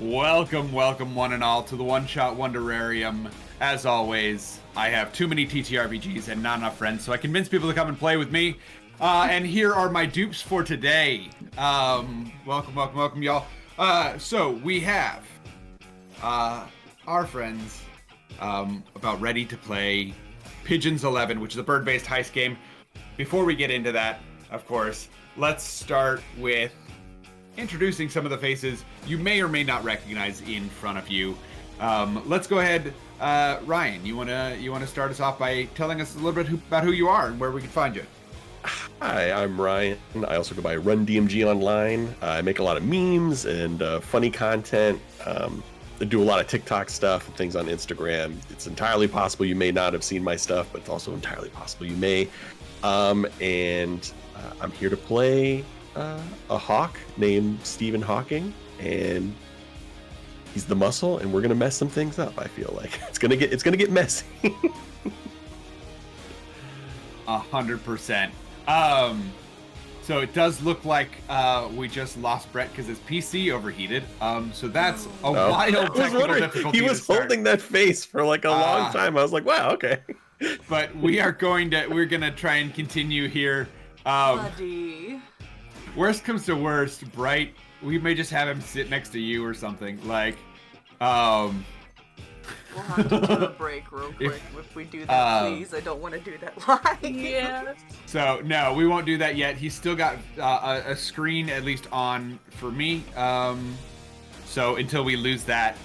Welcome, one and all, to the One-Shot Wonderarium. As always, I have too many TTRPGs and not enough friends, so I convince people to come and play with me. And here are my dupes for today. Welcome, y'all. So we have our friends about ready to play Pigeons 11, which is a bird-based heist game. Before we get into that, of course, let's start with introducing some of the faces you may or may not recognize in front of you. Let's go ahead. Ryan, you wanna start us off by telling us a little bit about who you are and where we can find you? Hi, I'm Ryan. I also go by Run DMG online. I make a lot of memes and funny content. I do a lot of TikTok stuff and things on Instagram. It's entirely possible you may not have seen my stuff, but it's also entirely possible you may. And I'm here to play a hawk named Stephen Hawking, and he's the muscle, and we're gonna mess some things up. I feel like it's gonna get messy. 100%. So it does look like we just lost Brett because his PC overheated. So that's a wild technical difficulty. He was holding that face for like a long time. I was like, wow, okay. But we're gonna try and continue here. Buddy. Worst comes to worst, Bright, we may just have him sit next to you or something. Like, we'll have to do a break real quick if we do that, please. I don't want to do that live. Yeah. So, no, we won't do that yet. He's still got a screen at least on for me. So until we lose that,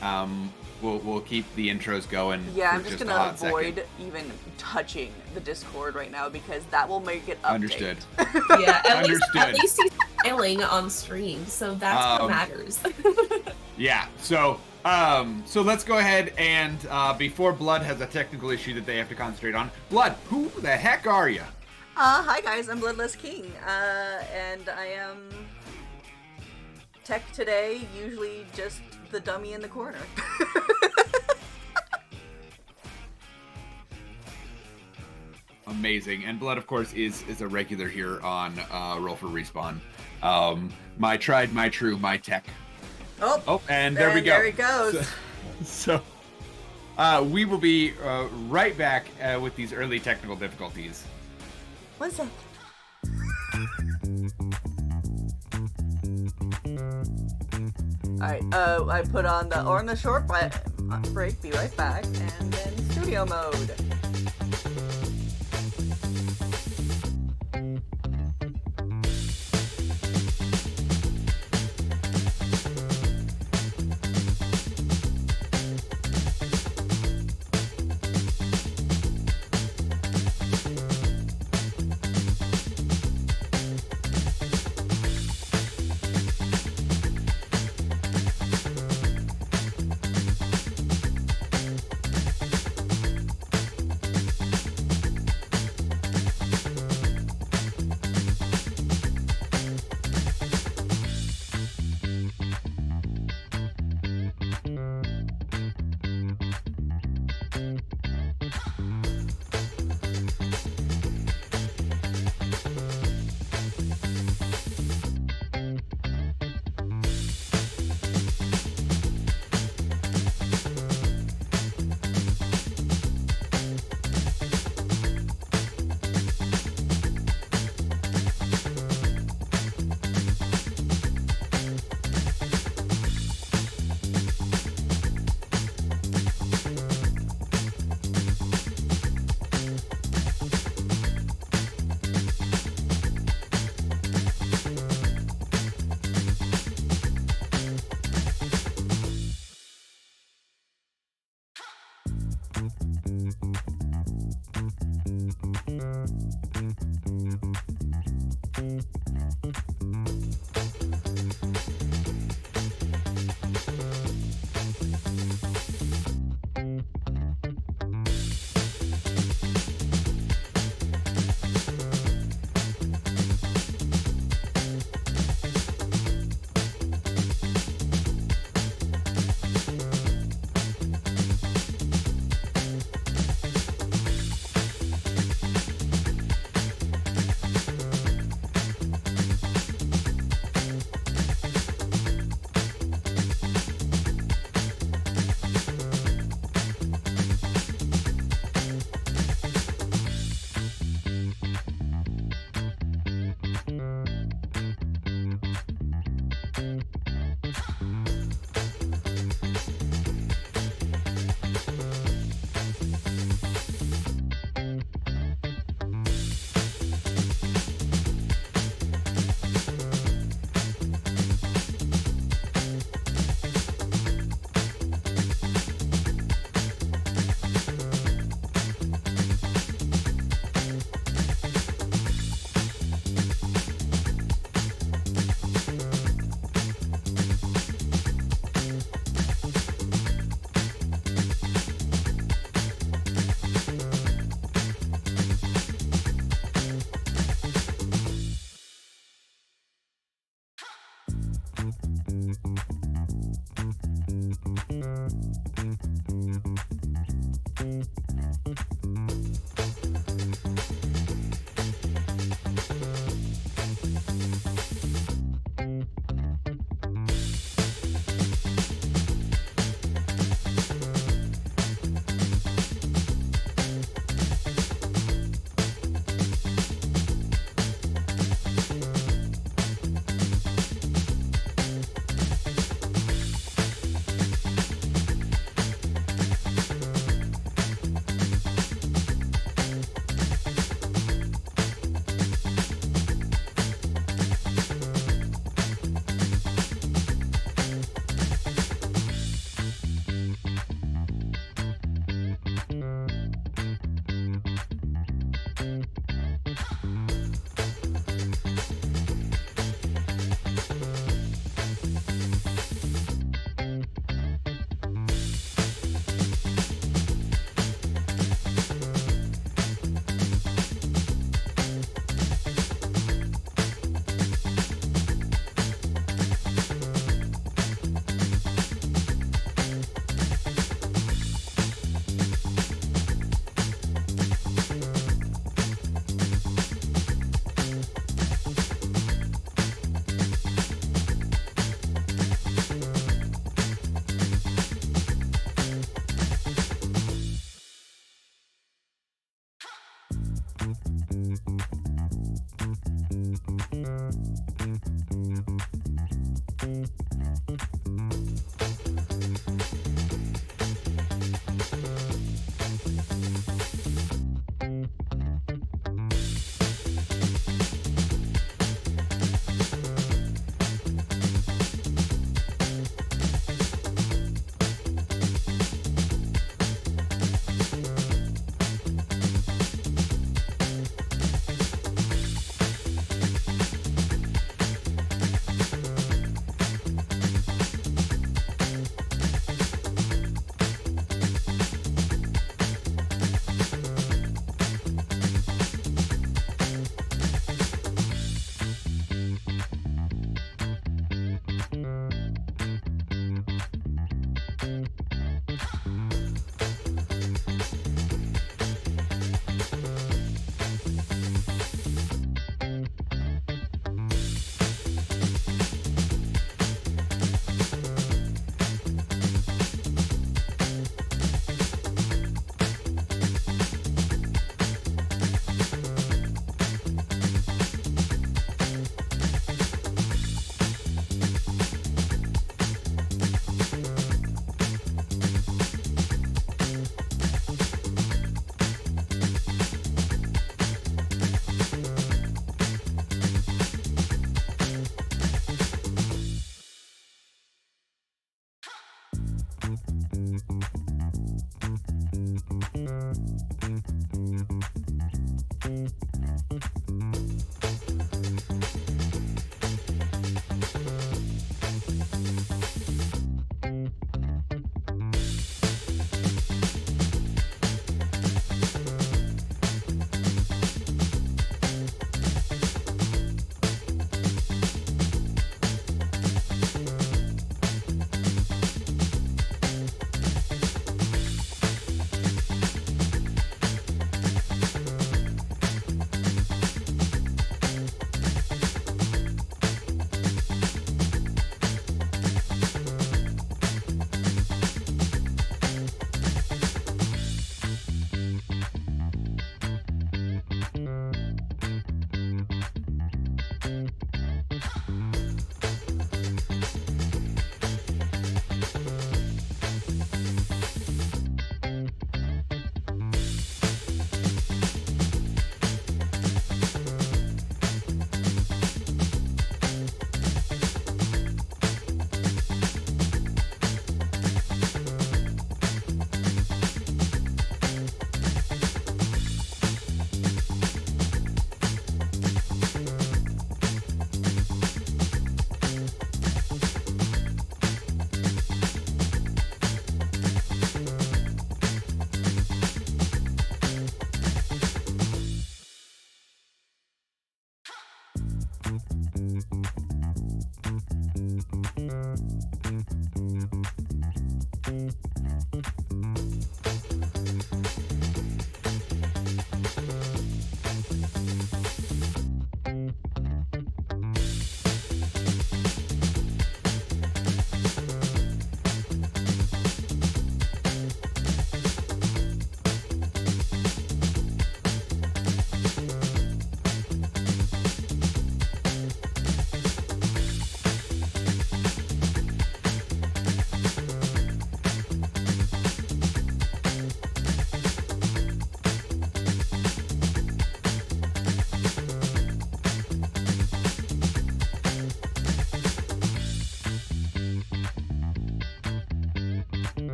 we'll keep the intros going. Yeah, I'm just a gonna hot avoid second. even touching the Discord right now because that will make it update. Understood. Yeah, at Understood. least he's smiling on stream, so that's what matters. Yeah, so let's go ahead and before Blood has a technical issue that they have to concentrate on. Blood, who the heck are you? Hi guys, I'm Bloodless King, and I am tech today, usually just the dummy in the corner. Amazing. And Blood, of course, is a regular here on Roll for Respawn. My tried, my true, my tech. Oh, and there we go. There he goes. So we will be right back with these early technical difficulties. 1 sec. Alright, I put on the short break, be right back, and then studio mode.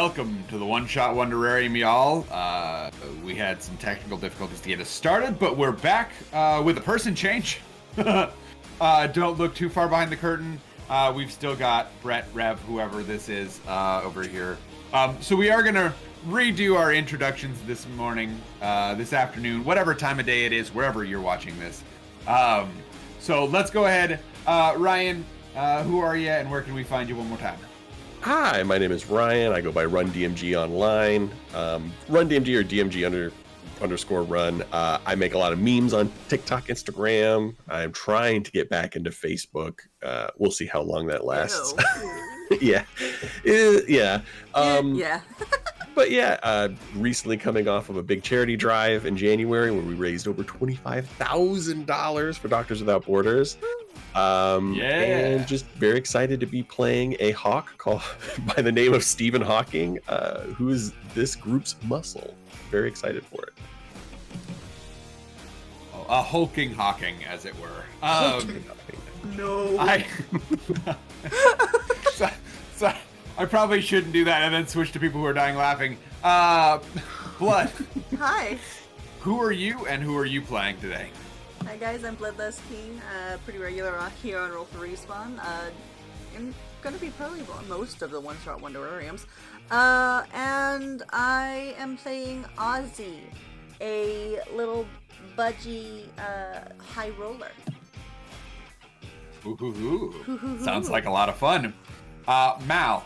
welcome to the One Shot Wonderarium, y'all. We had some technical difficulties to get us started, but we're back with a person change. Don't look too far behind the curtain. We've still got Brett, Rev, whoever this is, over here. So we are going to redo our introductions this morning, this afternoon, whatever time of day it is, wherever you're watching this. So let's go ahead. Ryan, who are you and where can we find you one more time? Hi, my name is Ryan. I go by Run DMG online. Run DMG or DMG underscore run. I make a lot of memes on TikTok, Instagram. I'm trying to get back into Facebook. We'll see how long that lasts. Yeah. Yeah. Yeah. But yeah, recently coming off of a big charity drive in January where we raised over $25,000 for Doctors Without Borders. And just very excited to be playing a hawk called by the name of Stephen Hawking, who is this group's muscle. Very excited for it. A hulking Hawking, as it were. No. So I probably shouldn't do that and then switch to people who are dying laughing. Blood. Hi. Who are you and who are you playing today? Hi guys, I'm Bloodless King, pretty regular here on Roll for Respawn. I'm gonna be probably on most of the one-shot Wonderariums. And I am playing Ozzy, a little budgie high roller. Ooh. Sounds like a lot of fun. Mal,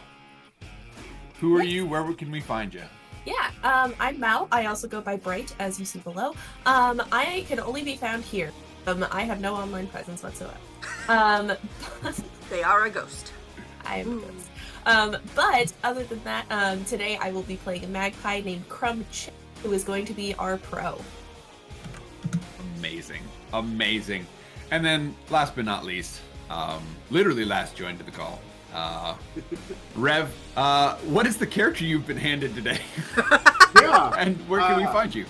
who are you? Where can we find you? Yeah, I'm Mal. I also go by Bright, as you see below. I can only be found here. I have no online presence whatsoever. They are a ghost. I am a ghost. But other than that, today I will be playing a magpie named Crumb Chips, who is going to be our pro. Amazing. And then, last but not least, literally last joined to the call. Rev, what is the character you've been handed today? Yeah. And where can we find you?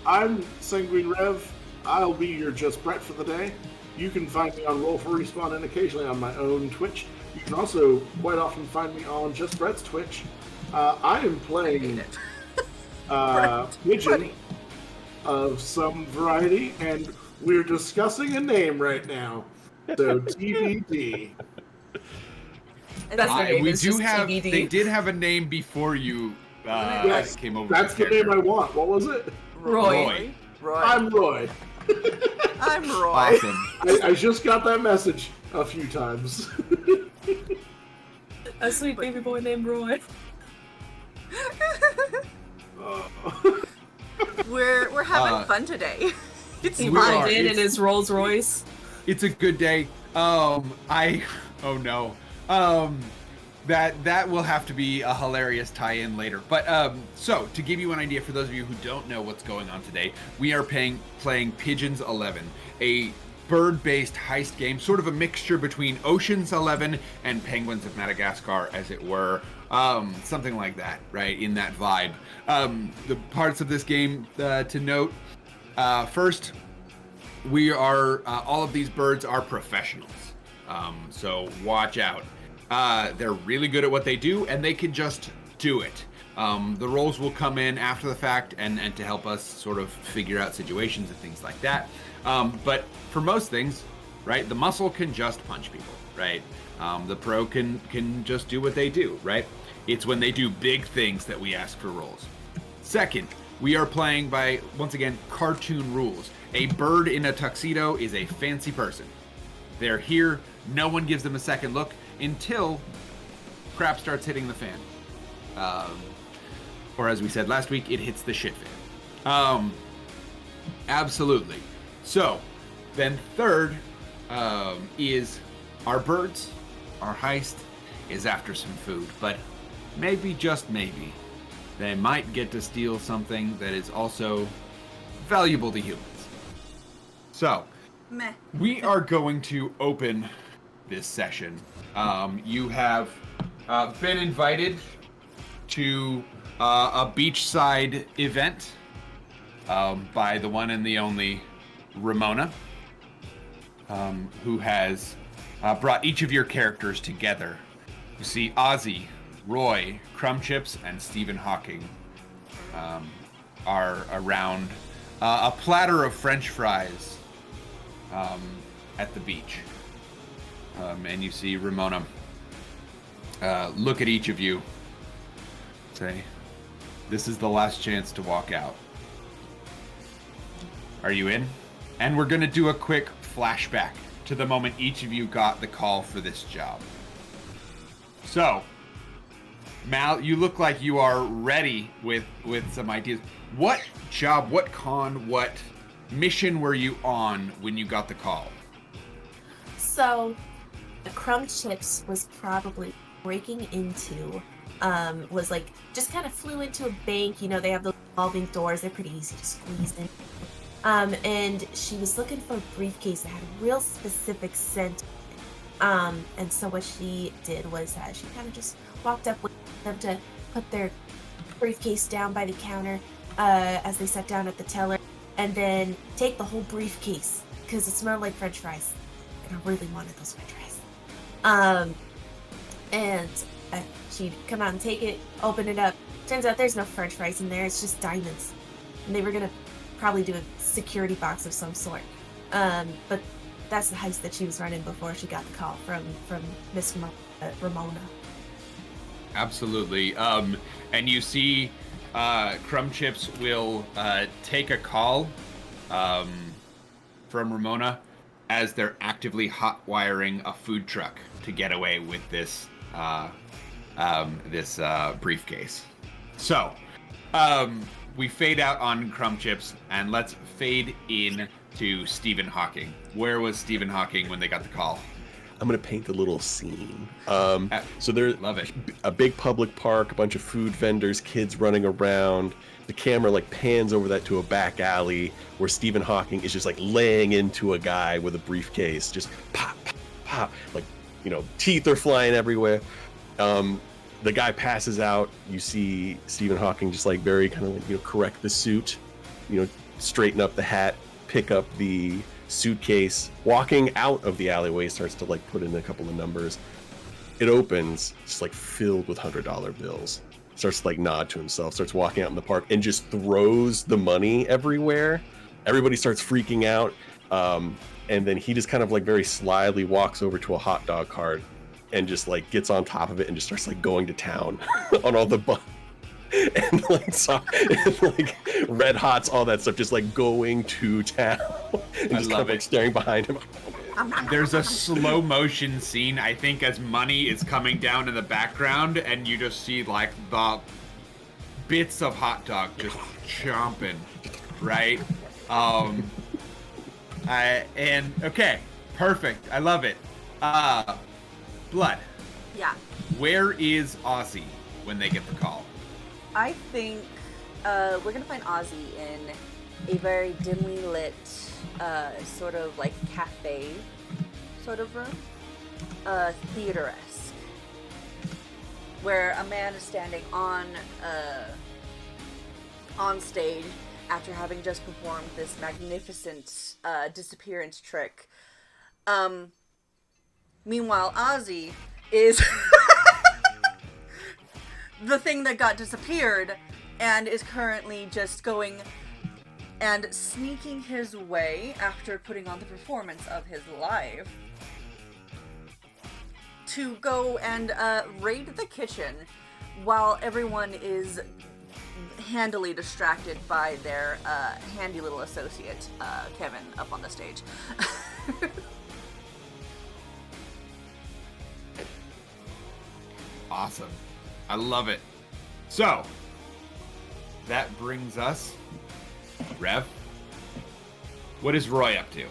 I'm Sanguine Rev. I'll be your Just Brett for the day. You can find me on Roll for Respawn and occasionally on my own Twitch. You can also quite often find me on Just Brett's Twitch. I am playing Pigeon of some variety, and we're discussing a name right now. So TBD. That's their name. We It's do just have. TBD. They did have a name before you Yes, came over. that's the name I want. What was it? Roy. I'm Roy. I'm Roy. Awesome. I just got that message a few times. A sweet baby boy named Roy. We're having fun today. It's He We fun. are. rolled in It's- his Rolls Royce. It's a good day. Oh no. That will have to be a hilarious tie-in later. But so to give you an idea, for those of you who don't know what's going on today, we are playing Pigeons 11, a bird-based heist game, sort of a mixture between Ocean's 11 and Penguins of Madagascar, as it were. Something like that, right? In that vibe. The parts of this game to note. First, we are all of these birds are professionals, so watch out. They're really good at what they do, and they can just do it. The roles will come in after the fact and to help us sort of figure out situations and things like that. But for most things, right, the muscle can just punch people, right? The pro can just do what they do, right? It's when they do big things that we ask for roles. Second, we are playing by, once again, cartoon rules. A bird in a tuxedo is a fancy person. They're here, no one gives them a second look until crap starts hitting the fan. Or as we said last week, it hits the shit fan. Absolutely. So, then third is our birds. Our heist is after some food, but maybe, just maybe, they might get to steal something that is also valuable to humans. So, Meh. we are going to open this session. You have been invited to a beachside event by the one and the only Ramona, who has brought each of your characters together. You see Ozzy, Roy, Crumb Chips, and Stephen Hawking are around a platter of French fries at the beach. And you see Ramona look at each of you, say, "This is the last chance to walk out. Are you in?" And we're going to do a quick flashback to the moment each of you got the call for this job. So, Mal, you look like you are ready with some ideas. What job, what con, what mission were you on when you got the call? So, Crumb Chips was probably breaking into, was like, just kind of flew into a bank. You know, they have those revolving doors. They're pretty easy to squeeze in. And she was looking for a briefcase that had a real specific scent. And so what she did was she kind of just walked up with them to put their briefcase down by the counter as they sat down at the teller, and then take the whole briefcase because it smelled like French fries, and I really wanted those French fries. And she'd come out and take it, open it up. Turns out there's no French fries in there; it's just diamonds, and they were gonna probably do a security box of some sort. But that's the heist that she was running before she got the call from Miss Ramona. Absolutely. And you see Crumb Chips will take a call from Ramona as they're actively hot wiring a food truck to get away with this briefcase. So we fade out on Crumb Chips and let's fade in to Stephen Hawking. Where was Stephen Hawking when they got the call? I'm gonna paint a little scene. So there's Love it. a big public park, a bunch of food vendors, kids running around. The camera like pans over that to a back alley where Stephen Hawking is just like laying into a guy with a briefcase, just pop, pop, pop, like, you know, teeth are flying everywhere. The guy passes out. You see Stephen Hawking just like very kind of like, you know, correct the suit, you know, straighten up the hat, pick up the suitcase, walking out of the alleyway, starts to like put in a couple of numbers. It opens, just like filled with $100 bills. Starts to like nod to himself, starts walking out in the park and just throws the money everywhere. Everybody starts freaking out. And then he just kind of like very slyly walks over to a hot dog cart and just like gets on top of it and just starts like going to town on all the and like and like Red Hots, all that stuff, just like going to town and just kind of like staring behind him. There's a slow motion scene, I think, as money is coming down in the background, and you just see like the bits of hot dog just chomping, right? And okay, perfect. I love it. Blood. Yeah. Where is Ozzy when they get the call? I think we're gonna find Ozzy in a very dimly lit, sort of like cafe sort of room, theater-esque, where a man is standing on stage after having just performed this magnificent disappearance trick. Meanwhile, Ozzy is the thing that got disappeared and is currently just going and sneaking his way after putting on the performance of his life to go and raid the kitchen while everyone is handily distracted by their handy little associate, Kevin, up on the stage. Awesome. I love it. So, that brings us, Rev, what is Roy up to?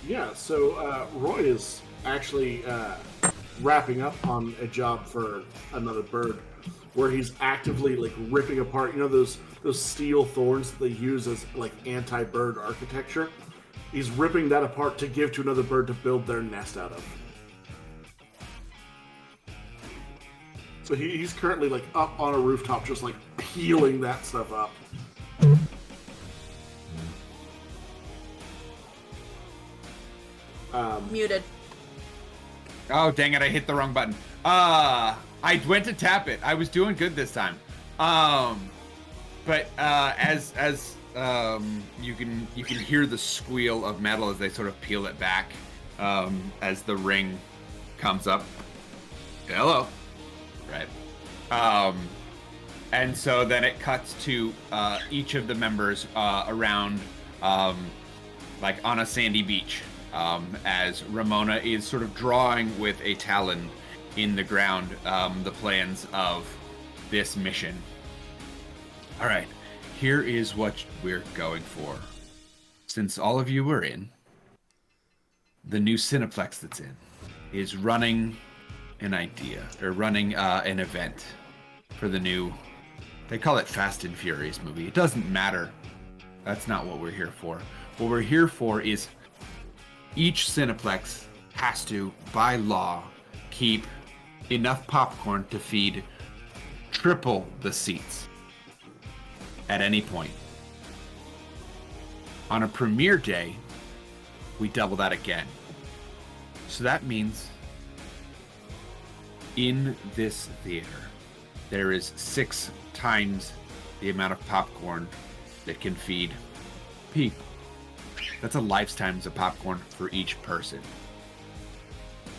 Yeah, so Roy is actually wrapping up on a job for another bird, where he's actively like ripping apart, you know, those steel thorns that they use as like anti-bird architecture. He's ripping that apart to give to another bird to build their nest out of. So he's currently like up on a rooftop, just like peeling that stuff up. Muted. Oh, dang it, I hit the wrong button. I went to tap it. I was doing good this time. But as you can hear the squeal of metal as they sort of peel it back as the ring comes up. Hello. Right. And so then it cuts to each of the members around like on a sandy beach as Ramona is sort of drawing with a talon in the ground the plans of this mission. All right, here is what we're going for. Since all of you were in, the new Cineplex that's in is running an idea, or running an event for the new, they call it Fast and Furious movie. It doesn't matter. That's not what we're here for. What we're here for is each Cineplex has to, by law, keep enough popcorn to feed triple the seats at any point. On a premiere day, we double that again. So that means in this theater, there is 6 times the amount of popcorn that can feed people. That's a lifetime's of popcorn for each person.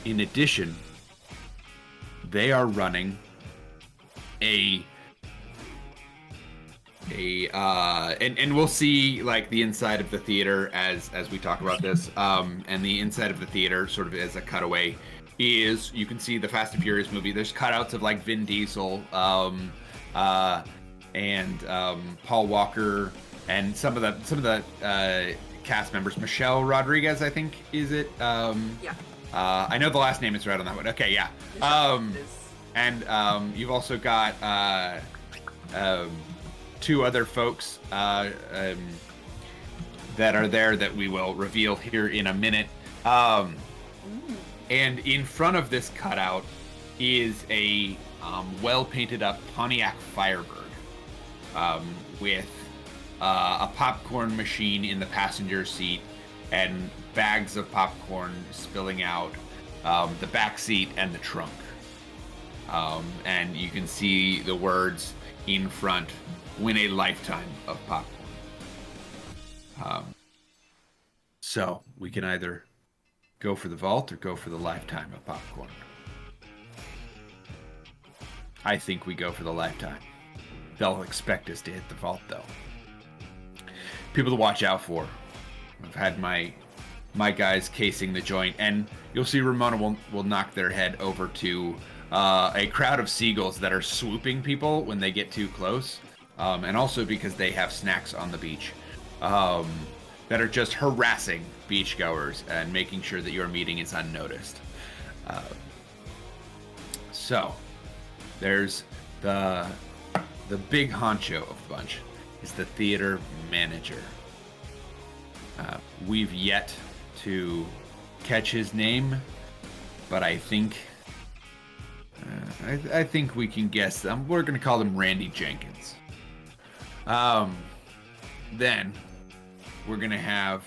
In addition, they are running and we'll see like the inside of the theater as we talk about this. And the inside of the theater, sort of as a cutaway, is you can see the Fast and Furious movie. There's cutouts of like Vin Diesel and Paul Walker and some of the cast members. Michelle Rodriguez, I think, is it? Yeah. I know the last name is right on that one. Okay, yeah. And you've also got 2 other folks that are there that we will reveal here in a minute. And in front of this cutout is a well-painted up Pontiac Firebird with a popcorn machine in the passenger seat and bags of popcorn spilling out the back seat and the trunk. And you can see the words in front, "Win a lifetime of popcorn." So we can either go for the vault or go for the lifetime of popcorn. I think we go for the lifetime. They'll expect us to hit the vault, though. People to watch out for. I've had my guys casing the joint, and you'll see Ramona will knock their head over to a crowd of seagulls that are swooping people when they get too close, and also because they have snacks on the beach that are just harassing beachgoers and making sure that your meeting is unnoticed. So there's the big honcho of the bunch is the theater manager. We've yet to catch his name, but I think I think we can guess them. We're gonna call him Randy Jenkins. Then we're gonna have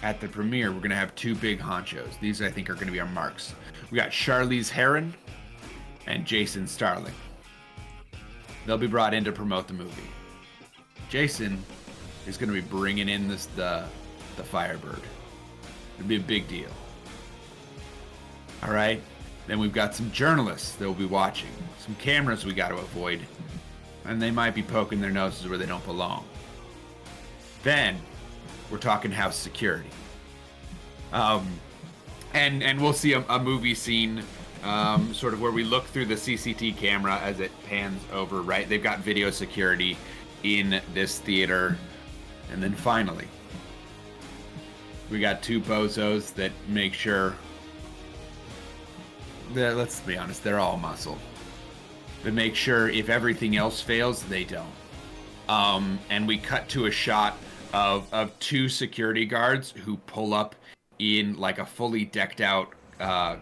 at the premiere, we're gonna have 2 big honchos. These I think are gonna be our marks. We got Charlize Theron and Jason Starling. They'll be brought in to promote the movie. Jason is gonna be bringing in the Firebird. It'll be a big deal. All right. Then we've got some journalists that will be watching. Some cameras we got to avoid. And they might be poking their noses where they don't belong. Then we're talking house security. And we'll see a movie scene sort of where we look through the CCT camera as it pans over, right? They've got video security in this theater. And then finally, we got 2 bozos that make sure that, let's be honest, they're all muscle. But make sure if everything else fails, they don't. And we cut to a shot of 2 security guards who pull up in like a fully decked out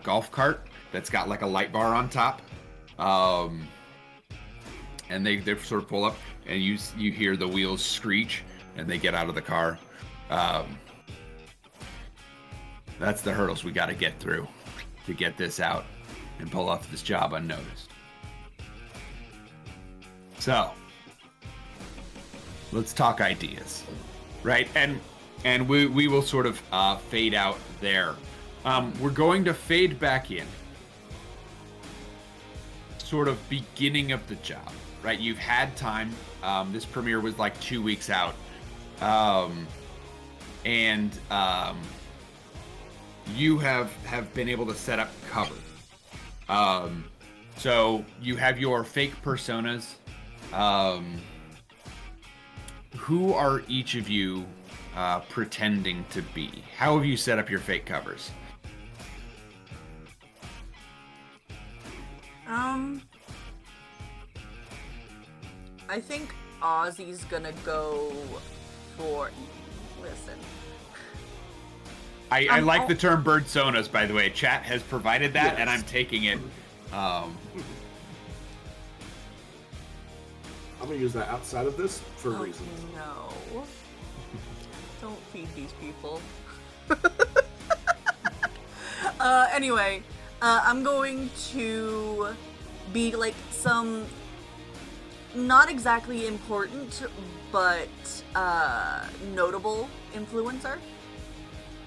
golf cart that's got like a light bar on top. And they sort of pull up and you hear the wheels screech and they get out of the car. That's the hurdles we got to get through to get this out and pull off this job unnoticed. So, let's talk ideas, right? And we will sort of fade out there. We're going to fade back in, sort of beginning of the job, right? You've had time. This premiere was like 2 weeks out, and you have been able to set up cover. So you have your fake personas. Who are each of you pretending to be? How have you set up your fake covers? I think Ozzy's gonna go for. Listen. I like the term birdsonas, by the way. Chat has provided that, and I'm taking it. I'm gonna use that outside of this for reasons. No. Don't feed these people. Anyway, I'm going to be like some not exactly important, but notable influencer.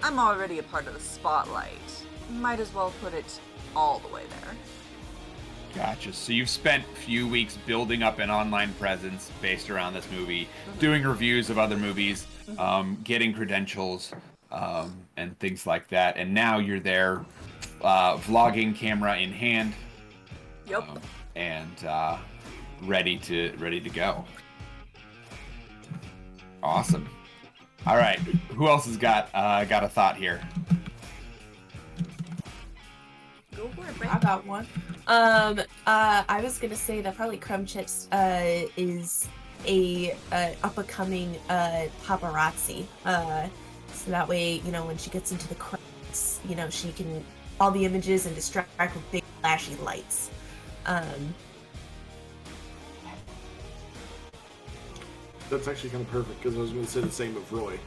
I'm already a part of the spotlight. Might as well put it all the way there. Gotcha. So you've spent a few weeks building up an online presence based around this movie, doing reviews of other movies, getting credentials, and things like that. And now you're there, vlogging, camera in hand. Yep. And ready to go. Awesome. All right. Who else has got a thought here? Go for it, I Brett. got one. I was gonna say that probably Crumb Chips is a up-and-coming paparazzi. So that way, you know, when she gets into the crowds, you know, she can all the images and distract with big flashy lights. That's actually kind of perfect because I was going to say the same of Roy.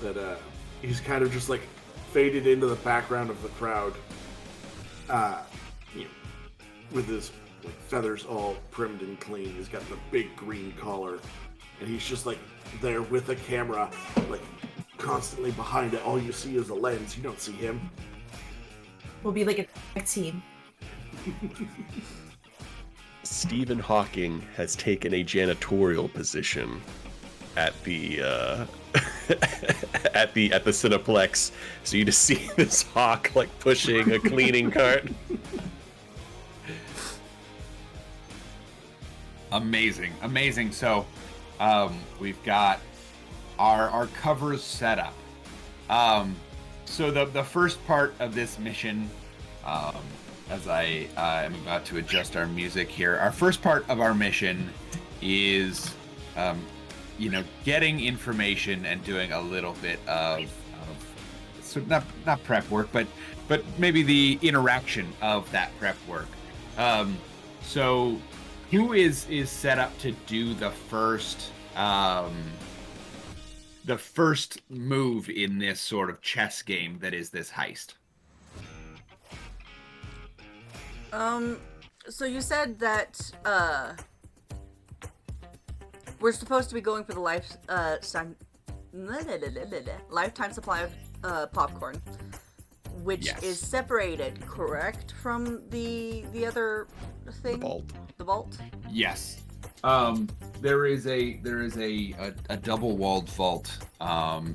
That he's kind of just like faded into the background of the crowd, you know, with his like feathers all primed and clean. He's got the big green collar, and he's just like there with a camera, like constantly behind it. All you see is a lens. You don't see him. We'll be like a tag team. Stephen Hawking has taken a janitorial position at the at the Cineplex, so you just see this hawk like pushing a cleaning cart. Amazing. So, we've got our covers set up. So the first part of this mission, as I am about to adjust our music here, our first part of our mission is, you know, getting information and doing a little bit of so not prep work, but maybe the interaction of that prep work. So who is set up to do the first move in this sort of chess game that is this heist? So you said that, we're supposed to be going for the lifetime supply of popcorn, which Yes. is separated, correct, from the other thing? The vault? Yes. There is a double walled vault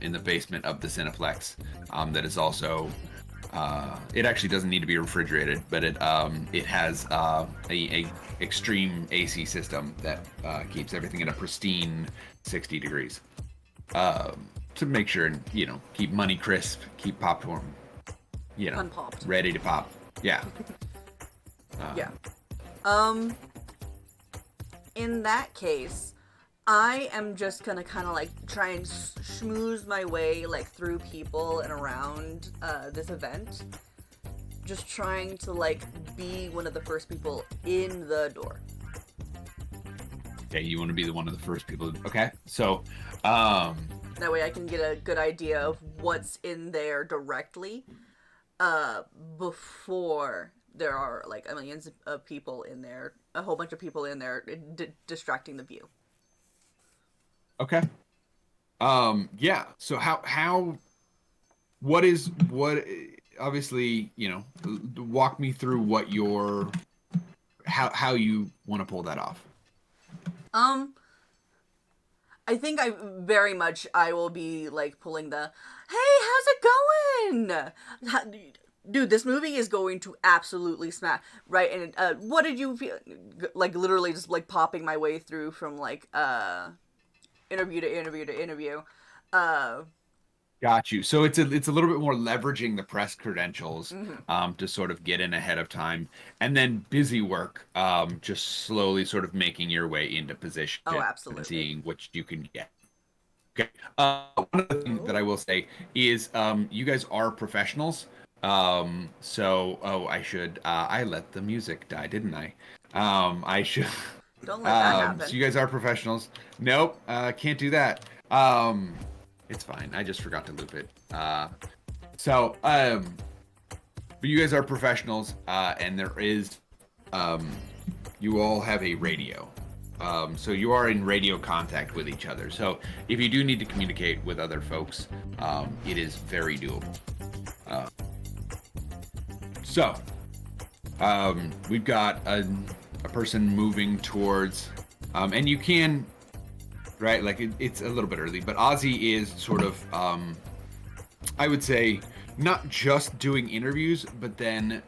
in the basement of the Cineplex that is also it actually doesn't need to be refrigerated, but it has a extreme AC system that keeps everything at a pristine 60 degrees to make sure, you know, keep money crisp, keep popcorn, you know, Unpopped. ready to pop. Yeah. Yeah. In that case, I am just gonna kind of like try and schmooze my way like through people and around this event. Just trying to like be one of the first people in the door. Okay, you want to be one of the first people. Okay, so That way I can get a good idea of what's in there directly before there are like millions of people in there a whole bunch of people in there distracting the view. Okay. Yeah. So what obviously, walk me through what how you want to pull that off. I think I will be like pulling the, hey, how's it going? Dude, this movie is going to absolutely smack, right? And what did you feel? Like literally just like popping my way through from like interview to interview to interview. Got you. So it's a little bit more leveraging the press credentials to sort of get in ahead of time, and then busy work, just slowly sort of making your way into position. Oh, absolutely. And seeing what you can get. Okay. One of the things that I will say is you guys are professionals. I let the music die, didn't I? I should. Don't let that happen. So you guys are professionals. Nope, can't do that. It's fine. I just forgot to loop it. But you guys are professionals, and there is, you all have a radio. So you are in radio contact with each other. So if you do need to communicate with other folks, it is very doable. We've got a person moving towards, and you can, right? Like it's a little bit early, but Ozzy is sort of, I would say, not just doing interviews, but then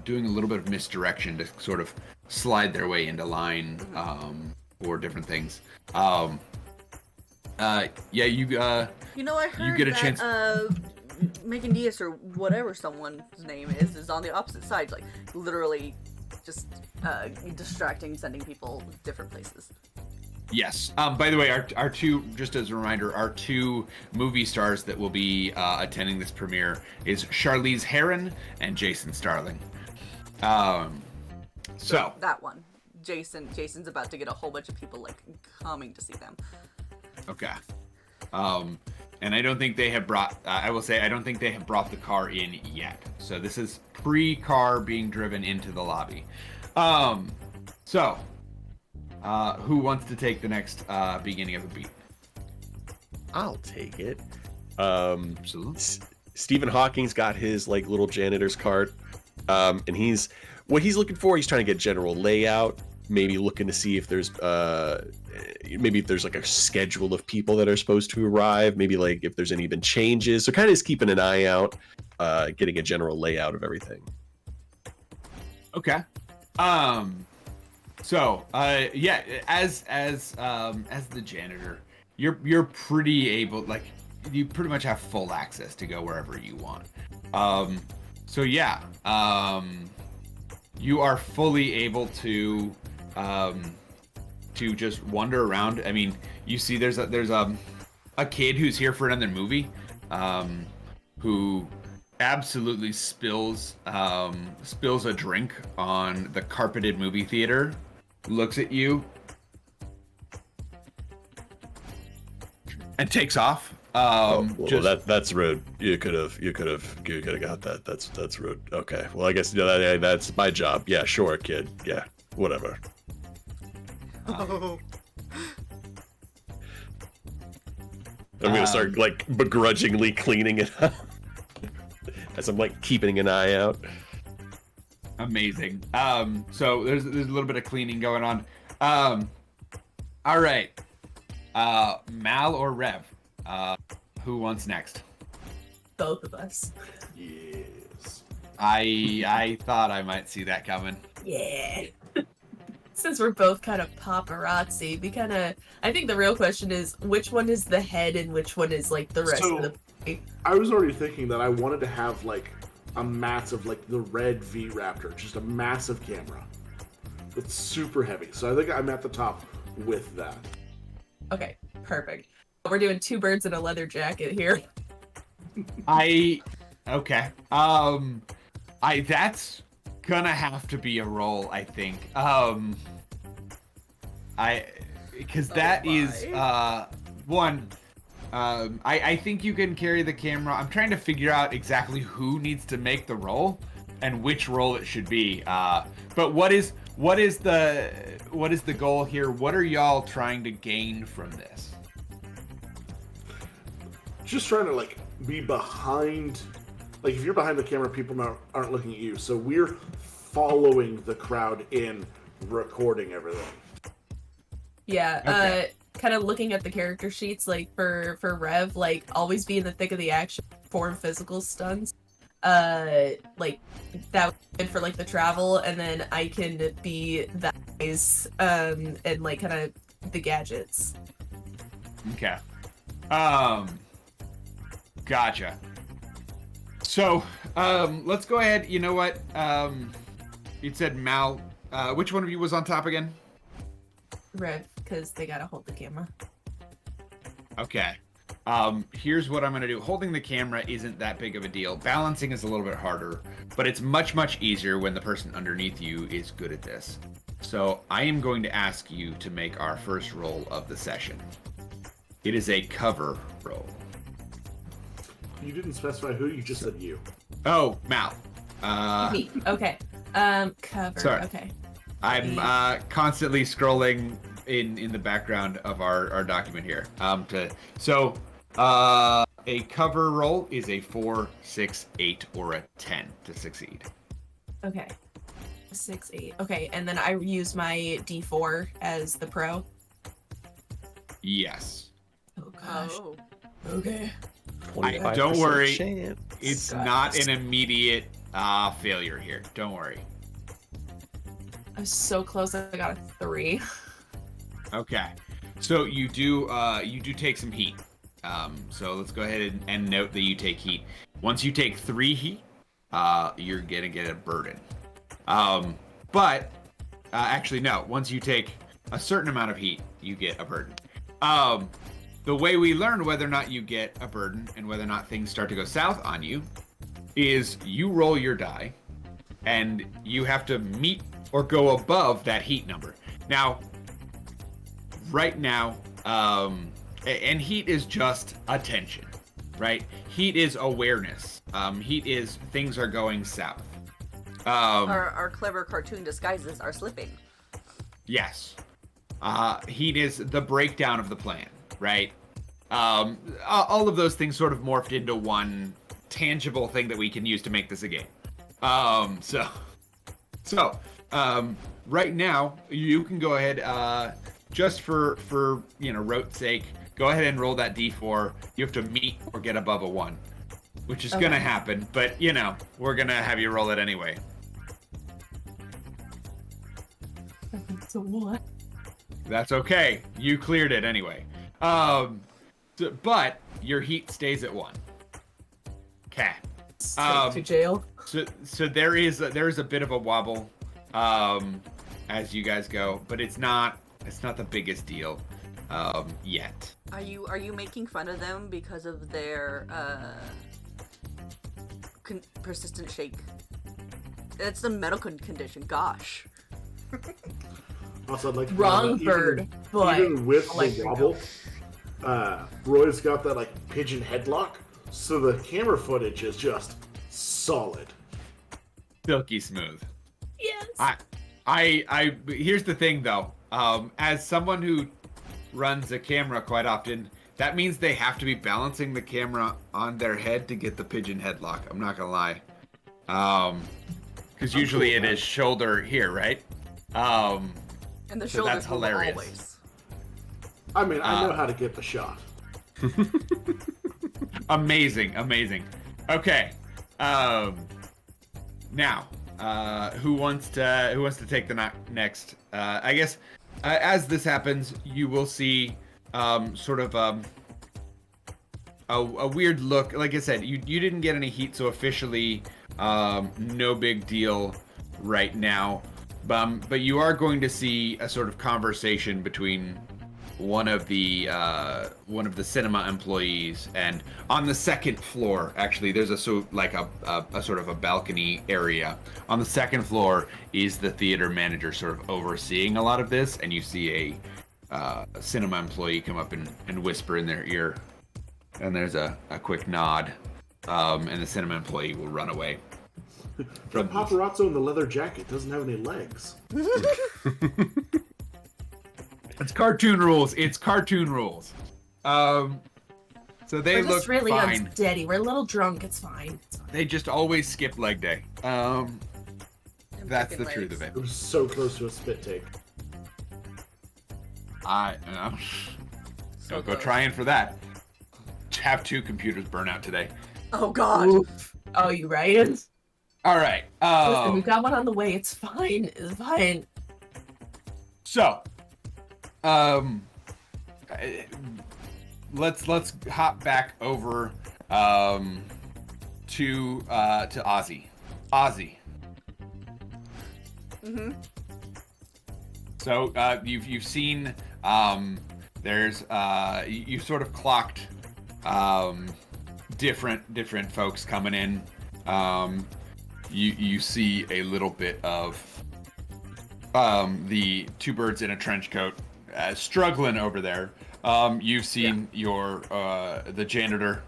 doing a little bit of misdirection to sort of slide their way into line for different things. I heard you get a chance. Megan Diaz or whatever someone's name is on the opposite side, like literally just distracting, sending people different places. Yes. By the way, our two, just as a reminder, our two movie stars that will be attending this premiere is Charlize Theron and Jason Starling. So that one, Jason's about to get a whole bunch of people like coming to see them. Okay. And I don't think they have brought. I will say I don't think they have brought the car in yet. So this is pre-car being driven into the lobby. Who wants to take the next beginning of a beat? I'll take it. Absolutely. Stephen Hawking's got his like little janitor's cart, and what he's looking for. He's trying to get general layout. Maybe looking to see if there's like a schedule of people that are supposed to arrive. Maybe like if there's any been changes. So kind of just keeping an eye out, getting a general layout of everything. Okay. As the janitor, you're pretty able, like you pretty much have full access to go wherever you want. You are fully able to just wander around. I mean, you see there's a kid who's here for another movie, who absolutely spills a drink on the carpeted movie theater, looks at you, and takes off. That's rude. You could have got that. That's rude. Okay. Well, I guess that's my job. Yeah, sure, kid. Yeah, whatever. Oh. I'm gonna start like begrudgingly cleaning it up as I'm like keeping an eye out. Amazing. So there's a little bit of cleaning going on. All right. Mal or Rev? Who wants next? Both of us. Yes. I thought I might see that coming. Yeah. Since we're both kind of paparazzi, I think the real question is which one is the head and which one is like the rest of the party. I was already thinking that I wanted to have like a massive, like the red V-Raptor, just a massive camera. It's super heavy, so I think I'm at the top with that. Okay, perfect. We're doing two birds in a leather jacket here. Okay. That's gonna have to be a roll, I think. Because that is one. I think you can carry the camera. I'm trying to figure out exactly who needs to make the roll and which roll it should be. But what is what is the goal here? What are y'all trying to gain from this? Just trying to like be behind. Like if you're behind the camera, people aren't looking at you. So we're following the crowd in, recording everything. Yeah, Okay. kind of looking at the character sheets, like for Rev, like always be in the thick of the action, perform physical stunts. Like that would be good for like the travel, and then I can be the eyes, and like kind of the gadgets. Okay. Gotcha. So, let's go ahead. You know what? You said Mal. Which one of you was on top again? Rev, because they gotta hold the camera. Okay. Here's what I'm going to do. Holding the camera isn't that big of a deal. Balancing is a little bit harder, but it's much, much easier when the person underneath you is good at this. So I am going to ask you to make our first roll of the session. It is a cover roll. You didn't specify who, you just said you. Oh, Mal. Me. Okay. Cover. Sorry. Okay. I'm constantly scrolling in the background of our document here. A cover roll is a 4, 6, 8, or a 10 to succeed. Okay. 6, 8. Okay, and then I use my D4 as the pro. Yes. Oh gosh. Oh. Okay. Don't 25% worry. chance. It's not an immediate failure here. Don't worry. I was so close. I got a 3. Okay. So you do take some heat. So let's go ahead and note that you take heat. Once you take 3 heat, you're gonna get a burden. But actually no. Once you take a certain amount of heat, you get a burden. The way we learn whether or not you get a burden and whether or not things start to go south on you is you roll your die, and you have to meet or go above that heat number. Now, right now, and heat is just attention, right? Heat is awareness. Heat is things are going south. Our clever cartoon disguises are slipping. Yes. Heat is the breakdown of the plan, right? All of those things sort of morphed into one tangible thing that we can use to make this a game. Right now, you can go ahead, just for rote's sake, go ahead and roll that D4. You have to meet or get above a 1, which is gonna happen, but we're gonna have you roll it anyway. So what? That's okay. You cleared it anyway. But your heat stays at 1. Okay. Straight to jail. So there is a bit of a wobble as you guys go, but it's not the biggest deal yet. Are you making fun of them because of their persistent shake? It's a medical condition. Gosh. Also, I'd like to Wrong point out that bird, but even with the electric wobble, Roy's got that like pigeon headlock, so the camera footage is just solid. Silky smooth. Yes. I here's the thing though. As someone who runs a camera quite often, that means they have to be balancing the camera on their head to get the pigeon headlock. I'm not gonna lie. Because usually it is shoulder here, right? And the So shoulders that's move hilarious. always. I mean, I know how to get the shot. Amazing. Okay. Now, who wants to take the next? I guess as this happens, you will see sort of a weird look. Like I said, you didn't get any heat, so officially no big deal right now. But you are going to see a sort of conversation between one of the cinema employees, and on the second floor, actually, there's a sort of a balcony area. On the second floor is the theater manager, sort of overseeing a lot of this, and you see a cinema employee come up and whisper in their ear, and there's a quick nod, and the cinema employee will run away. That paparazzo in the leather jacket doesn't have any legs. It's cartoon rules. It's cartoon rules. So they We're look just really fine. unsteady. We're a little drunk. It's fine. It's fine. They just always skip leg day. That's the chicken truth of It it. was so close to a spit take. Don't go trying for that. Have 2 computers burn out today. Oh God. Oof. Oh, you right? All right. Listen, we've got one on the way. It's fine. It's fine. So, let's hop back over to Ozzy. Ozzy. Mm-hmm. So you've seen there's you've sort of clocked different folks coming in. You see a little bit of the 2 birds in a trench coat struggling over there. You've seen your the janitor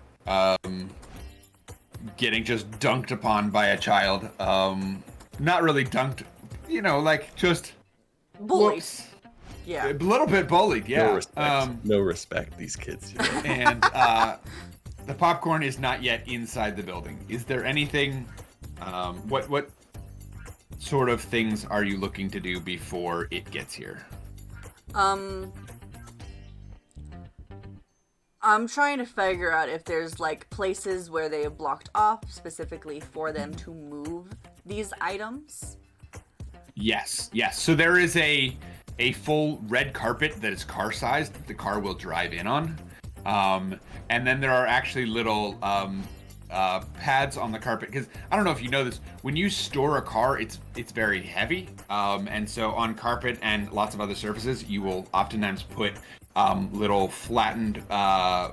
getting just dunked upon by a child. Not really dunked, like just Bullied. whoops. Yeah. A little bit bullied, yeah. No respect. No respect, these kids. And the popcorn is not yet inside the building. Is there anything? What sort of things are you looking to do before it gets here? I'm trying to figure out if there's like places where they have blocked off specifically for them to move these items. Yes. So there is a full red carpet that is car-sized that the car will drive in on. And then there are actually little pads on the carpet, because I don't know if you know this, when you store a car, it's very heavy. And so on carpet and lots of other surfaces, you will oftentimes put little flattened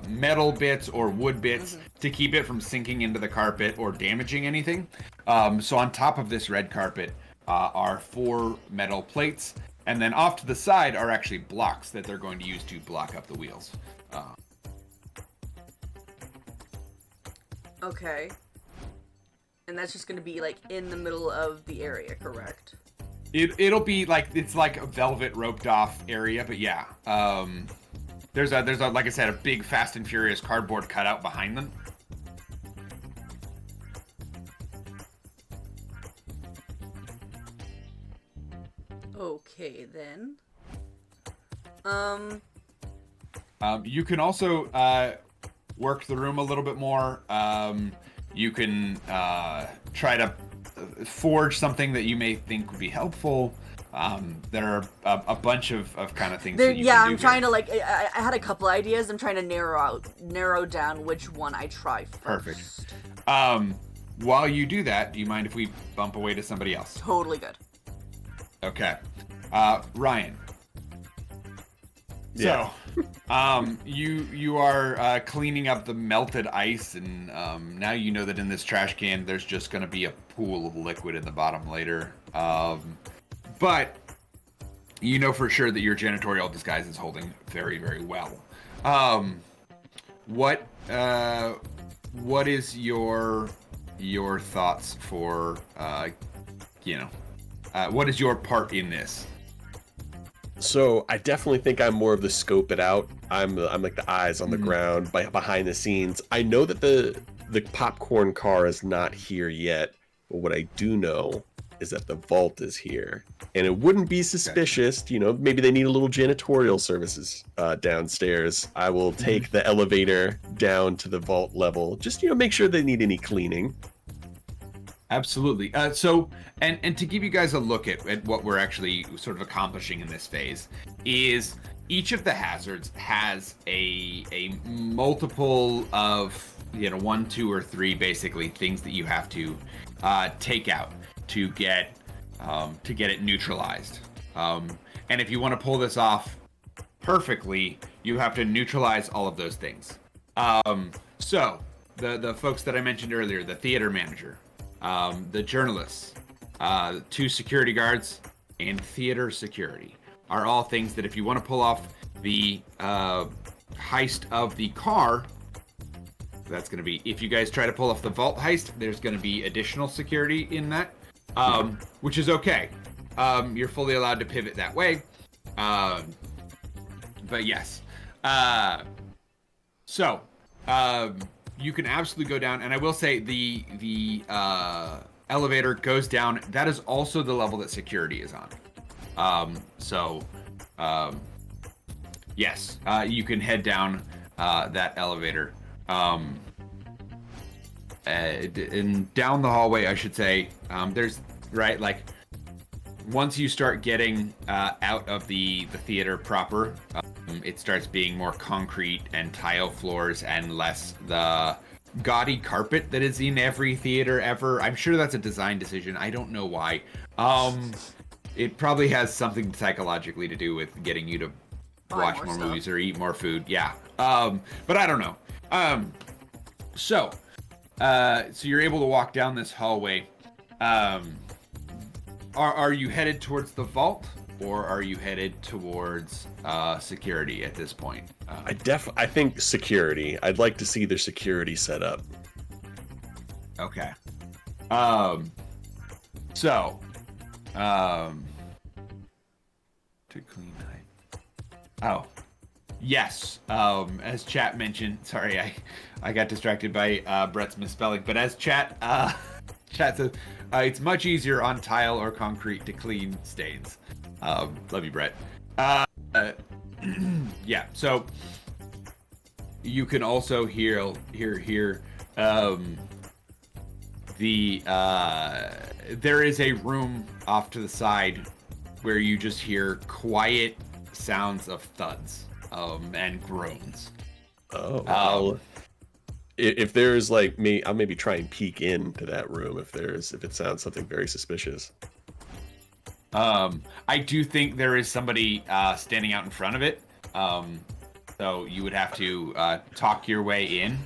metal bits or wood bits to keep it from sinking into the carpet or damaging anything. So on top of this red carpet are 4 metal plates, and then off to the side are actually blocks that they're going to use to block up the wheels. Okay. And that's just gonna be like in the middle of the area, correct? It'll be like, it's like a velvet roped off area, but yeah. There's a like I said, a big Fast and Furious cardboard cutout behind them. Okay then. You can also work the room a little bit more. You can try to forge something that you may think would be helpful. There are a bunch of kind of things that you can do I'm trying here. to like. I had a couple ideas. I'm trying to narrow down which one I try first. Perfect. While you do that, do you mind if we bump away to somebody else? Totally good. Okay. Ryan. Yeah. So, you are cleaning up the melted ice, and now you know that in this trash can there's just going to be a pool of liquid in the bottom later. But you know for sure that your janitorial disguise is holding very, very well. What is your thoughts for what is your part in this? So I definitely think I'm more of the scope it out. I'm like the eyes on the ground, behind the scenes. I know that the popcorn car is not here yet, but what I do know is that the vault is here, and it wouldn't be suspicious. Maybe they need a little janitorial services downstairs. I will take the elevator down to the vault level, just make sure they need any cleaning. Absolutely. So to give you guys a look at what we're actually sort of accomplishing in this phase, is each of the hazards has a multiple of 1, 2, or 3 basically things that you have to take out to get it neutralized. And if you want to pull this off perfectly, you have to neutralize all of those things. So the folks that I mentioned earlier, the theater manager, the journalists, 2 security guards, and theater security are all things that if you want to pull off the heist of the car, That's going to be, if you guys try to pull off the vault heist, there's going to be additional security in that, which is okay. You're fully allowed to pivot that way. But yes. So, you can absolutely go down, and I will say the elevator goes down. That is also the level that security is on. Yes, you can head down that elevator. And down the hallway, I should say, there's, right, like, once you start getting out of the theater proper, it starts being more concrete and tile floors and less the gaudy carpet that is in every theater ever. I'm sure that's a design decision. I don't know why. It probably has something psychologically to do with getting you to watch more movies or eat more food. Yeah. But I don't know. So you're able to walk down this hallway. Are you headed towards the vault, or are you headed towards security at this point? I think security. I'd like to see their security set up. Okay. To clean night. Oh, yes. As chat mentioned, sorry, I got distracted by Brett's misspelling, but as chat says, it's much easier on tile or concrete to clean stains. Love you, Brett. Yeah. So you can also hear there is a room off to the side where you just hear quiet sounds of thuds and groans. Oh. If there's like me, I'll maybe try and peek into that room if it sounds something very suspicious. I do think there is somebody standing out in front of it. So you would have to talk your way in.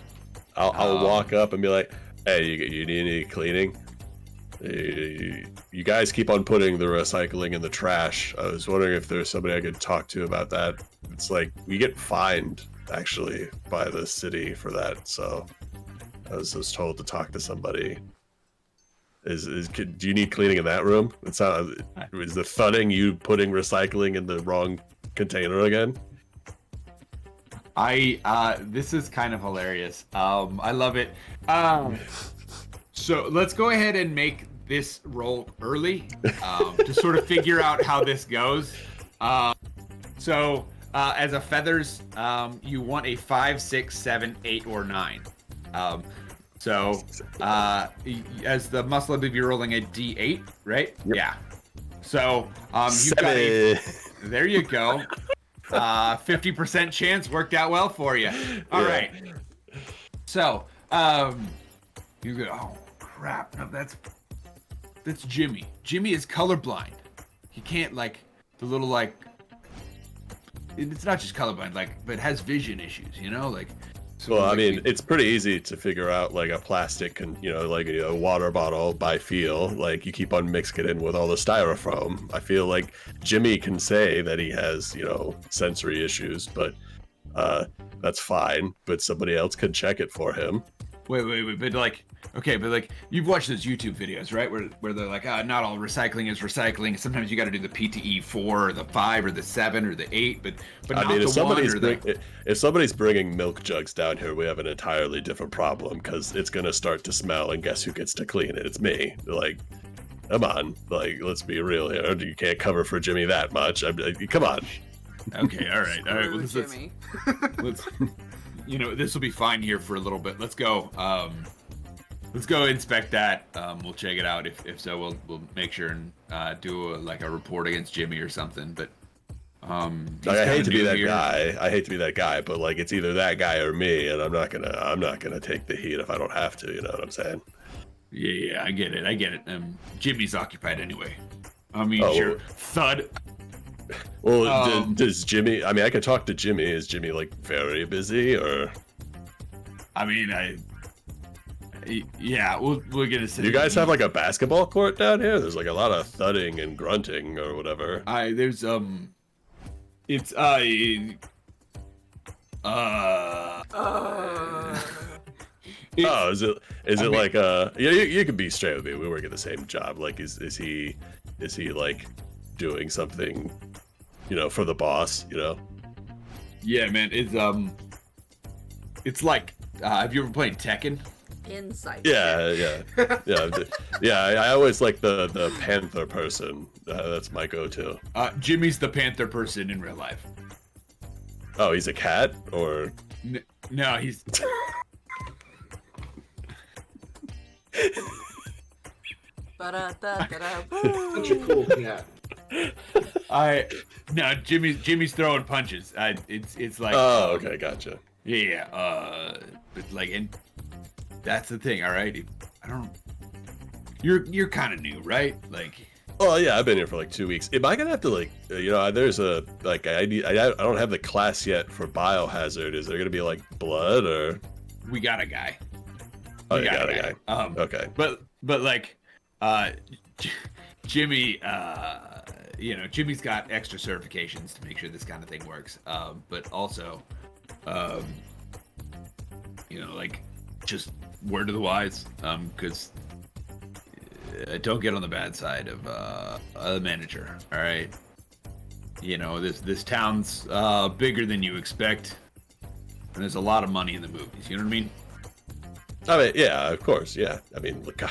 I'll walk up and be like, "Hey, you need any cleaning? You guys keep on putting the recycling in the trash. I was wondering if there's somebody I could talk to about that. It's like we get fined actually by the city for that. So I was told to talk to somebody. Do you need cleaning in that room? Is the thudding you putting recycling in the wrong container again? This is kind of hilarious. I love it. So let's go ahead and make this roll early to sort of figure out how this goes. As a feathers, you want a 5, 6, 7, 8, or 9. As the muscle, I believe you're rolling a D8, right? Yep. Yeah. So you got there you go. 50% chance worked out well for you. All right. So you go, oh crap, no, that's Jimmy. Jimmy is colorblind. He can't it's not just colorblind, but has vision issues, So well, I mean, it's pretty easy to figure out like a plastic and like a water bottle by feel. Like you keep on mixing it in with all the styrofoam. I feel like Jimmy can say that he has sensory issues, but that's fine. But somebody else could check it for him. Wait, but you've watched those YouTube videos, right? Where they're like, not all recycling is recycling. Sometimes you got to do the PTE 4 or the 5 or the 7 or the 8, but not the 1 if somebody's bringing milk jugs down here, we have an entirely different problem because it's gonna start to smell, and guess who gets to clean it? It's me. Like, come on, like let's be real here. You can't cover for Jimmy that much. Come on. Okay, all right. Well, Jimmy. let's this will be fine here for a little bit. Let's go. Let's go inspect that. We'll check it out. If so, we'll make sure and do a report against Jimmy or something. But I hate to be that guy. I hate to be that guy, but like it's either that guy or me, and I'm not gonna take the heat if I don't have to. You know what I'm saying? Yeah, I get it. Jimmy's occupied anyway. I mean, sure. Thud. Well, does Jimmy? I mean, I could talk to Jimmy. Is Jimmy like very busy, or? I mean, yeah, we're gonna say. Do you guys have like a basketball court down here? There's like a lot of thudding and grunting or whatever. There's it's Oh, is it like yeah, you can be straight with me. We work at the same job. Like is he like doing something, for the boss, Yeah, man. It's like have you ever played Tekken? Insight. Yeah. I always like the panther person. That's my go-to. Jimmy's the panther person in real life. Oh, he's a cat, or No, he's Ba-da-da-da-da. Such a cool cat. no, Jimmy's throwing punches. It's like oh, okay, gotcha. yeah, but like, and that's the thing. All right, I don't. You're kind of new, right? Like, Oh yeah, I've been here for like 2 weeks. Am I gonna have to like, there's a like I don't have the class yet for biohazard. Is there gonna be like blood or? we got a guy. Oh, We you got a guy. Okay. But like, Jimmy, Jimmy's got extra certifications to make sure this kind of thing works. But also, like, just word to the wise, because don't get on the bad side of the manager. All right. This town's bigger than you expect, and there's a lot of money in the movies. You know what I mean? I mean, yeah, of course, yeah. I mean, look,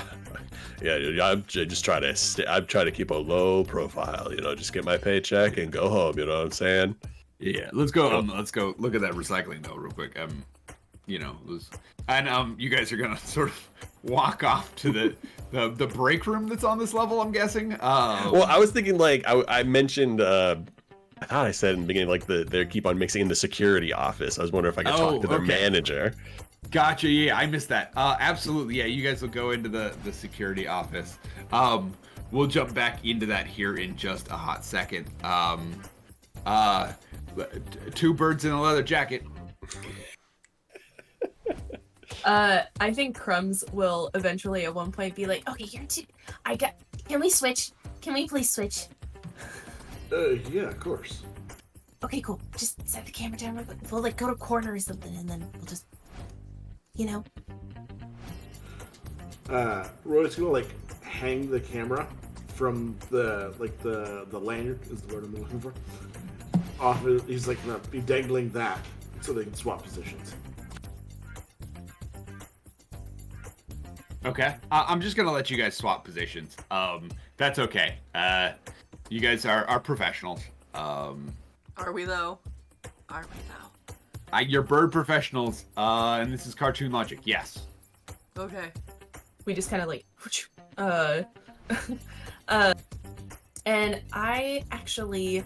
yeah, I'm just trying to keep a low profile. Just get my paycheck and go home. You know what I'm saying? Yeah. Let's go. Let's go look at that recycling though, real quick. You guys are gonna sort of walk off to the break room that's on this level. I'm guessing. Well, I was thinking like I mentioned. I thought I said in the beginning like they keep on mixing in the security office. I was wondering if I could talk to their manager. Gotcha. Yeah, I missed that. Absolutely. Yeah, you guys will go into the security office. We'll jump back into that here in just a hot second. Two birds in a leather jacket. I think Crumbs will eventually at one point be like, okay, you're two. Can we switch? Can we please switch? Yeah, of course. Okay, cool. Just set the camera down real quick. We'll like go to a corner or something, and then we'll just, Roy's gonna like hang the camera from the lanyard is the word I'm looking for. Off of, he's like gonna be dangling that so they can swap positions. Okay. I'm just gonna let you guys swap positions. That's okay. You guys are professionals. Are we though? You're bird professionals, and this is cartoon logic. Yes. Okay. we just kind of like, and I actually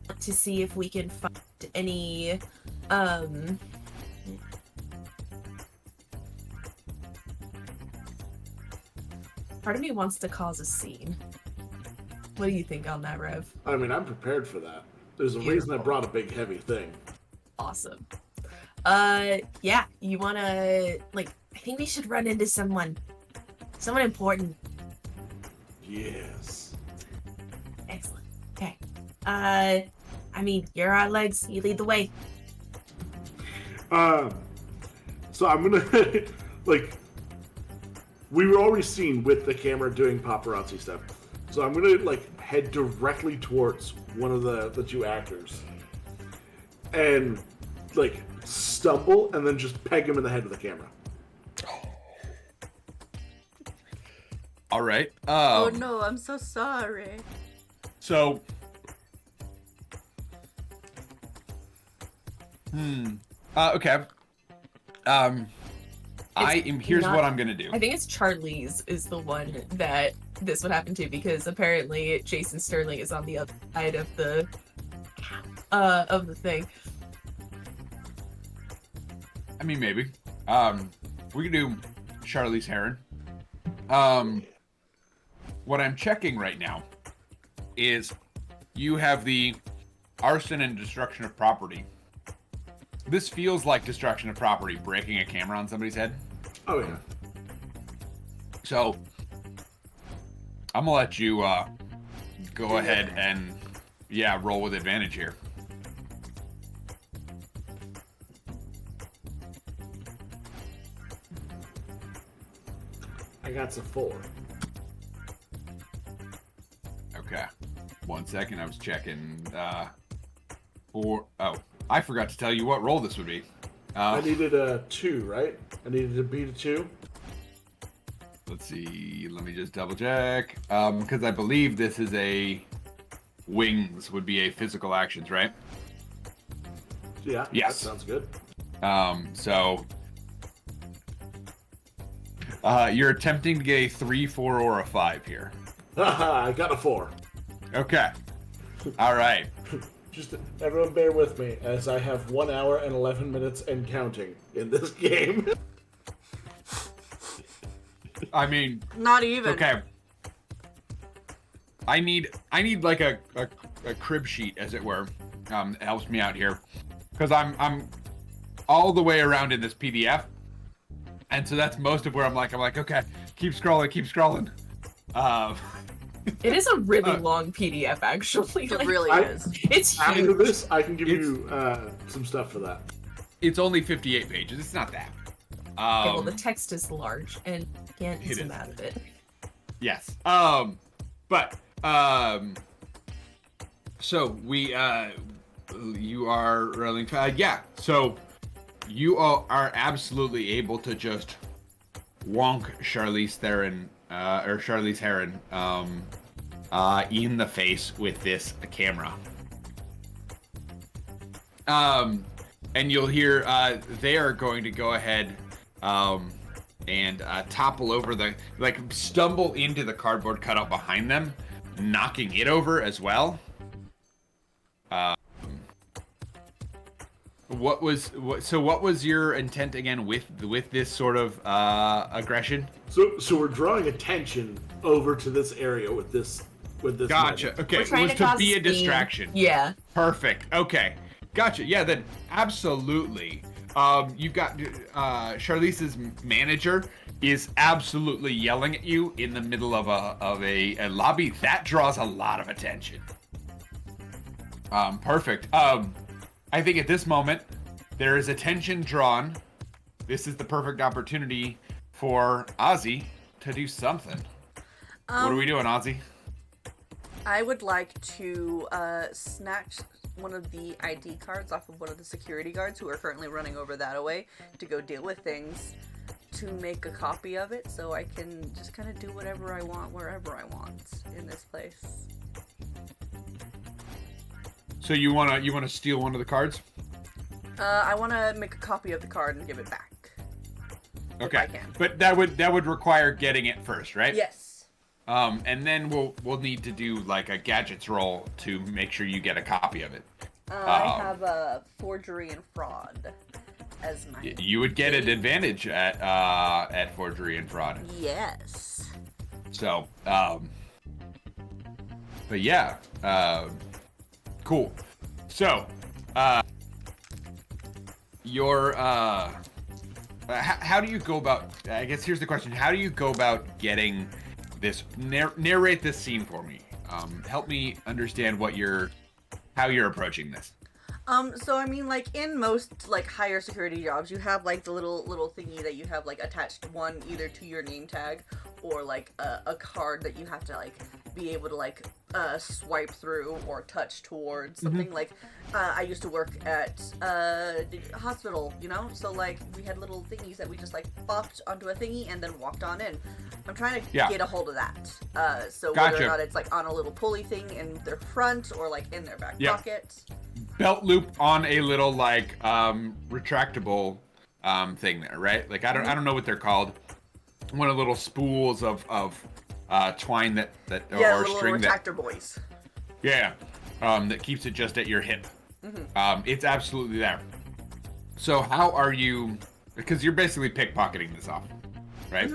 want to see if we can find any, part of me wants to cause a scene. What do you think on that, Rev? I mean, I'm prepared for that. There's a reason I brought a big heavy thing. Awesome. Yeah, you wanna, like, I think we should run into someone important. Yes. Excellent. Okay. I mean, you're our legs. You lead the way. So I'm gonna, like, we were already seen with the camera doing paparazzi stuff. So I'm gonna, like, head directly towards one of the two actors. And, like, stumble and then just peg him in the head with the camera. All right. Oh no, I'm so sorry. So. Okay. Here's what I'm gonna do. I think it's Charlie's is the one that this would happen to, because apparently Jason Sterling is on the other side of the thing. I mean, maybe. We can do Charlie's Heron. What I'm checking right now is you have the arson and destruction of property. This feels like destruction of property, breaking a camera on somebody's head. Oh, yeah. So, I'm gonna let you go ahead and, roll with advantage here. I got a 4. Okay. 1 second, I was checking. Oh, I forgot to tell you what roll this would be. I needed a 2, right? I needed to beat a 2. Let's see. Let me just double check. Because I believe this is a wings would be a physical actions, right? Yeah. Yes. That sounds good. So you're attempting to get a 3, 4, or a 5 here. I got a 4. Okay. All right. Just everyone bear with me as I have 1 hour and 11 minutes and counting in this game. I mean, Not even. okay. I need like a crib sheet, as it were. It helps me out here, because I'm all the way around in this PDF, and so that's most of where I'm like, okay, keep scrolling. It is a really long PDF, actually. It Like, really I- is. it's After huge. this, I can give you some stuff for that. It's only 58 pages. It's not that. Okay, well, the text is large and can't It zoom is. out of it. Yes. So you are rolling. Yeah. So you all are absolutely able to just wonk Charlize Theron, or Charlize Theron, in the face with this camera. And you'll hear they are going to go ahead and topple over stumble into the cardboard cutout behind them, knocking it over as well. What was your intent again with this sort of aggression? So we're drawing attention over to this area with this. Gotcha. moment. Okay, We're it trying was to cause be a speed. distraction. Yeah. Perfect. Okay. Gotcha. Yeah, then absolutely. You've got Charlize's manager is absolutely yelling at you in the middle of a lobby. That draws a lot of attention. Perfect. I think at this moment there is attention drawn. This is the perfect opportunity for Ozzy to do something. What are we doing, Ozzy? I would like to snatch one of the ID cards off of one of the security guards who are currently running over that way to go deal with things, to make a copy of it so I can just kind of do whatever I want wherever I want in this place. So you wanna steal one of the cards? I want to make a copy of the card and give it back. Okay. I can. But that would require getting it first, right? Yes. And then we'll need to do like a gadgets roll to make sure you get a copy of it. I have a forgery and fraud as my. You would get an advantage at forgery and fraud. Yes. So, but yeah, cool. So, your how do you go about? I guess here's the question: how do you go about getting this? Narrate this scene for me. Help me understand how you're approaching this. So I mean, like in most like higher security jobs, you have like the little thingy that you have like attached one either to your name tag or like a card that you have to like be able to like swipe through or touch towards something. Like I used to work at the hospital, you know, so like we had little thingies that we just like bopped onto a thingy and then walked on in. I'm trying to get a hold of that. So whether Gotcha. or not it's like on a little pulley thing in their front or like in their back pocket. Belt loop on a little like retractable thing there, right? Like I don't know what they're called. One of the little spools of twine that Yeah, or little string that retractor boys. yeah that keeps it just at your hip. It's absolutely there. So how are you? Because you're basically pickpocketing this off, right?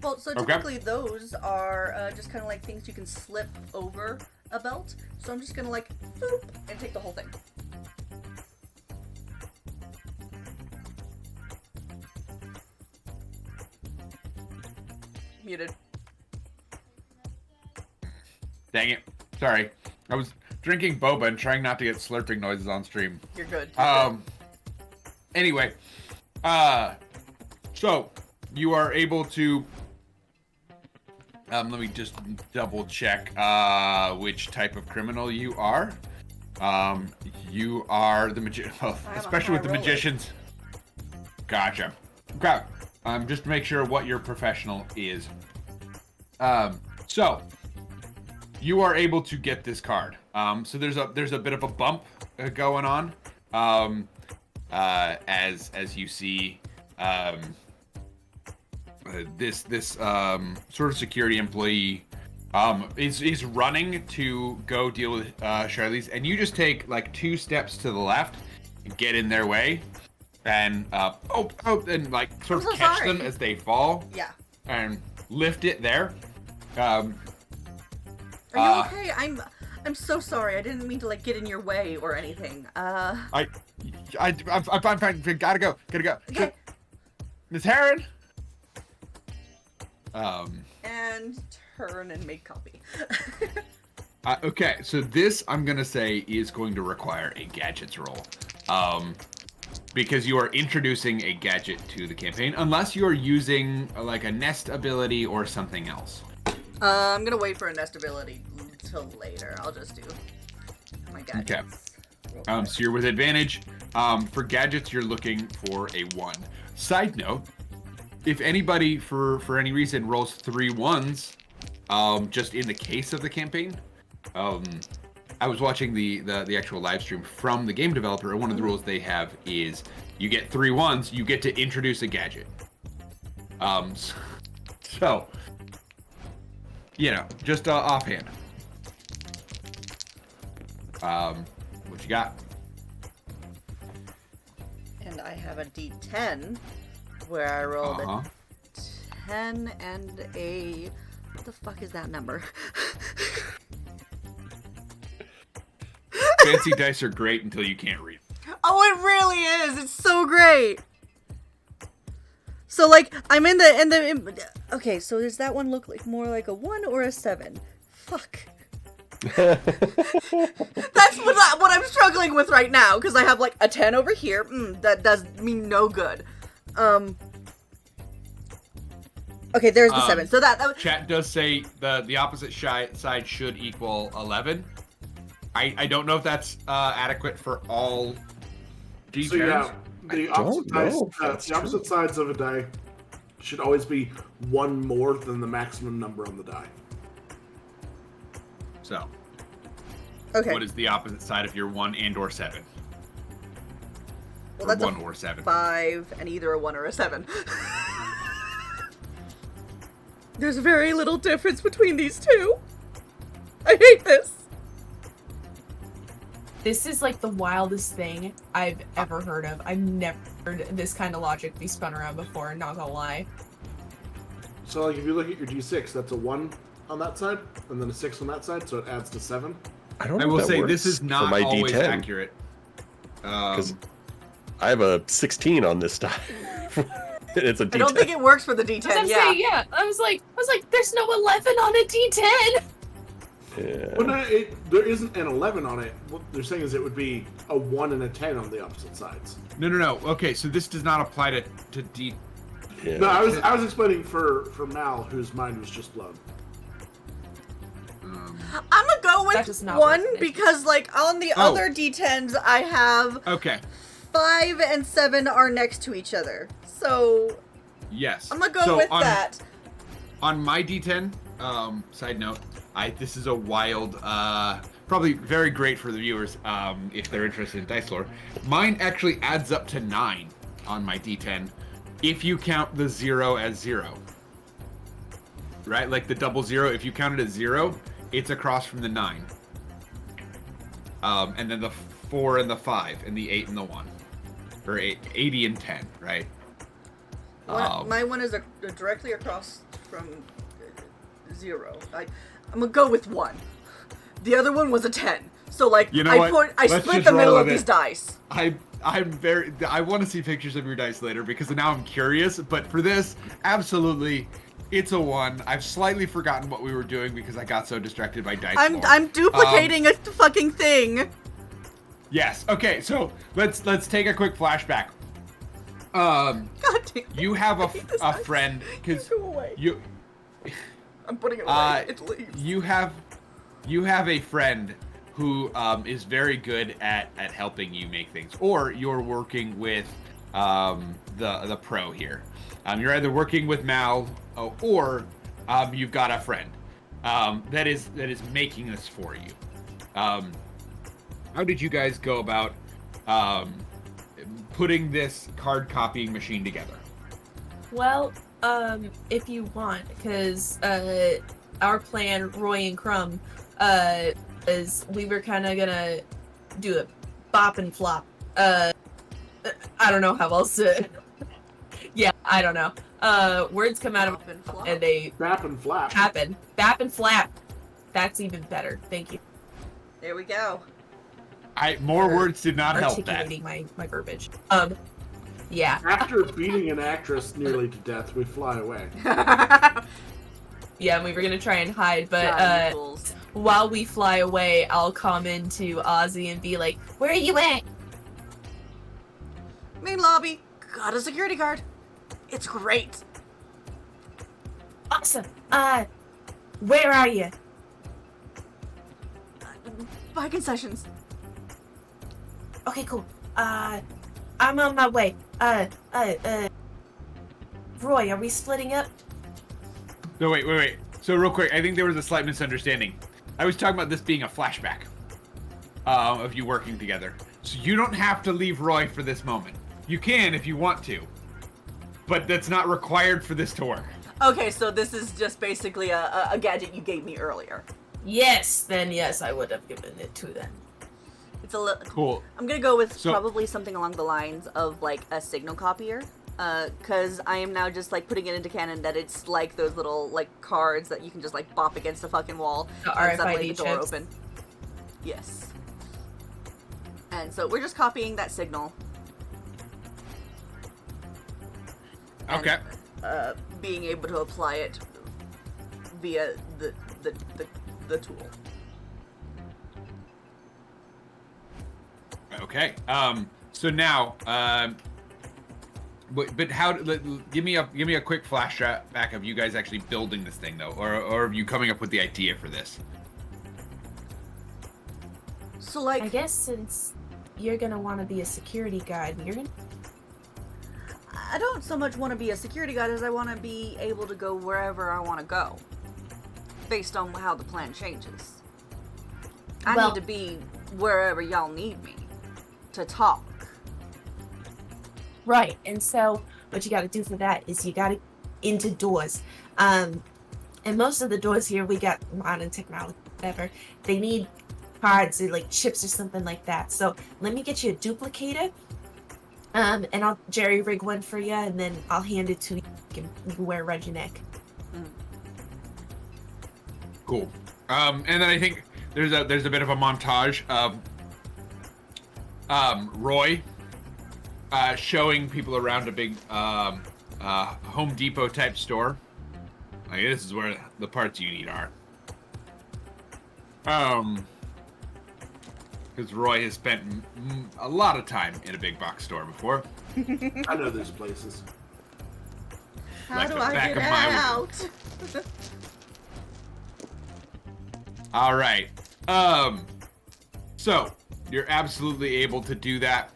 Well, so typically those are just kind of like things you can slip over a belt. So I'm just gonna like boop and take the whole thing. Muted. Dang it! Sorry, I was drinking boba and trying not to get slurping noises on stream. You're good. Anyway, so you are able to Let me just double check which type of criminal you are. You are the magician, well, especially with the magicians. Gotcha. Okay. Just to make sure what your professional is. So you are able to get this card. So there's a bit of a bump going on. As you see, this sort of security employee is running to go deal with Charlize, and you just take like 2 steps to the left and get in their way, and and like sort of catch them as they fall. Yeah. And lift it there. Are you okay? I'm so sorry. I didn't mean to like get in your way or anything. I'm fine. Gotta go. Okay. Miss Heron. And turn and make copy. Okay, so this I'm gonna say is going to require a gadgets roll, because you are introducing a gadget to the campaign, unless you are using like a nest ability or something else. I'm gonna wait for a nest ability until later. I'll just do my gadgets. Okay. So you're with advantage. For gadgets, you're looking for a 1. Side note: if anybody for any reason rolls 3 1s, just in the case of the campaign, I was watching the actual live stream from the game developer, and one of the rules they have is you get 3 1s, you get to introduce a gadget. So you know, just offhand. What you got? And I have a D10 where I rolled a 10 and a... What the fuck is that number? Fancy dice are great until you can't read. Oh, it really is. It's so great. So like I'm in the okay, so does that one look like more like a 1 or a 7? Fuck. That's what I'm struggling with right now, because I have like a 10 over here. That does me no good. Okay, there's the 7. So that chat does say the opposite side should equal 11. I don't know if that's adequate for all D10s. So yeah, the opposite sides of a die should always be 1 more than the maximum number on the die. So, okay. What is the opposite side of your 1 and or 7? Well, or that's 1 or 7. 5 and either a 1 or a 7. There's very little difference between these two. I hate this. This is like the wildest thing I've ever heard of. I've never heard this kind of logic be spun around before, not gonna lie. So like if you look at your D6, that's a 1 on that side, and then a 6 on that side, so it adds to 7. I don't know I will if that say works this is not for my always D10, accurate. because I have a 16 on this die. It's a D10. I don't think it works for the D10. I'm saying, yeah. I was like, there's no 11 on a D10. Yeah. Well, no, there isn't an 11 on it. What they're saying is it would be a 1 and a 10 on the opposite sides. No. Okay, so this does not apply to D. Yeah. No, I was explaining for Mal, whose mind was just blown. I'm gonna go That with does not 1 work. because, like, on the other D10s, I have Okay. 5 and 7 are next to each other. So Yes. I'm gonna go with that. On my D10, side note, this is a wild, probably very great for the viewers if they're interested in dice lore. Mine actually adds up to 9 on my D10 if you count the 0 as 0. Right? Like the double 0, if you count it as 0, it's across from the 9. And then the 4 and the 5 and the 8 and the 1. Or 80 and 10, right? My one is directly across from 0. I'm gonna go with 1. The other one was a 10. So like, You know what? I Let's split just the roll middle of with these it. dice. I want to see pictures of your dice later because now I'm curious. But for this, absolutely, it's a 1. I've slightly forgotten what we were doing because I got so distracted by dice lore. I'm duplicating a fucking thing. Yes. Okay. So let's take a quick flashback. God damn. You have I hate this a dice. friend because Go away. you. I'm putting it away. It leaves. You have a friend who is very good at helping you make things, or you're working with the pro here. You're either working with Mal, or you've got a friend that is making this for you. How did you guys go about putting this card copying machine together? Well, if you want, because our plan, Roy and Crumb, is we were kind of gonna do a bop and flop. I don't know how else to. Yeah, I don't know. Words come out of Bop and flop. and they Bap and flap. happen. Bap and flap. That's even better. Thank you. There we go. More words did not help that. Articulating my verbiage. Yeah. After beating an actress nearly to death, we fly away. Yeah, we were gonna try and hide, but Johnny fools. while we fly away, I'll come into Ozzy and be like, "Where are you at?" Main lobby. Got a security guard. It's great. Awesome. Where are you? Buy concessions. Okay, cool. I'm on my way. Roy, are we splitting up? No, wait. So real quick, I think there was a slight misunderstanding. I was talking about this being a flashback of you working together. So you don't have to leave Roy for this moment. You can if you want to, but that's not required for this to work. Okay, so this is just basically a gadget you gave me earlier. Yes, then yes, I would have given it to them. It's a little Cool. I'm gonna go with So- probably something along the lines of like a signal copier, because I am now just like putting it into canon that it's like those little like cards that you can just like bop against the fucking wall The and suddenly RFID the door chips. open. Yes. And so we're just copying that signal. and, Okay. Being able to apply it via the tool. Okay. So now, but how? Give me a quick flashback of you guys actually building this thing, though, or of you coming up with the idea for this. So like, I guess since you're gonna want to be a security guard, you're gonna. I don't so much want to be a security guard as I want to be able to go wherever I want to go, based on how the plan changes. I Well- need to be wherever y'all need me to talk. Right, and so what you got to do for that is you got to into doors, and most of the doors here we got modern technology, whatever. They need cards or like chips or something like that. So let me get you a duplicator, and I'll jerry rig one for you, and then I'll hand it to you. You can wear it around your neck. Cool. And then I think there's a bit of a montage of Roy showing people around a big Home Depot type store. Like, this is where the parts you need are. Because Roy has spent a lot of time in a big box store before. I know these places. How Like do the I back get of my out? All right. So you're absolutely able to do that.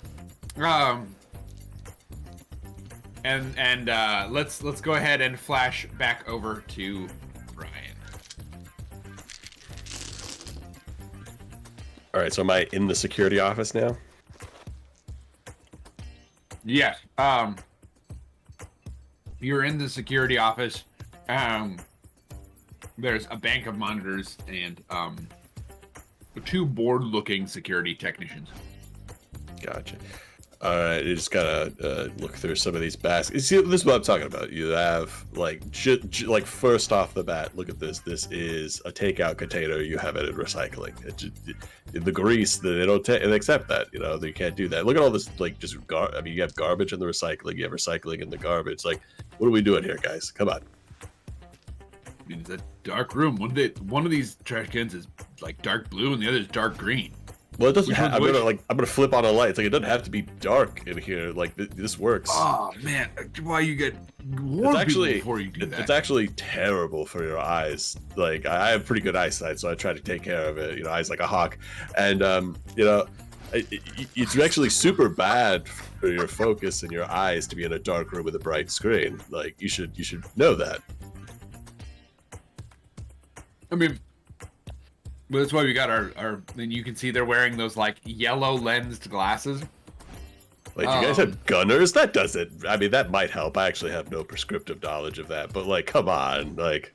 And let's go ahead and flash back over to Ryan. All right, so am I in the security office now? Yes. You're in the security office. There's a bank of monitors and two bored-looking security technicians. Gotcha. All right, you just gotta look through some of these baskets. See, this is what I'm talking about. You have like, like first off the bat, look at this. This is a takeout container. You have it in recycling. The grease, they don't they accept that. You know, they can't do that. Look at all this, like just I mean, you have garbage in the recycling. You have recycling in the garbage. Like, what are we doing here, guys? Come on. I mean, it's a dark room. One of these trash cans is like dark blue, and the other is dark green. Well, it doesn't. Which one's I'm which? gonna flip on a light. It's like it doesn't have to be dark in here. Like this works. Oh man, why you get warm Actually, before you do that? it's actually terrible for your eyes. Like I have pretty good eyesight, so I try to take care of it. You know, eyes like a hawk, and it's actually super bad for your focus and your eyes to be in a dark room with a bright screen. Like you should know that. I mean, well, that's why we got our. And you can see they're wearing those like yellow lensed glasses. Like, you guys have gunners? That doesn't. I mean, that might help. I actually have no prescriptive knowledge of that, but like, come on, like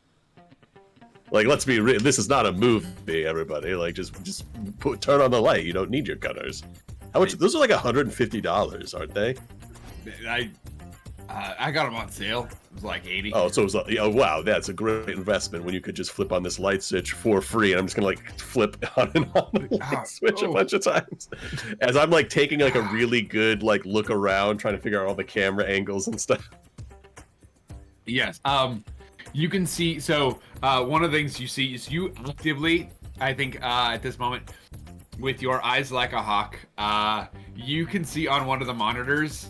let's be real. This is not a movie, everybody. Like, just turn on the light. You don't need your gunners. How much? Those are like $150, aren't they? I got them on sale. It was like 80. Oh, so it was like, oh wow, that's a great investment when you could just flip on this light switch for free. And I'm just gonna like flip on and on the light switch a bunch of times as I'm like taking like a really good like look around, trying to figure out all the camera angles and stuff. Yes. You can see. So one of the things you see is you actively, I think, at this moment, with your eyes like a hawk, you can see on one of the monitors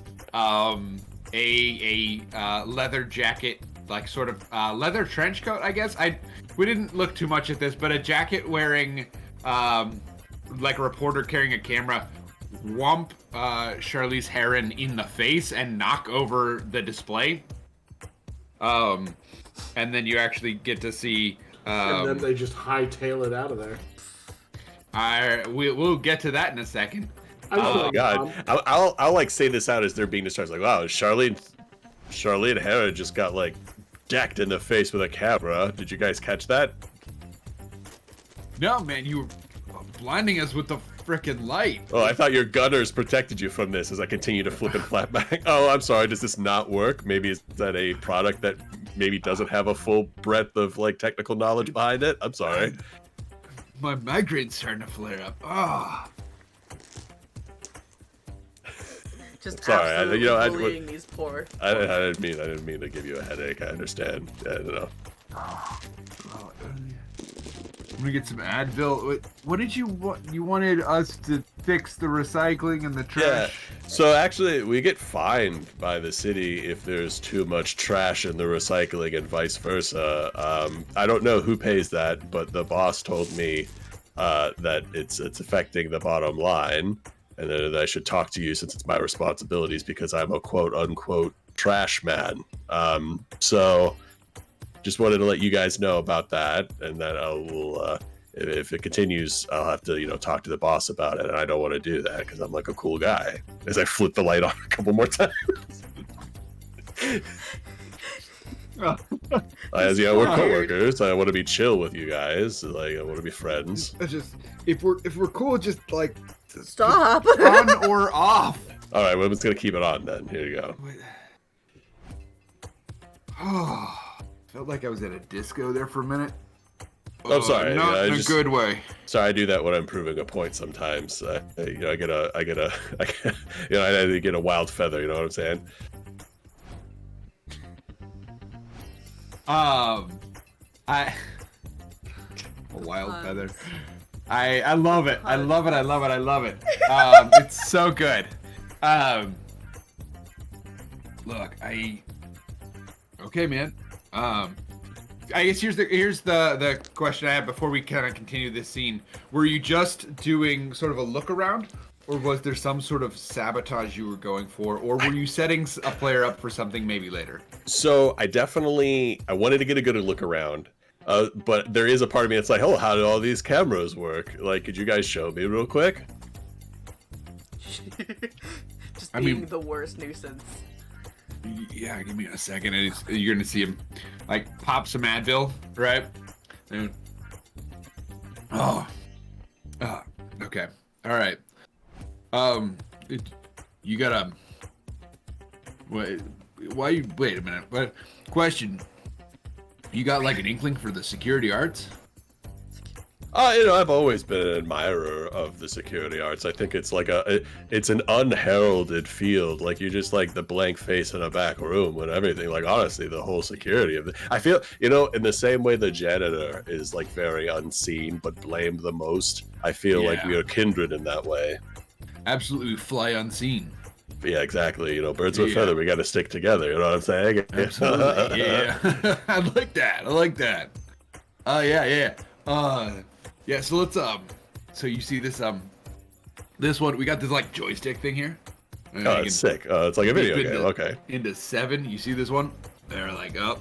a leather jacket, like sort of leather trench coat, I guess. We didn't look too much at this, but a jacket wearing like a reporter carrying a camera whomp Charlize Theron in the face and knock over the display. And then you actually get to see and then they just hightail it out of there. We'll get to that in a second. Oh my god! I'll like say this out as they're being discharged. Like, wow, Charlene Hera just got like decked in the face with a camera. Did you guys catch that? No, man, you were blinding us with the frickin' light. Oh, I thought your gunners protected you from this. As I continue to flip and flap back. Oh, I'm sorry. Does this not work? Maybe is that a product that maybe doesn't have a full breadth of like technical knowledge behind it? I'm sorry. My migraine's starting to flare up. Oh. Just Sorry, absolutely bullying these poor. I didn't mean to give you a headache. I understand. I don't know. I'm gonna get some Advil. What did you want? You wanted us to fix the recycling and the trash? Yeah. So actually, we get fined by the city if there's too much trash in the recycling and vice versa. I don't know who pays that, but the boss told me that it's affecting the bottom line, and that I should talk to you since it's my responsibilities because I'm a quote unquote trash man. So just wanted to let you guys know about that, and that I will, if it continues, I'll have to, talk to the boss about it, and I don't want to do that because I'm like a cool guy. As I flip the light on a couple more times. As we're coworkers, I want to be chill with you guys. Like I want to be friends. Just if we're cool, just like stop on or off. All right, well, I'm just gonna keep it on then. Here you go. Oh, felt like I was at a disco there for a minute. I'm sorry. Not in a good way. Sorry, I do that when I'm proving a point sometimes. I get a wild feather. You know what I'm saying? A wild feather. I love it. I love it. I love it. I love it. It's so good. Look, okay, man. I guess here's the question I have before we kind of continue this scene. Were you just doing sort of a look around, or was there some sort of sabotage you were going for, or were you setting a player up for something maybe later? So I wanted to get a good look around, but there is a part of me that's like, oh, how do all these cameras work? Like, could you guys show me real quick? Just being the worst nuisance. Yeah, give me a second. You're gonna see him like pop some Advil, right? And, okay, all right. You gotta wait a minute. But question, you got like an inkling for the security arts? I've always been an admirer of the security arts. I think it's like it's an unheralded field. Like you're just like the blank face in a back room and everything. Like honestly, the whole security of it. I feel, in the same way the janitor is like very unseen but blamed the most. I feel like we are kindred in that way. Absolutely, we fly unseen. Yeah, exactly. Birds of a feather. We got to stick together. You know what I'm saying? Absolutely. Yeah. I like that. Yeah. Yeah. So let's So you see this this one? We got this like joystick thing here. Oh, it's sick. It's like a video game. Okay. Into 7. You see this one? They're like up.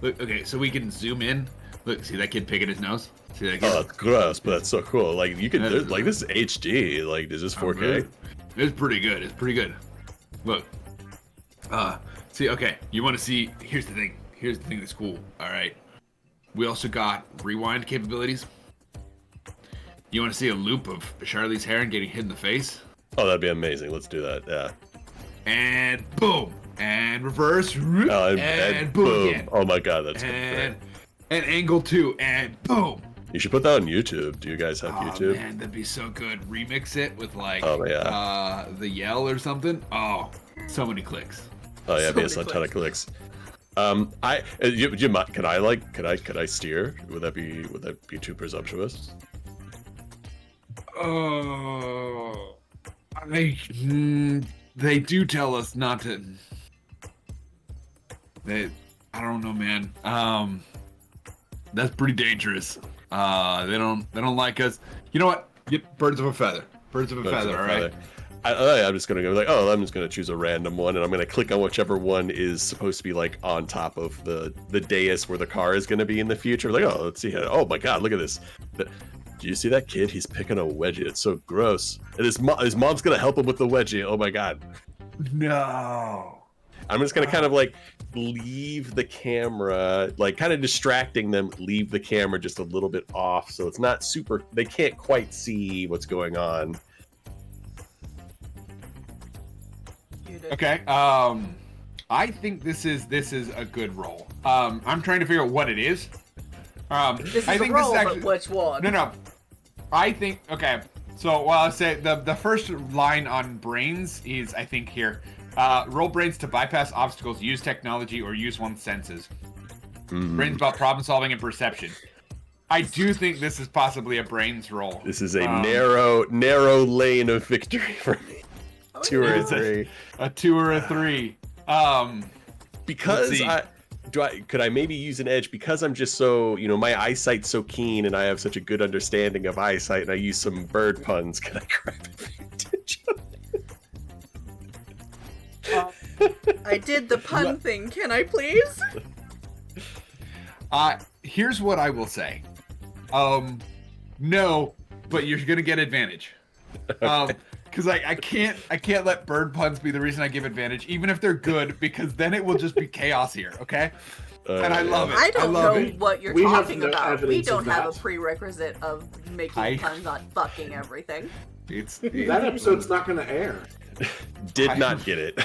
Look. Okay. So we can zoom in. Look. See that kid picking his nose? See that kid? Oh, it's gross, but that's so cool. Like you can. Like this is HD. Like is this 4K? It's pretty good. Look. See, okay. You want to see? Here's the thing that's cool. All right. We also got rewind capabilities. You want to see a loop of Charlize Theron getting hit in the face? Oh, that'd be amazing. Let's do that. Yeah. And boom. And reverse. Oh, and boom again. Oh my god, that's great. And angle 2. And boom. You should put that on YouTube. Do you guys have YouTube? Man, that'd be so good. Remix it with like the yell or something. Oh, so many clicks. Oh yeah, be a ton of clicks. Could I steer? Would that be too presumptuous? They do tell us not to. I don't know, man. That's pretty dangerous. They don't like us. You know what? Get birds of a feather. Birds of a feather. All right. I'm just gonna go like, I'm just gonna choose a random one, and I'm gonna click on whichever one is supposed to be like on top of the dais where the car is gonna be in the future. Like, let's see. Oh my god, look at this. Do you see that kid? He's picking a wedgie. It's so gross. And his mom's gonna help him with the wedgie. Oh my god. No. I'm just gonna kind of like leave the camera, like kind of distracting them, leave the camera just a little bit off so it's not super, they can't quite see what's going on. Okay. I think this is a good roll. I'm trying to figure out what it is. This is a roll, but which one? No. I think, okay. So, I say the first line on brains is, I think here, roll brains to bypass obstacles, use technology, or use one's senses. Brains about problem solving and perception. I do think this is possibly a brains roll. This is a narrow lane of victory for me. 2 or a 3. A 2 or a 3. Because could I maybe use an edge because I'm just so, my eyesight's so keen and I have such a good understanding of eyesight and I use some bird puns. Can I grab advantage? I did the pun thing. Can I please? Here's what I will say. No, but you're gonna get advantage. Because I can't let bird puns be the reason I give advantage, even if they're good, because then it will just be chaos here, okay? And I love it. I don't know what you're talking about. We don't have a that. prerequisite of making puns on fucking everything. That episode's not going to air. Did not get it.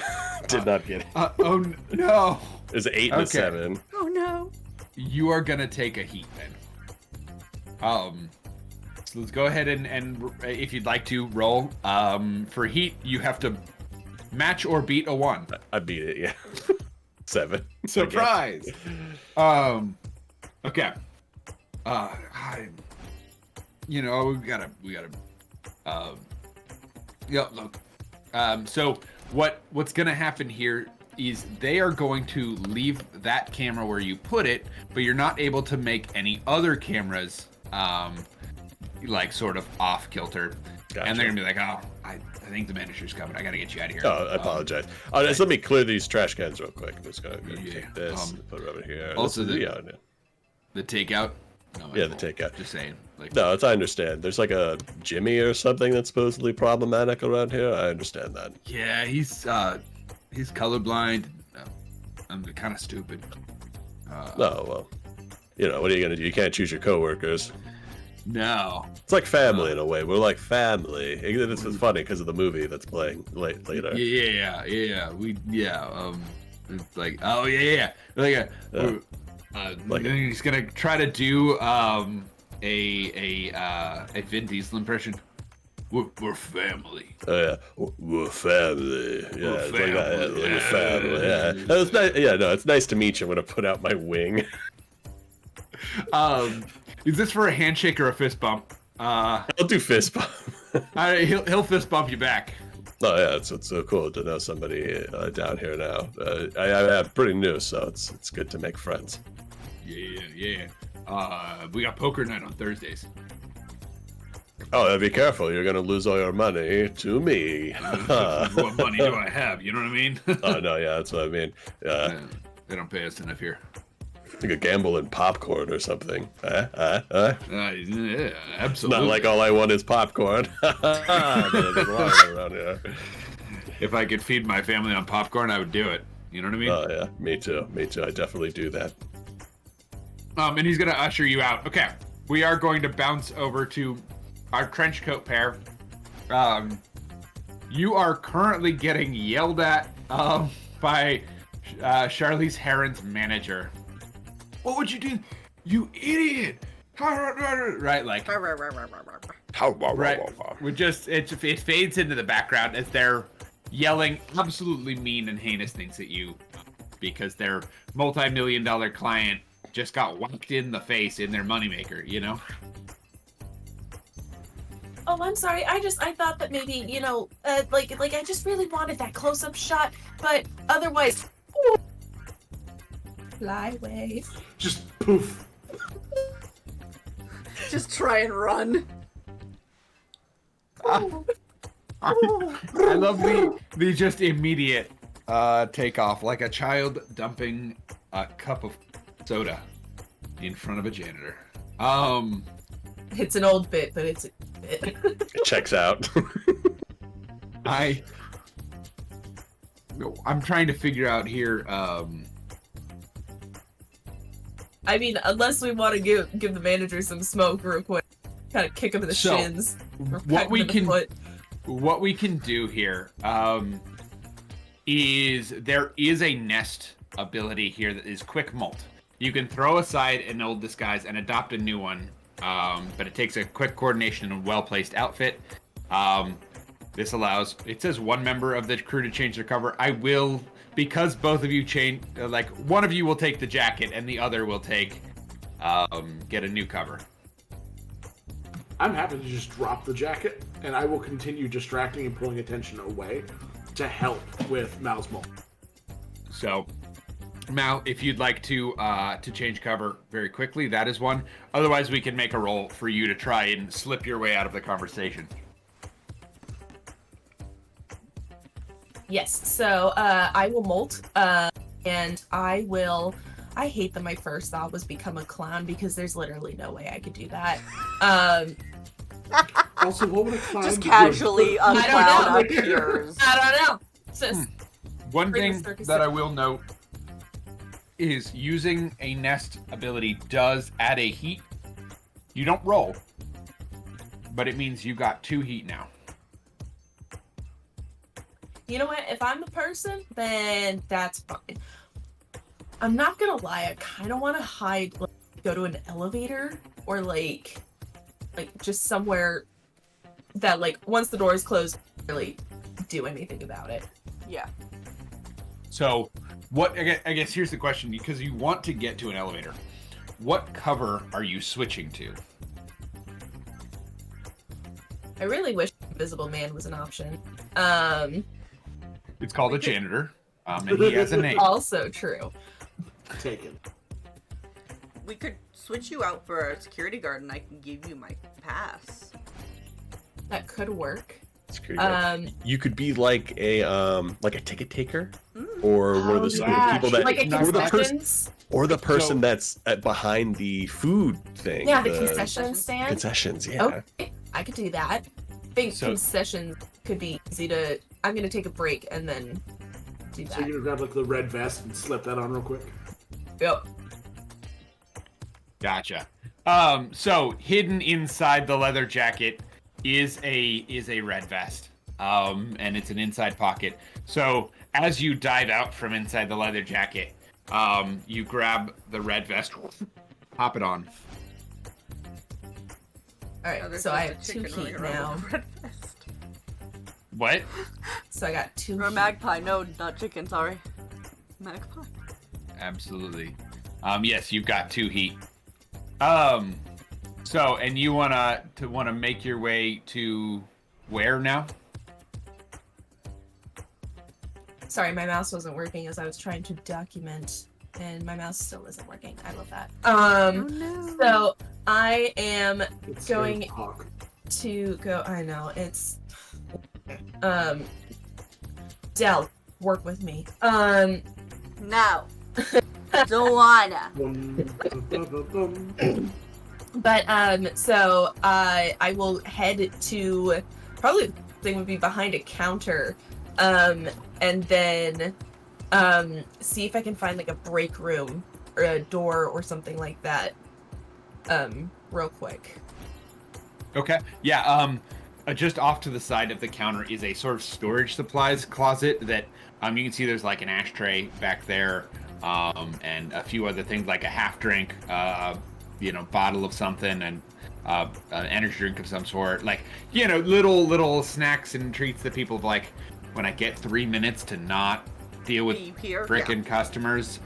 Did not get it. Oh no. There's an 8 and a 7. Oh no. You are gonna take a heat then. So let's go ahead and if you'd like to roll. For heat, you have to match or beat a 1. I beat it, yeah. 7. Surprise. Okay. We gotta. Yeah. Look. So what's gonna happen here is they are going to leave that camera where you put it, but you're not able to make any other cameras like sort of off kilter. Gotcha. And they're gonna be like, I think the manager's coming. I gotta get you out of here. Oh, I apologize. Just let me clear these trash cans real quick. I'm just gonna take this and put it over here. Also, the takeout. No, yeah, the takeout. Just saying. No, I understand. There's like a Jimmy or something that's supposedly problematic around here. I understand that. Yeah, he's colorblind. I'm kind of stupid. Well, what are you gonna do? You can't choose your coworkers. No. It's like family in a way. We're like family. It's funny because of the movie that's playing later. Yeah. It's like, oh yeah. Like he's gonna try to do a Vin Diesel impression? We're family. Oh yeah, we're family. Yeah, We're it's like that. family. Yeah, we're family. Yeah, it's nice. Yeah, no, it's nice to meet you. I'm gonna put out my wing. Is this for a handshake or a fist bump? I'll do fist bump. He'll fist bump you back. Oh yeah, it's so cool to know somebody down here now. I'm pretty new, so it's good to make friends. Yeah. We got poker night on Thursdays. Oh, be careful! You're gonna lose all your money to me. What money do I have? You know what I mean? Oh no, yeah, that's what I mean. Yeah, they don't pay us enough here. You could gamble in popcorn or something. Yeah, absolutely. Not like all I want is popcorn. There's a lot around here. If I could feed my family on popcorn, I would do it. You know what I mean? Oh yeah, me too. I definitely do that. And he's gonna usher you out. Okay, we are going to bounce over to our trench coat pair. You are currently getting yelled at by Charlize Theron's manager. What would you do? You idiot! Right, like right. We just it fades into the background as they're yelling absolutely mean and heinous things at you because their multi-million-dollar client just got whacked in the face in their moneymaker, you know? Oh, I'm sorry. I thought that maybe, like I just really wanted that close-up shot, but otherwise, fly away. Just poof. Just try and run. I love the just immediate takeoff, like a child dumping a cup of soda in front of a janitor. It's an old bit, but it's a bit. It checks out. I'm trying to figure out here. I mean, unless we want to give the manager some smoke real quick, kind of kick him in the shins. Or What we peck him in the foot. what we can do here is there is a nest ability here that is quick molt. You can throw aside an old disguise and adopt a new one, but it takes a quick coordination and well-placed outfit. This allows, it says one member of the crew to change their cover. I will, because both of you change, like one of you will take the jacket and the other will take, get a new cover. I'm happy to just drop the jacket, and I will continue distracting and pulling attention away to help with Mal's moment. So, Mal, if you'd like to change cover very quickly, that is one. Otherwise, we can make a roll for you to try and slip your way out of the conversation. Yes, so I will molt, and I hate that my first thought was become a clown because there's literally no way I could do that. Also, what would a clown Just be casually doing? a I clown don't know. appears. I don't know. It's just, One Bring thing the circus that in. I will note is using a nest ability does add a heat. You don't roll, but it means you got 2 heat now. you know what? If I'm a person, then that's fine. I'm not gonna lie. I kind of want to hide, like, go to an elevator or like just somewhere that, like, once the doors close, really do anything about it. Yeah. So, I guess here's the question, because you want to get to an elevator. What cover are you switching to? I really wish Invisible Man was an option. It's called a janitor, and he has a name. Also true. Taken. We could switch you out for a security guard and I can give you my pass. That could work. Security guard. You could be like a ticket taker, or one of the yeah. people that, Like a or the person, concessions. or the person So- that's behind the food thing. Yeah, the concession stand. Concessions, yeah. Okay, I could do that. I think So- concessions could be easy to. I'm gonna take a break and then do So that. you're gonna grab like the red vest and slip that on real quick. Yep. Gotcha. So hidden inside the leather jacket is a red vest. And it's an inside pocket. So as you dive out from inside the leather jacket, you grab the red vest, pop it on. All right, there's so I just have a 2 chicken heat running around now. with a red vest. What? So I got 2 Or a heat. magpie. No, not chicken. Sorry. Magpie. Absolutely. Yes, you've got 2 heat. So, and you wanna make your way to where now? Sorry, my mouse wasn't working as I was trying to document, and my mouse still isn't working. I love that. Oh no. So I am It's Going- very talk. to go. I know it's. Dell, work with me. No. Don't wanna. But so I will head to probably the thing would be behind a counter, and then see if I can find like a break room or a door or something like that, real quick. Okay. Yeah. Just off to the side of the counter is a sort of storage supplies closet that you can see there's like an ashtray back there, and a few other things like a half drink, bottle of something, and an energy drink of some sort, like little snacks and treats that people like. When I get 3 minutes to not deal with Beep here. frickin' customers,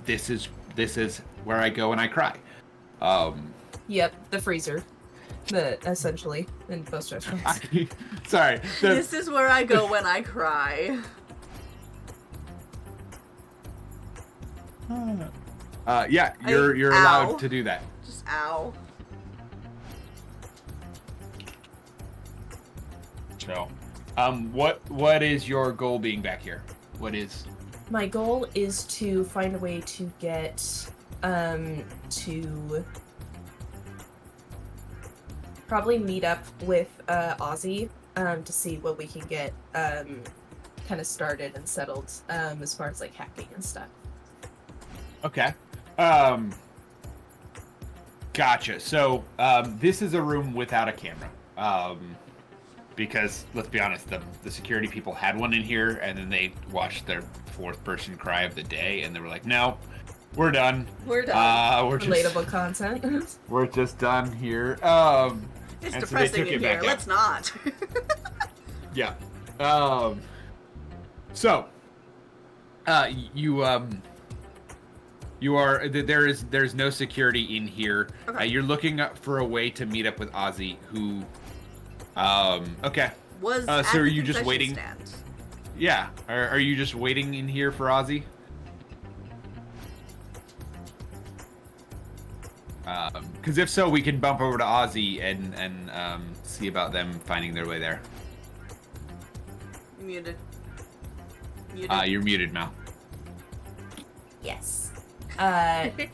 this is where I go and I cry. Yep, the freezer, essentially in most restaurants. Sorry. This is where I go when I cry. Yeah, you're Ow. allowed to do that. Just ow. So, what is your goal being back here? What is? My goal is to find a way to get to probably meet up with Ozzy to see what we can get kind of started and settled as far as like hacking and stuff. Okay. Gotcha. So, this is a room without a camera. Because let's be honest, the security people had one in here, and then they watched their 4th person cry of the day, and they were like, "No, we're done. We're done. We're just Relatable content. we're just done here." It's and so they depressing took in it here. back out. Let's not. Yeah. So, you are there's no security in here. Okay. You're looking up for a way to meet up with Ozzy, who. Okay. Was So at are the you just concession waiting? stand. Yeah. Are you just waiting in here for Ozzy? Because if so, we can bump over to Ozzy and see about them finding their way there. Muted. You're muted, Mal. Yes. I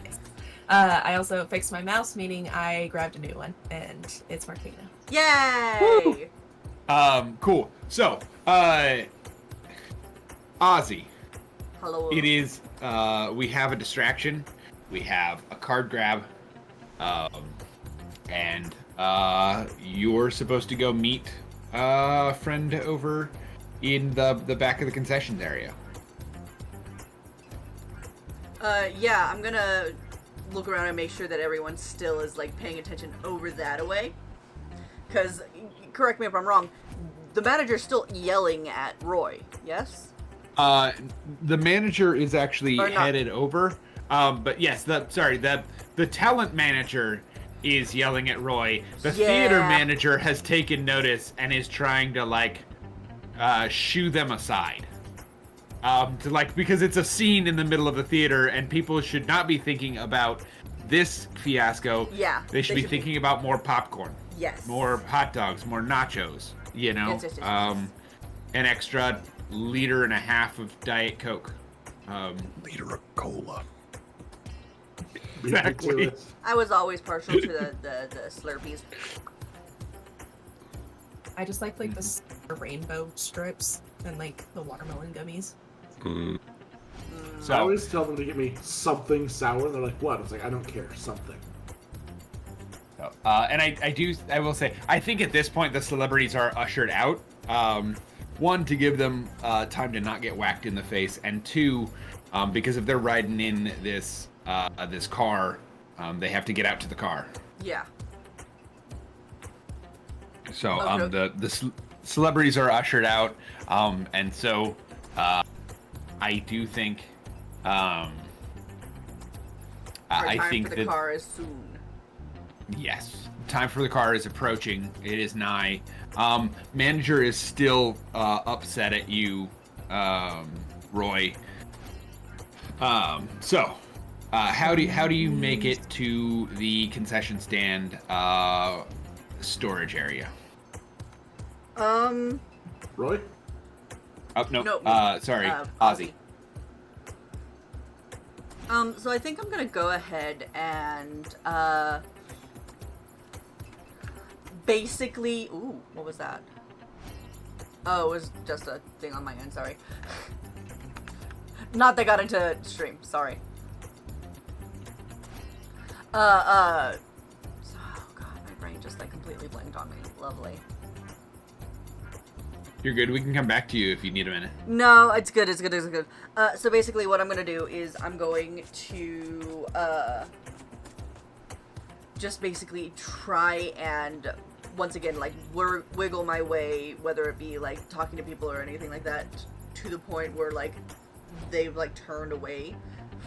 also fixed my mouse, meaning I grabbed a new one, and it's working now. Yay! Cool. So, Ozzy. Hello. It is, we have a distraction. We have a card grab. And, you're supposed to go meet a friend over in the back of the concessions area. Yeah, I'm gonna look around and make sure that everyone still is, like, paying attention over that way. Because, correct me if I'm wrong, the manager's still yelling at Roy, yes? The manager is actually Or not. headed over. But yes, the talent manager is yelling at Roy. The theater Yeah. manager has taken notice and is trying to, like, shoo them aside. Because it's a scene in the middle of the theater and people should not be thinking about this fiasco. Yeah. They should be thinking about more popcorn, Yes. more hot dogs, more nachos, Yes. an extra 1.5 liters of Diet Coke. Liter of cola. Exactly. I was always partial to the Slurpees. I just like the rainbow strips and like the watermelon gummies. Mm. I So, always tell them to get me something sour. They're like, "What?" I was like, "I don't care. Something." and I will say, I think at this point the celebrities are ushered out. One, to give them time to not get whacked in the face, and two, because if they're riding in this car, they have to get out to the car. Yeah. So Okay. the celebrities are ushered out, and so I do think Our I time think for the that car is soon. yes, time for the car is approaching. It is nigh. Manager is still upset at you, Roy. So how do you make it to the concession stand storage area? Roy? Oh no, No, sorry, Ozzy. Ozzy. So I think I'm gonna go ahead and basically. Ooh, what was that? Oh, it was just a thing on my end. Sorry. Not that got into stream. Sorry. Oh god, my brain just like completely blanked on me. Lovely. You're good. We can come back to you if you need a minute. No, it's good. It's good. It's good. So basically, what I'm gonna do is I'm going to just basically try and once again like wiggle my way, whether it be like talking to people or anything like that, to the point where like they've like turned away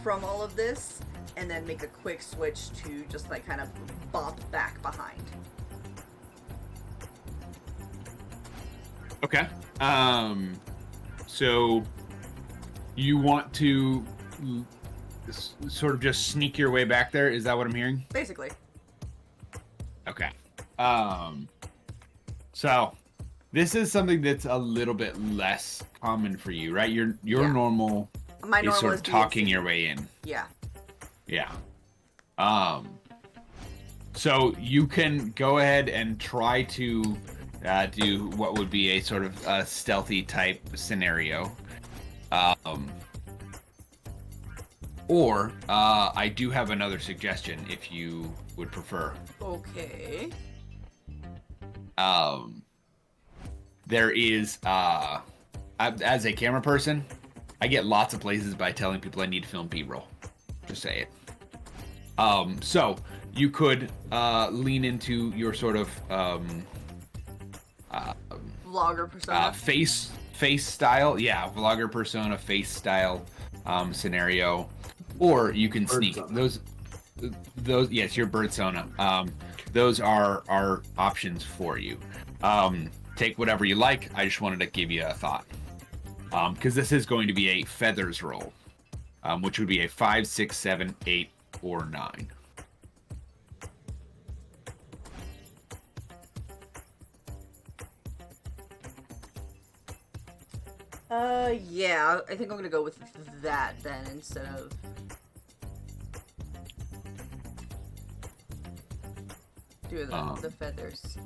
from all of this, and then make a quick switch to just like kind of bop back behind. Okay. So you want to sort of just sneak your way back there? Is that what I'm hearing? Basically. Okay. So this is something that's a little bit less common for you, right? Your Yeah. normal My is normal sort is of talking DNC. your way in. Yeah. Yeah. So you can go ahead and try to do what would be a sort of stealthy type scenario. Or I do have another suggestion if you would prefer. Okay. There is, as a camera person, I get lots of places by telling people I need to film B-roll. Just say it. So you could lean into your sort of Vlogger persona. face style, yeah, vlogger persona, face style scenario, or you can sneak Birdsona. those. Yes, your birdsona. Those are options for you. Take whatever you like. I just wanted to give you a thought, because this is going to be a feathers roll, which would be a 5, 6, 7, 8, or 9. Yeah, I think I'm gonna go with that then instead of. Do the feathers.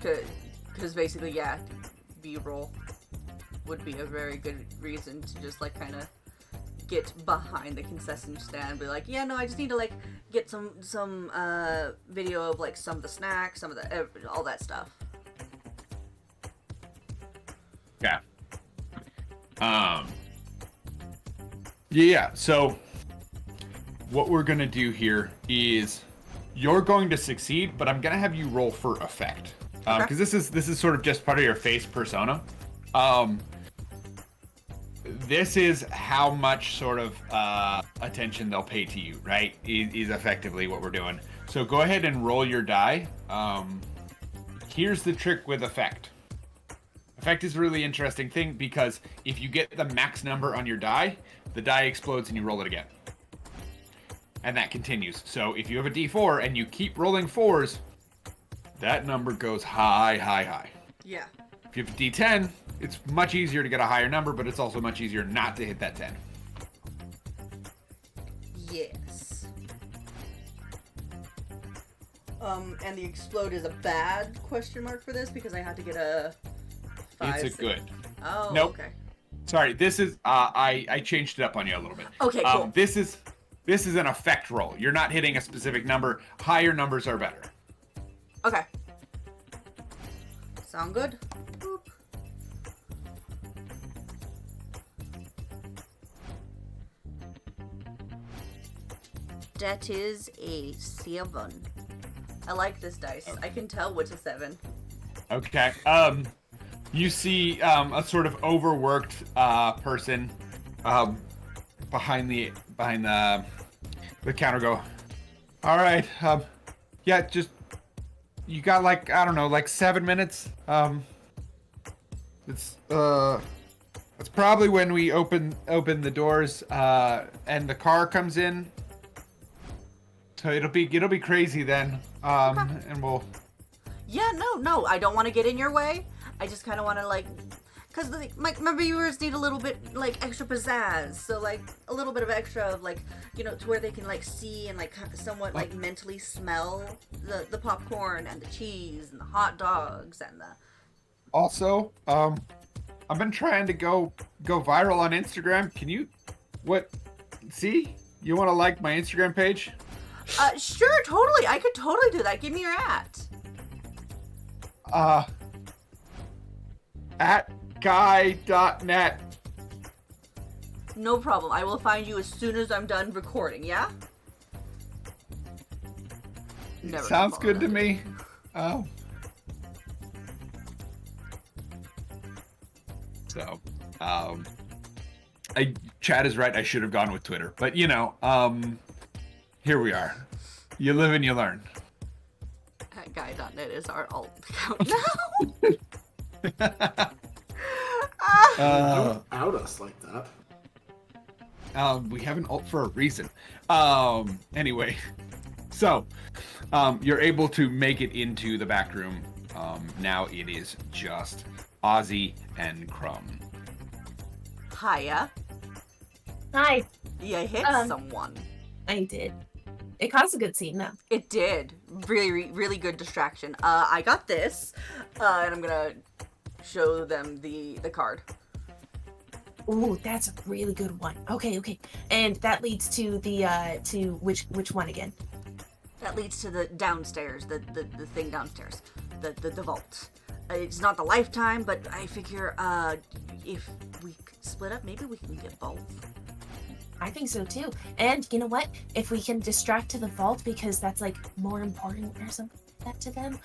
Because basically, yeah, B-roll would be a very good reason to just like kind of get behind the concession stand and be like, yeah, no, I just need to like get some video of like some of the snacks, some of the all that stuff. Yeah. Yeah, so what we're gonna do here is you're going to succeed, but I'm gonna have you roll for effect. Because this is sort of just part of your face persona. This is how much sort of attention they'll pay to you, right? Is effectively what we're doing. So go ahead and roll your die. Here's the trick with effect. Effect is a really interesting thing because if you get the max number on your die, the die explodes and you roll it again. And that continues. So if you have a D4 and you keep rolling 4s, that number goes high, high, high. Yeah. If you have a D10, it's much easier to get a higher number, but it's also much easier not to hit that 10. Yes. And the explode is a bad question mark for this because I had to get a 5. It's a good. Oh, Nope. okay. Sorry, this is I changed it up on you a little bit. Okay, cool. This is an effect roll. You're not hitting a specific number. Higher numbers are better. Okay. Sound good? Boop. That is a 7. I like this dice. Okay. I can tell what's a 7. Okay. You see a sort of overworked person behind the counter go, all right, yeah, just you got like, I don't know, like 7 minutes. It's probably when we open the doors and the car comes in. So it'll be crazy then. And we'll. Yeah, no, I don't want to get in your way. I just kind of want to like, because my viewers need a little bit like extra pizzazz. So like a little bit of extra of like, you know, to where they can like see and like somewhat like mentally smell the popcorn and the cheese and the hot dogs and the. Also, I've been trying to go viral on Instagram. Can you, see? You want to like my Instagram page? Sure, totally. I could totally do that. Give me your At guy.net. No problem. I will find you as soon as I'm done recording, yeah? Never Sounds good to that. me. So, Chad is right. I should have gone with Twitter, but you know, here we are. You live and you learn. Guy.net is our alt account now. Don't out us like that. We have an alt for a reason. Anyway, so you're able to make it into the back room. Now it is just Ozzy and Crumb. Hiya. Hi. You hit someone. I did. It caused a good scene, though. It did. Really, really good distraction. I got this, and I'm gonna show them the card. Ooh, that's a really good one. Okay. And that leads to the to which one again? That leads to the downstairs, the thing downstairs, the vault. It's not the lifetime, but I figure if we split up, maybe we can get both. I think so too. And you know what? If we can distract to the vault because that's like more important or something like that to them,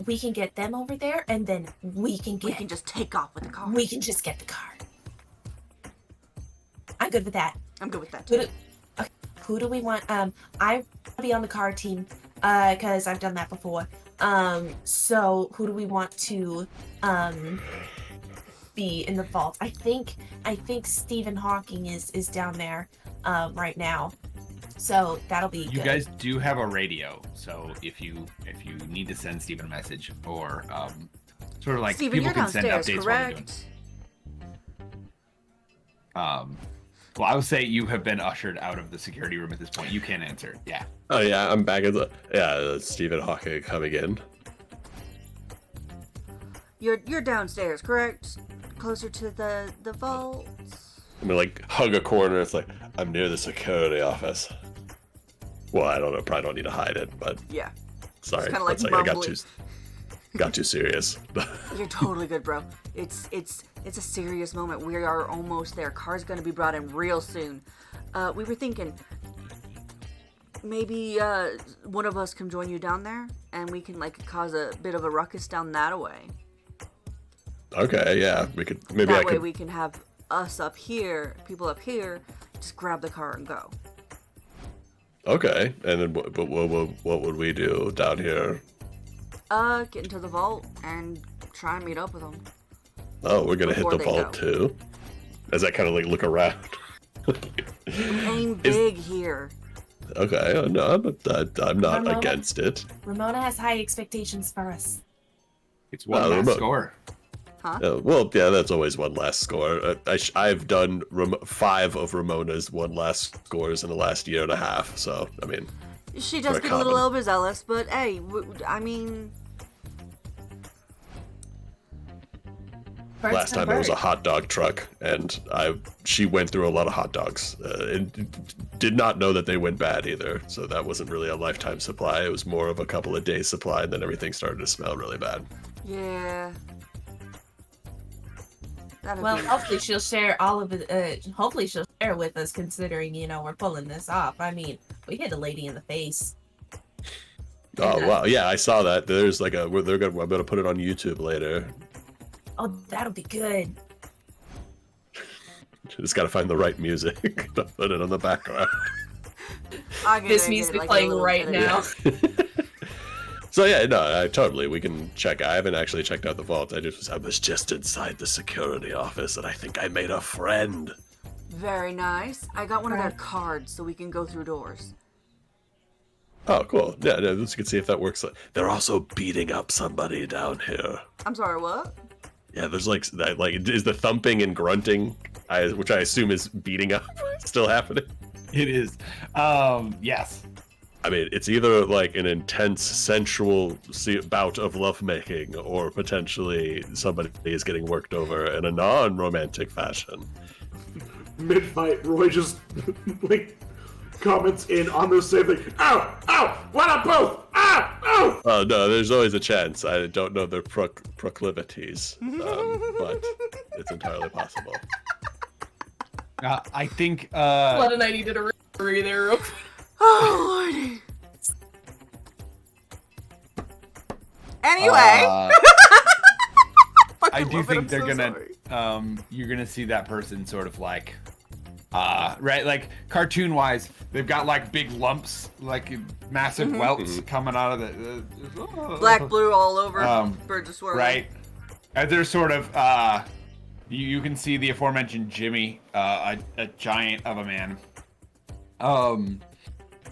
we can get them over there, and then we can just take off with the car. We can just get the car. I'm good with that. I'm good with that too. Who do we want? I want to be on the car team because I've done that before. So who do we want to be in the vault? I think Stephen Hawking is down there right now. So that'll be You good. guys do have a radio, so if you need to send Stephen a message or sort of like Steven, people you're can send downstairs, updates while you're doing. correct? Well, I would say you have been ushered out of the security room at this point. You can't answer. Yeah. Oh yeah, I'm back at Stephen Hawking coming in. You're downstairs, correct? Closer to the vault. I'm gonna like hug a corner. It's like I'm near the security office. Well, I don't know. Probably don't need to hide it, but Yeah. sorry. kinda like That's I mumbling. got too serious. You're totally good, bro. It's a serious moment. We are almost there. Car's gonna be brought in real soon. We were thinking maybe one of us can join you down there, and we can like cause a bit of a ruckus down that way. Okay, yeah, we could maybe That I way could. we can have us up here, people up here, just grab the car and go. Okay, and then what would we do down here? Get into the vault and try and meet up with them. Oh, we're gonna hit Before the they vault go. too. As I kind of like look around. Aim big here. Okay, no, I'm not Ramona? against it. Ramona has high expectations for us. It's one last remote. score. Huh? Well, yeah, that's always one last score. I've done 5 of Ramona's one last scores in the last year and a half. So I mean, She does We're get a little common. overzealous, but hey, I mean, Birds last come time it was a birds. hot dog truck, and she went through a lot of hot dogs, and did not know that they went bad either. So that wasn't really a lifetime supply. It was more of a couple of days supply, and then everything started to smell really bad. yeah. That'd Well, be- hopefully she'll share all of it. Hopefully she'll share with us, considering we're pulling this off. I mean, we hit a lady in the face. Oh wow, yeah, I saw that. There's like I'm gonna put it on YouTube later. Oh, that'll be good. Just gotta find the right music to put it on the background. This needs to be playing right now. So yeah, no, we can check. I haven't actually checked out the vault. I was just inside the security office, and I think I made a friend. Very nice. I got one of their cards so we can go through doors. Oh, cool. Yeah, let's see if that works. They're also beating up somebody down here. I'm sorry, what? Yeah, there's like is the thumping and grunting, which I assume is beating up, still happening? It is. Yes. I mean, it's either like an intense sensual bout of lovemaking, or potentially somebody is getting worked over in a non-romantic fashion. Mid-fight, Roy just like comments in on the same thing. Ow! Ow! Why not both? Ah! Ow! Oh no, there's always a chance. I don't know their proclivities, but it's entirely possible. I think. Blood and I needed a referee there real quick. Oh, lordy. Anyway. I do think they're gonna. You're gonna see that person sort of like. Right, like cartoon-wise, they've got like big lumps, like massive welts coming out of the Black, blue all over. Birds of swirling. right. And they're sort of you can see the aforementioned Jimmy, a giant of a man,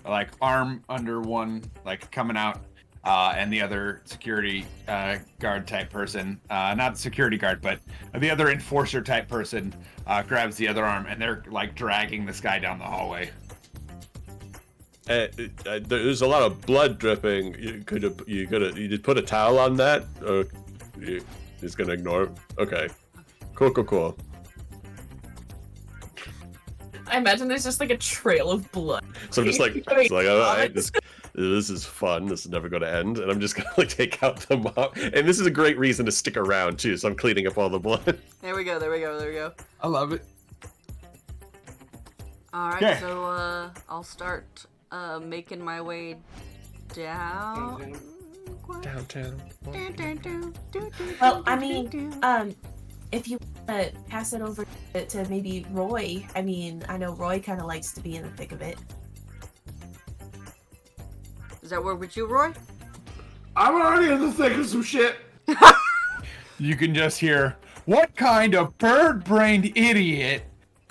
like arm under one, like coming out, and the other security guard type person, not security guard, but the other enforcer type person, grabs the other arm, and they're like dragging this guy down the hallway. There's a lot of blood dripping. You did put a towel on that, or you just gonna ignore it? Okay, cool. I imagine there's just like a trail of blood. So I'm just like, all right, this is fun. This is never going to end, and I'm just gonna like take out the mop. And this is a great reason to stick around too. So I'm cleaning up all the blood. There we go. I love it. All right, Okay. so I'll start making my way down. Downtown. Well, I mean, if you pass it over to maybe Roy, I mean, I know Roy kind of likes to be in the thick of it. Does that work with you, Roy? I'm already in the thick of some shit. You can just hear, what kind of bird-brained idiot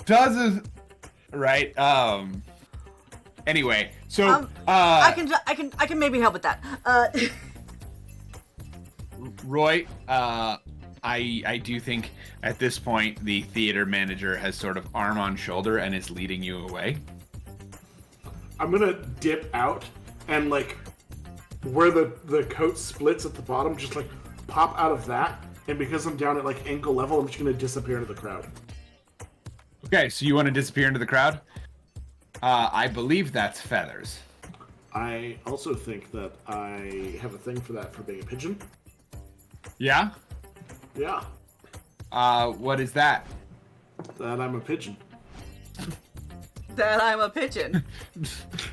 does this? Right. Anyway, so I can maybe help with that. Roy, I do think at this point the theater manager has sort of arm on shoulder and is leading you away. I'm gonna dip out and like where the coat splits at the bottom, just like pop out of that. And because I'm down at like ankle level, I'm just gonna disappear into the crowd. Okay, so you want to disappear into the crowd? I believe that's feathers. I also think that I have a thing for that for being a pigeon. Yeah? Yeah, What is that? that I'm a pigeon. That I'm a pigeon.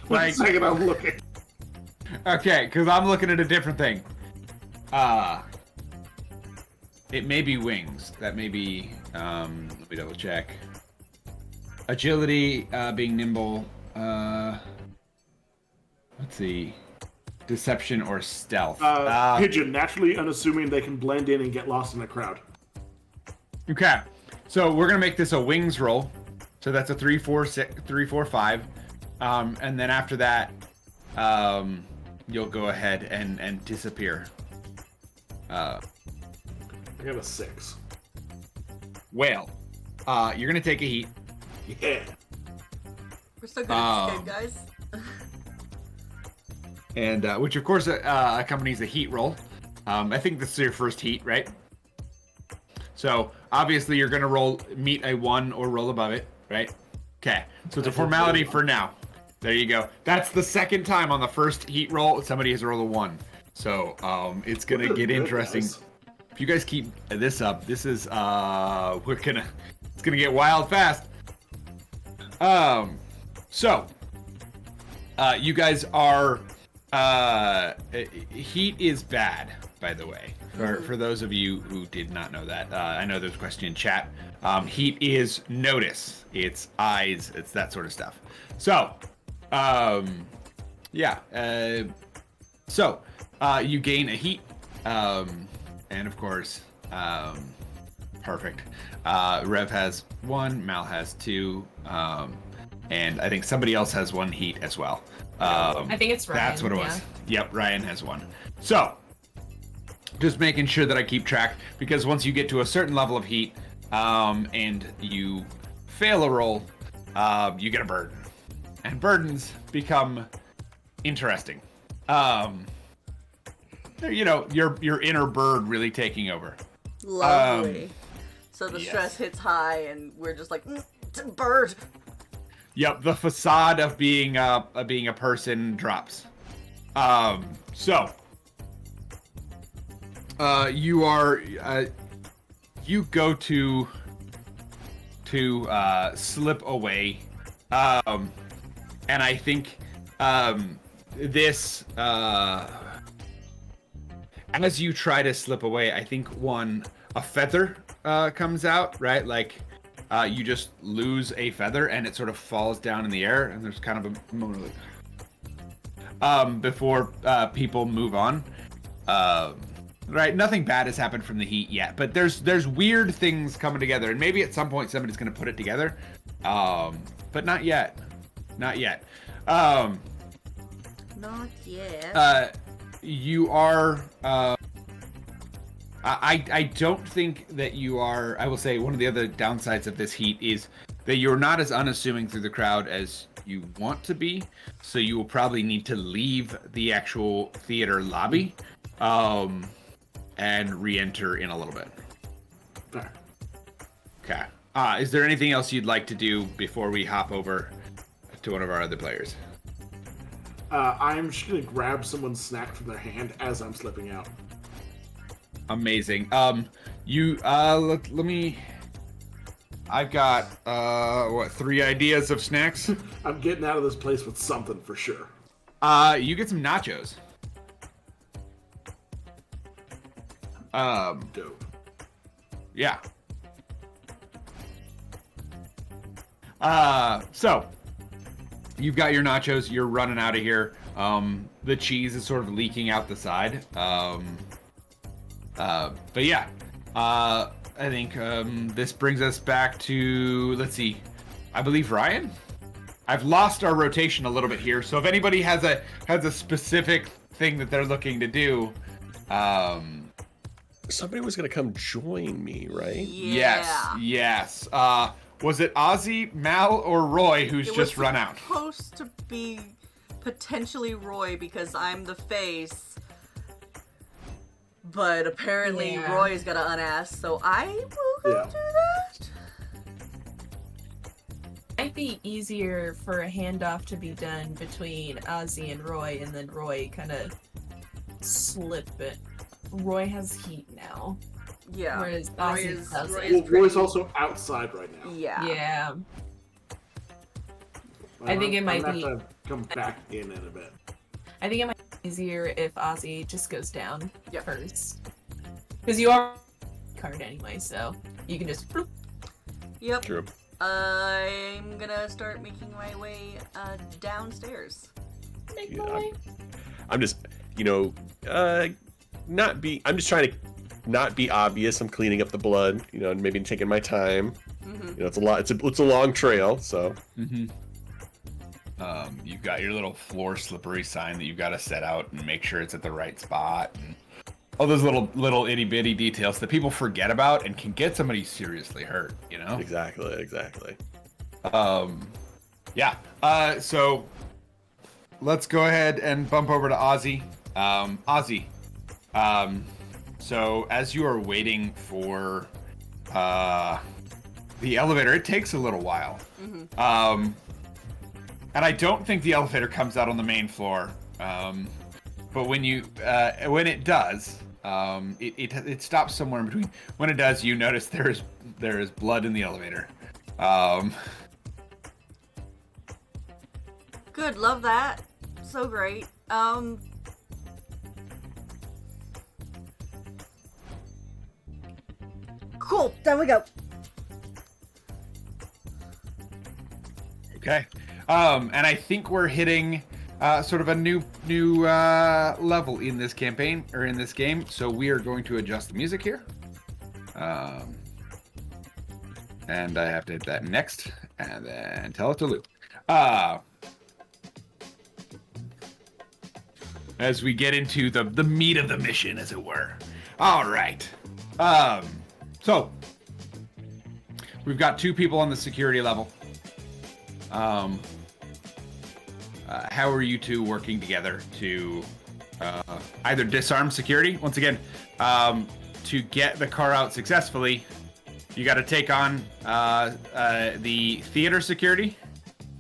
Wait a second, I'm looking. Okay, because I'm looking at a different thing. It may be wings. That may be, let me double check. Agility, being nimble, let's see. Deception or stealth. Pigeon, naturally unassuming, they can blend in and get lost in the crowd. Okay, so we're gonna make this a wings roll. So that's a 3, 4, 6, 3, 4, 5. And then after that, you'll go ahead and disappear. I got a 6. Whale. You're gonna take a heat. Yeah. We're so good at this game, guys. And which of course accompanies a heat roll. I think this is your first heat, right? So obviously you're gonna meet a 1 or roll above it, right? Okay. So it's a formality for now. There you go. That's the second time on the first heat roll somebody has rolled a 1. So it's gonna get interesting. Guys. If you guys keep this up, this is it's gonna get wild fast. So you guys are Heat is bad, by the way. For those of you who did not know that, I know there's a question in chat. Heat is notice. It's eyes. It's that sort of stuff. So, yeah. You gain a heat, and of course, perfect. Rev has 1, Mal has 2, and I think somebody else has 1 heat as well. I think it's Ryan. That's what it was. Yep, Ryan has 1. So, just making sure that I keep track, because once you get to a certain level of heat, and you fail a roll, you get a burden. And burdens become interesting. You know, your inner bird really taking over. Lovely. So the yes. stress hits high, and we're just like, it's a bird. Yep, the facade of being a person drops. You go to slip away, and I think this as you try to slip away, I think a feather comes out, right? Like you just lose a feather and it sort of falls down in the air, and there's kind of a moment before people move on. Right, nothing bad has happened from the heat yet, but there's weird things coming together, and maybe at some point somebody's gonna put it together, but not yet. Not yet. You are. I don't think that you are. I will say one of the other downsides of this heat is that you're not as unassuming through the crowd as you want to be. So you will probably need to leave the actual theater lobby, and re-enter in a little bit. Fair. Okay. Is there anything else you'd like to do before we hop over to one of our other players? I'm just gonna grab someone's snack from their hand as I'm slipping out. Amazing. Let me. I've got 3 ideas of snacks. I'm getting out of this place with something for sure. You get some nachos. Dope. Yeah. So you've got your nachos. You're running out of here. The cheese is sort of leaking out the side. But yeah, I think this brings us back to, let's see, I believe Ryan. I've lost our rotation a little bit here, so if anybody has a specific thing that they're looking to do, Somebody was gonna come join me, right? Yeah. Yes. Was it Ozzy, Mal, or Roy who's just run out? It was supposed to be potentially Roy because I'm the face. But apparently Roy's got to unask, so I will go do that. Might be easier for a handoff to be done between Ozzy and Roy, and then Roy kind of slip it. Roy has heat now. Yeah. Whereas Ozzy doesn't. Roy's also outside right now. Yeah. Yeah. I think it might be. I'm gonna have to come back in a bit. I think it might be easier if Ozzy just goes down Yep. first. Because you are card anyway, so you can just. Bloop. Yep. True. I'm gonna start making my way downstairs. Make Yeah, my way. I'm just, I'm just trying to not be obvious. I'm cleaning up the blood, and maybe taking my time. Mm-hmm. It's a lot. It's a long trail, so. Mm-hmm. You've got your little floor slippery sign that you've got to set out and make sure it's at the right spot, and all those little itty bitty details that people forget about and can get somebody seriously hurt. Exactly. Yeah. So let's go ahead and bump over to Ozzy. Ozzy. So as you are waiting for the elevator, it takes a little while. Mm-hmm. And I don't think the elevator comes out on the main floor. But when it does, it stops somewhere in between. When it does, you notice there is blood in the elevator. Good, love that. So great. Cool. There we go. Okay. And I think we're hitting sort of a new level in this campaign or in this game. So we are going to adjust the music here. And I have to hit that next and then tell it to loop. As we get into the meat of the mission, as it were. All right. So we've got 2 people on the security level. How are you 2 working together to either disarm security? Once again, to get the car out successfully, you got to take on the theater security,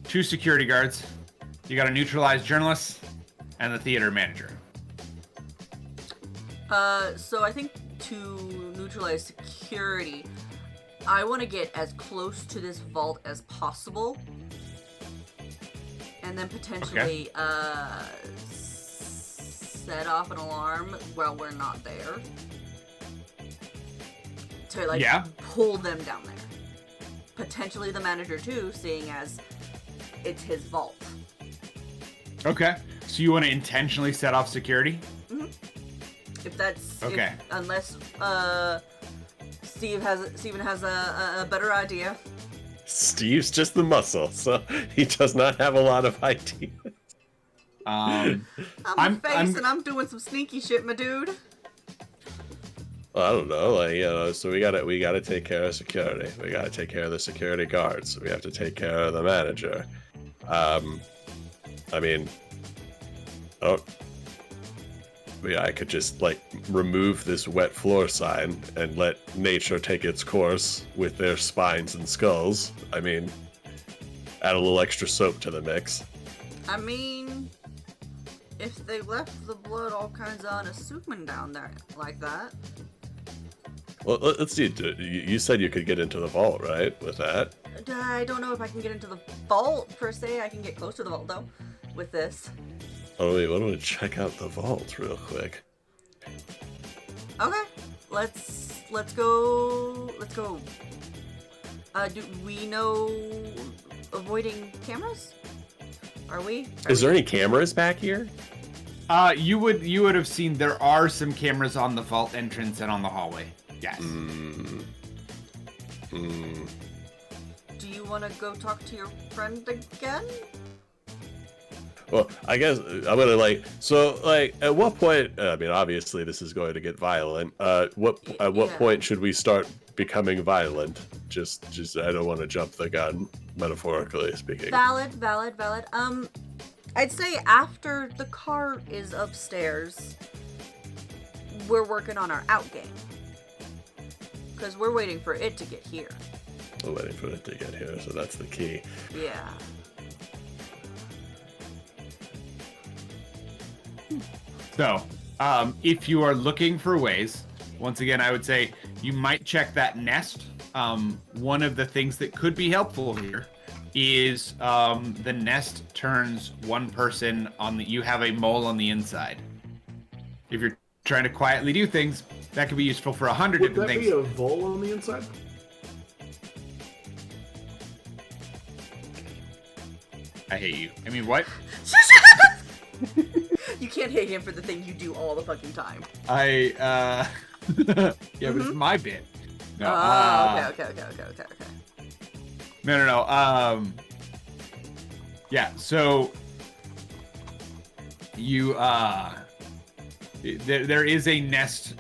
2 security guards. You got to neutralize journalists and the theater manager. So I think to neutralize security, I want to get as close to this vault as possible. And then potentially set off an alarm while we're not there. To pull them down there. Potentially the manager too, seeing as it's his vault. Okay. So you want to intentionally set off security? Mm-hmm. If that's okay. Unless Steven has a better idea. Steve's just the muscle, so he does not have a lot of ideas. I'm the face and I'm doing some sneaky shit, my dude. Well, I don't know, so we gotta take care of security. We gotta take care of the security guards. We have to take care of the manager. I could just remove this wet floor sign and let nature take its course with their spines and skulls. Add a little extra soap to the mix. If they left the blood all kinds of unassuming down there like that. Well, let's see. You said you could get into the vault, right? With that? I don't know if I can get into the vault, per se. I can get close to the vault, though, with this. Oh, wait. Why don't we check out the vault real quick? Okay. Let's go. Do we know avoiding cameras? Is there any cameras back here? You would have seen there are some cameras on the vault entrance and on the hallway. Yes. Do you want to go talk to your friend again? Well, I guess I'm gonna at what point? Obviously this is going to get violent. At what point should we start becoming violent? Just I don't want to jump the gun, metaphorically speaking. Valid. I'd say after the car is upstairs, we're working on our out game. Because we're waiting for it to get here. We're waiting for it to get here, so that's the key. Yeah. So, if you are looking for ways, once again, I would say you might check that nest. One of the things that could be helpful here is the nest turns one person on you have a mole on the inside. If you're trying to quietly do things, that could be useful for 100 different things. Would that be a vole on the inside? I hate you. What? You can't hate him for the thing you do all the fucking time. Yeah, but it's my bit. No. Okay. No. Yeah. So you there is a nest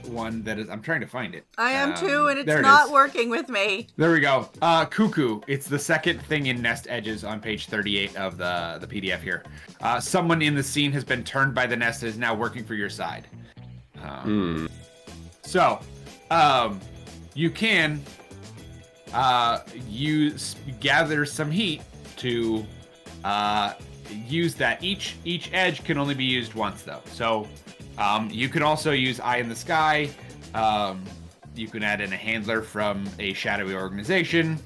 one that is. I'm trying to find it. I am too, and it's not working with me. There we go. Cuckoo. It's the second thing in Nest Edges on page 38 of the PDF here. Someone in the scene has been turned by the nest and is now working for your side. So, you can gather some heat to use that. Each edge can only be used once, though. So, you can also use Eye in the Sky. You can add in a handler from a shadowy organization.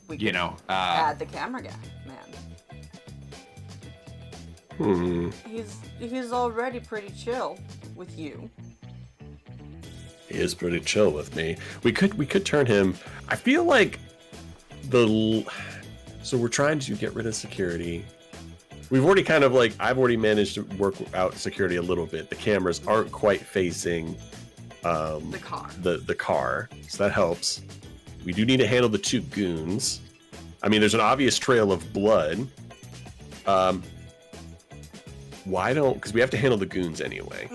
We can add the camera guy, man. He's already pretty chill with you. He is pretty chill with me. We could turn him. I feel like so we're trying to get rid of security. We've already kind of like I've already managed to work out security a little bit. The cameras aren't quite facing The car. The car, so that helps. We do need to handle the two goons. I mean, there's an obvious trail of blood. Why don't? Because we have to handle the goons anyway.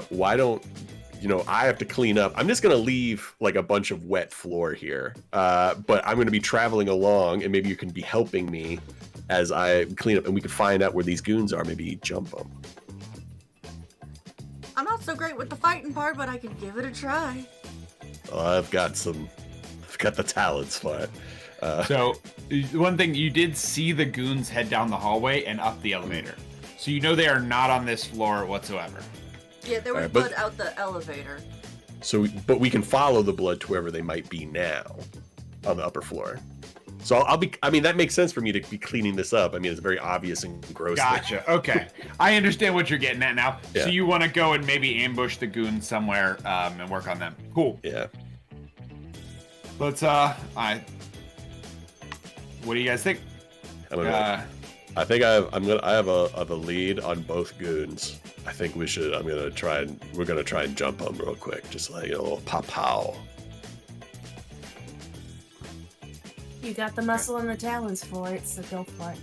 Why don't? I have to clean up. I'm just gonna leave like a bunch of wet floor here. But I'm gonna be traveling along, and maybe you can be helping me as I clean up, and we can find out where these goons are. Maybe jump them. I'm not so great with the fighting part, but I can give it a try. I've got the talents for it. So, one thing, you did see the goons head down the hallway and up the elevator. So you know they are not on this floor whatsoever. Yeah, there was Alright, but- blood out the elevator. But we can follow the blood to wherever they might be now on the upper floor. So I mean, that makes sense for me to be cleaning this up. I mean, it's very obvious and gross. Gotcha. Okay. I understand what you're getting at now. Yeah. So you want to go and maybe ambush the goons somewhere and work on them. Cool. Yeah. Let's, what do you guys think? I think I have a lead on both goons. I think we're gonna try and jump them real quick, just like a little pow. You got the muscle and the talons for it, so go for it.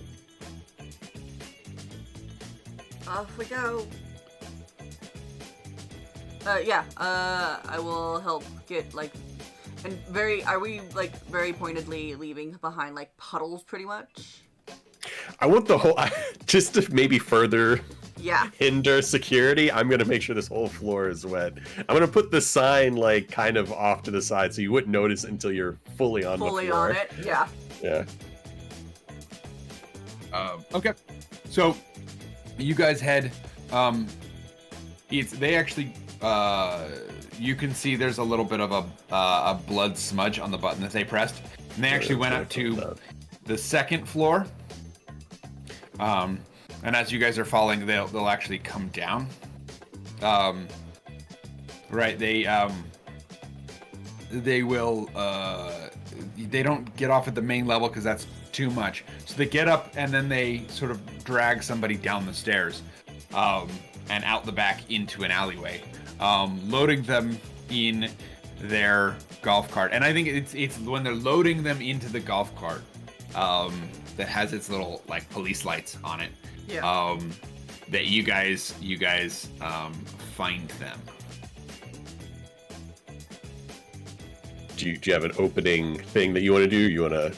Off we go. I will help get are we very pointedly leaving behind like puddles pretty much? I want the whole just to maybe further hinder security. I'm gonna make sure this whole floor is wet. I'm gonna put the sign like kind of off to the side so you wouldn't notice until you're fully on the floor. Fully on it, yeah. Yeah. Okay. So you guys head. They actually. You can see there's a little bit of a blood smudge on the button that they pressed, and they actually went up to the second floor. And as you guys are falling, they'll actually come down. Right? They will. They don't get off at the main level because that's too much. So they get up and then they sort of drag somebody down the stairs, and out the back into an alleyway, loading them in their golf cart. And I think it's when they're loading them into the golf cart, that has its little like police lights on it. Yeah. That you guys find them. Do you have an opening thing that you want to do? You want to?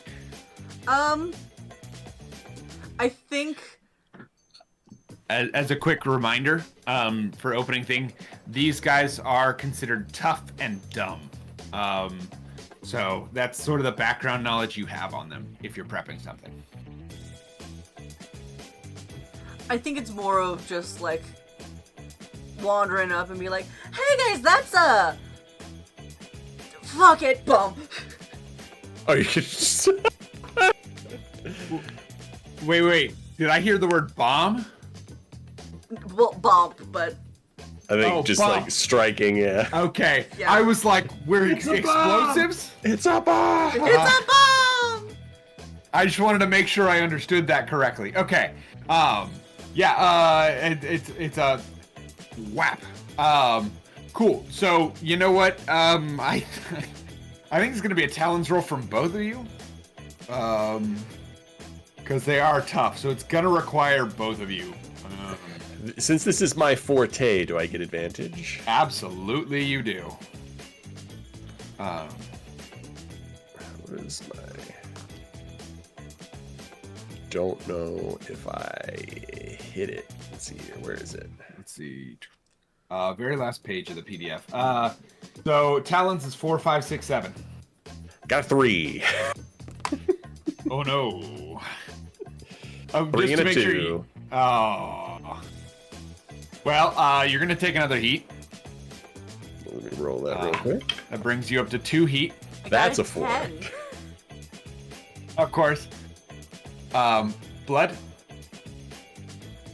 I think. As a quick reminder, for opening thing, these guys are considered tough and dumb. So that's sort of the background knowledge you have on them if you're prepping something. I think it's more of just like wandering up and be like, "Hey guys, that's a fuck it bump." Oh, you just... Wait. Did I hear the word bomb? Well, bump, but I think just bomb. like striking, yeah. Okay. Yeah. I was like, we're It's a explosives? It's a bomb! it's a bomb. I just wanted to make sure I understood that correctly. Okay. It's a whap. Cool. So, you know what? I think it's going to be a talons roll from both of you. Because they are tough, so it's going to require both of you. Since this is my forte, do I get advantage? Absolutely you do. What is my... Don't know if I hit it. Let's see here. Where is it? Let's see. Very last page of the PDF. So talons is 4, 5, 6, 7. Got a 3. Oh no. Three and a 2. Oh. Well, you're gonna take another heat. Let me roll that real quick. That brings you up to 2 heat. That's a Got 4. 10. Of course. Blood.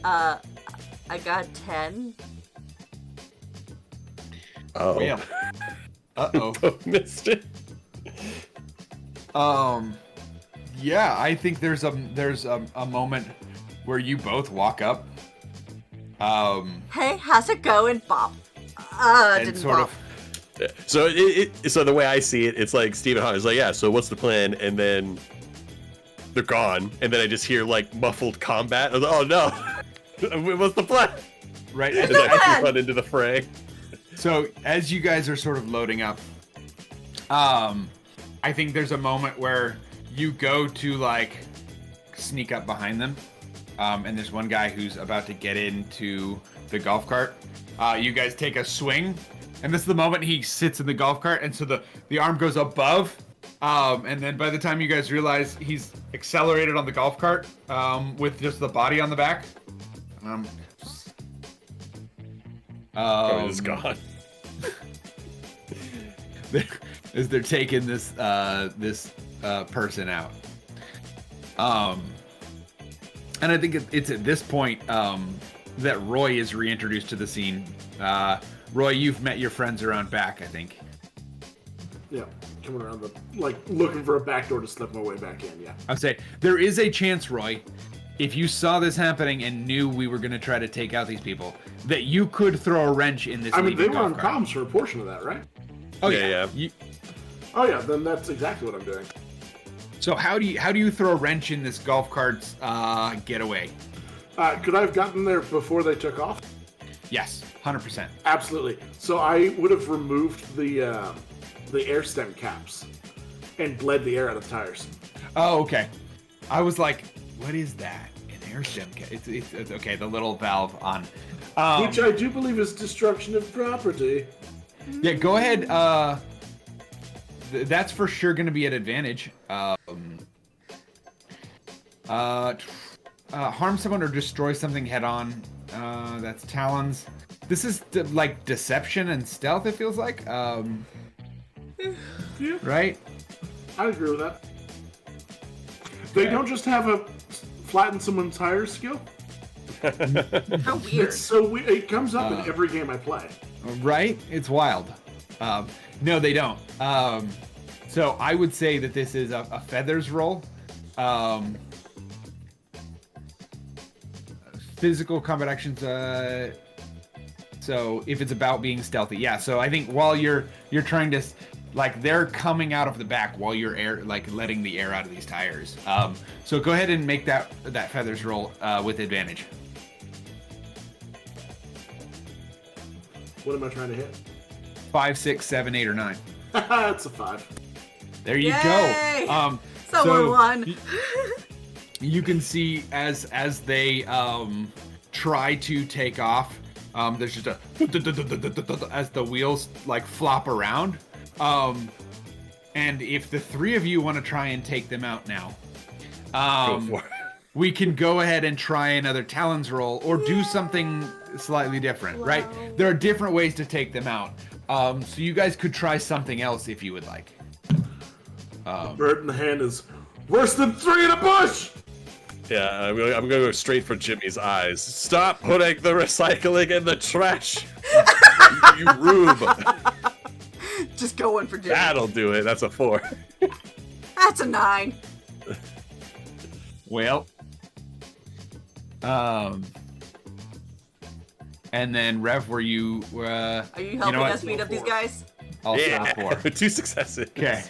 I got 10. Oh. Well. Uh-oh. Missed it. Yeah, I think there's a moment where you both walk up. Hey, how's it going, Bob? And Didn't sort bop. of So so the way I see it, it's like Stephen Hawking is like, yeah, so what's the plan? And then they're gone, and then I just hear like muffled combat. I was like, oh no, what's the plan? right. And then I can run into the fray. So as you guys are sort of loading up, I think there's a moment where you go to like sneak up behind them, and there's one guy who's about to get into the golf cart. You guys take a swing, and this is the moment he sits in the golf cart, and so the arm goes above, and then by the time you guys realize he's accelerated on the golf cart, with just the body on the back. It's gone. As they're taking this person out. And I think it's at this point that Roy is reintroduced to the scene. Roy, you've met your friends around back, I think. Yeah, coming around looking for a back door to slip my way back in. Yeah. I'd say there is a chance, Roy, if you saw this happening and knew we were going to try to take out these people, that you could throw a wrench in this. I mean, they were on golf cart. comms for a portion of that, right? Oh Yeah. Oh yeah, then that's exactly what I'm doing. So how do you throw a wrench in this golf cart's getaway? Could I have gotten there before they took off? Yes, 100%. Absolutely. So I would have removed the air stem caps and bled the air out of the tires. Oh, okay. I was like, what is that? An air stem cap? It's okay. The little valve on. Which I do believe is destruction of property. Yeah, go ahead. That's for sure going to be an advantage. Harm someone or destroy something head on. That's talons. This is like deception and stealth. It feels like. Yeah, Right. I agree with that. They don't just have a flatten someone's tires skill. How weird. It's so weird. It comes up in every game I play. Right? It's wild. No, they don't. So I would say that this is a feathers roll. Physical combat actions. So if it's about being stealthy, yeah. So I think while you're trying to, like, they're coming out of the back while you're letting the air out of these tires. So go ahead and make that feathers roll with advantage. What am I trying to hit? 5, 6, 7, 8, or 9. That's a 5. There you Yay! go. Someone won. You can see as they try to take off, there's just a as the wheels like flop around. And if the three of you want to try and take them out now, Go for it. we can go ahead and try another talons roll or do something slightly different, right? There are different ways to take them out. So you guys could try something else if you would like. Bird in the hand is worse than 3 in a bush! Yeah, I'm gonna go straight for Jimmy's eyes. Stop putting the recycling in the trash, you rube. Just going for Jimmy. That'll do it. That's a 4. That's a 9. Well, and then Rev, were you? Are you helping what? us beat up these guys? Also Yeah, 4. 2 successes. Okay.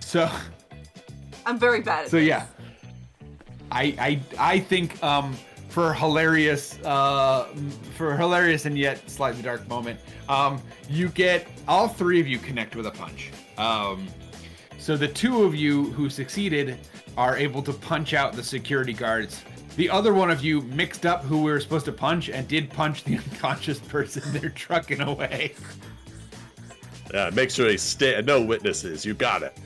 So I'm very bad at this. yeah, I think for hilarious and yet slightly dark moment, you get all three of you connect with a punch. So the two of you who succeeded are able to punch out the security guards. The other one of you mixed up who we were supposed to punch and did punch the unconscious person they're trucking away. Yeah, make sure they stay. No witnesses. You got it.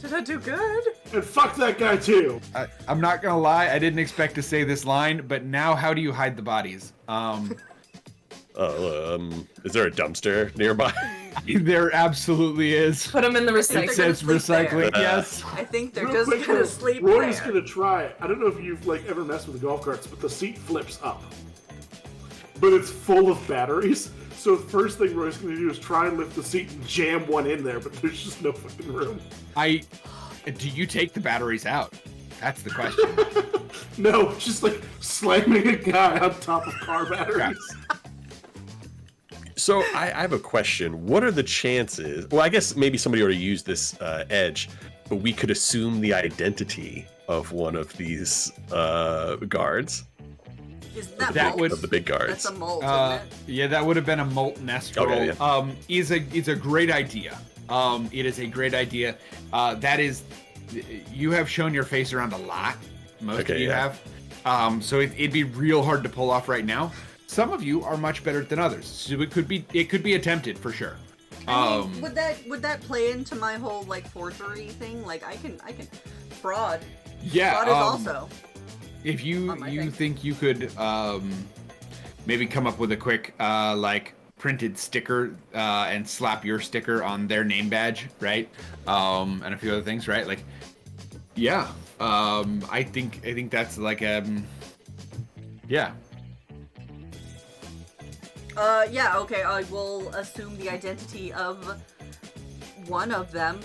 Did I do good? And fuck that guy too! I'm not gonna lie, I didn't expect to say this line, but now how do you hide the bodies? Is there a dumpster nearby? There absolutely is. Put them in the It They're recycling. gonna says sleep there. recycling, yes. I think they're Real just quick, gonna though, sleep Roy's there. gonna try it. I don't know if you've ever messed with the golf carts, but the seat flips up. But it's full of batteries. So the first thing Roy's gonna do is try and lift the seat and jam one in there, but there's just no fucking room. Do you take the batteries out? That's the question. No, just slamming a guy on top of car batteries. So I have a question. What are the chances? Well, I guess maybe somebody already used this edge, but we could assume the identity of one of these guards. Isn't that That molt? would- Of the big guards. That's a molt, isn't it? Yeah, that would have been a molten Estroll. Okay, yeah. Is a great idea. It is a great idea. That is, you have shown your face around a lot. Most of you have. So it'd be real hard to pull off right now. Some of you are much better than others, so it could be attempted for sure. I mean, would that play into my whole forgery thing? I can fraud. Yeah. Fraud is also. If you on my thing. think you could maybe come up with a quick printed sticker and slap your sticker on their name badge, right? And a few other things, right? Yeah. I think that's yeah. Yeah, okay, I will assume the identity of one of them.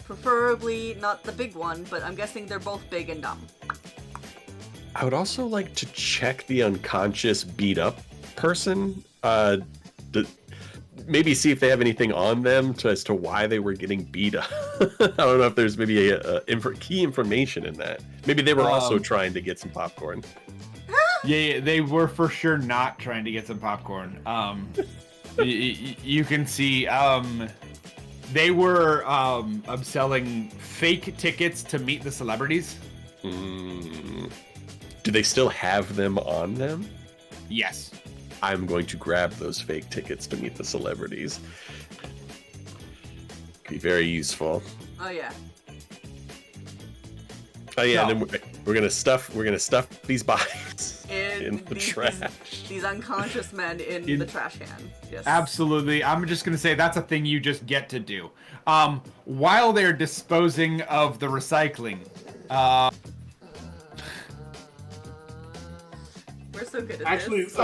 Preferably not the big one, but I'm guessing they're both big and dumb. I would also like to check the unconscious beat up person. Maybe see if they have anything on them as to why they were getting beat up. I don't know if there's maybe a key information in that. Maybe they were also trying to get some popcorn. Yeah, they were for sure not trying to get some popcorn. You can see they were selling fake tickets to meet the celebrities. Do they still have them on them? Yes. I'm going to grab those fake tickets to meet the celebrities. Could be very useful. Oh yeah. Oh yeah, So- and then we're gonna stuff these bodies in the trash. These unconscious men in the trash can. Yes. Absolutely. I'm just going to say that's a thing you just get to do. While they're disposing of the recycling. We're so good at Actually, this.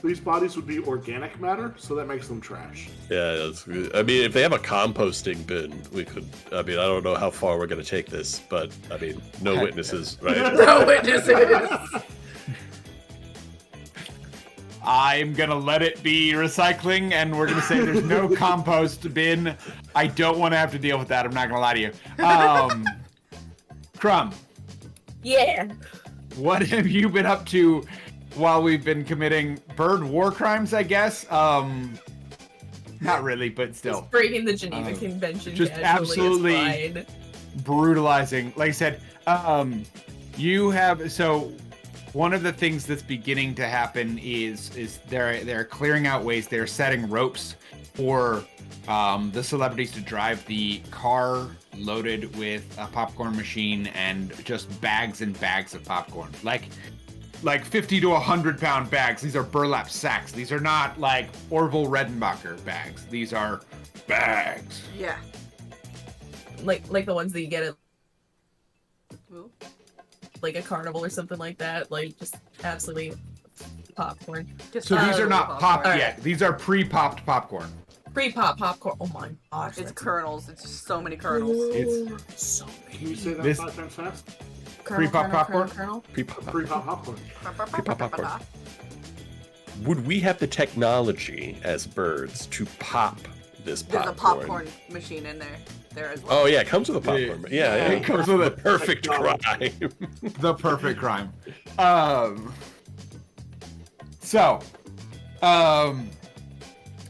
these bodies would be organic matter, so that makes them trash. Yeah, that's good. I mean, if they have a composting bin, we could. I mean, I don't know how far we're gonna take this, but I mean, no witnesses, right? No witnesses. I'm going to let it be recycling, and we're going to say there's no compost bin. I don't want to have to deal with that. I'm not going to lie to you. Crumb, Yeah. what have you been up to while we've been committing bird war crimes, I guess? Not really, but still. Just breaking the Geneva Convention. just casually absolutely- is fine. Brutalizing. Like I said, you have one of the things that's beginning to happen is they're clearing out ways. They're setting ropes for the celebrities to drive the car loaded with a popcorn machine and just bags and bags of popcorn, like 50 to 100 pound bags. These are burlap sacks. These are not like Orville Redenbacher bags. These are bags. Yeah. Like the ones that you get at Ooh. like a carnival or something like that. Like just absolutely popcorn. Just So these are not popped popcorn. yet. These are pre-popped popcorn. Pre-pop popcorn. Oh my gosh. It's that's kernels. It's just so many kernels. It's so Can you say that This- 5 times fast? Pre-pop popcorn? Kernel. Pre-pop popcorn. Pre-pop popcorn. Would we have the technology as birds to pop this There's popcorn? a popcorn machine in there as well. Oh yeah, it comes with a popcorn. Yeah, It comes with a perfect crime. the perfect crime.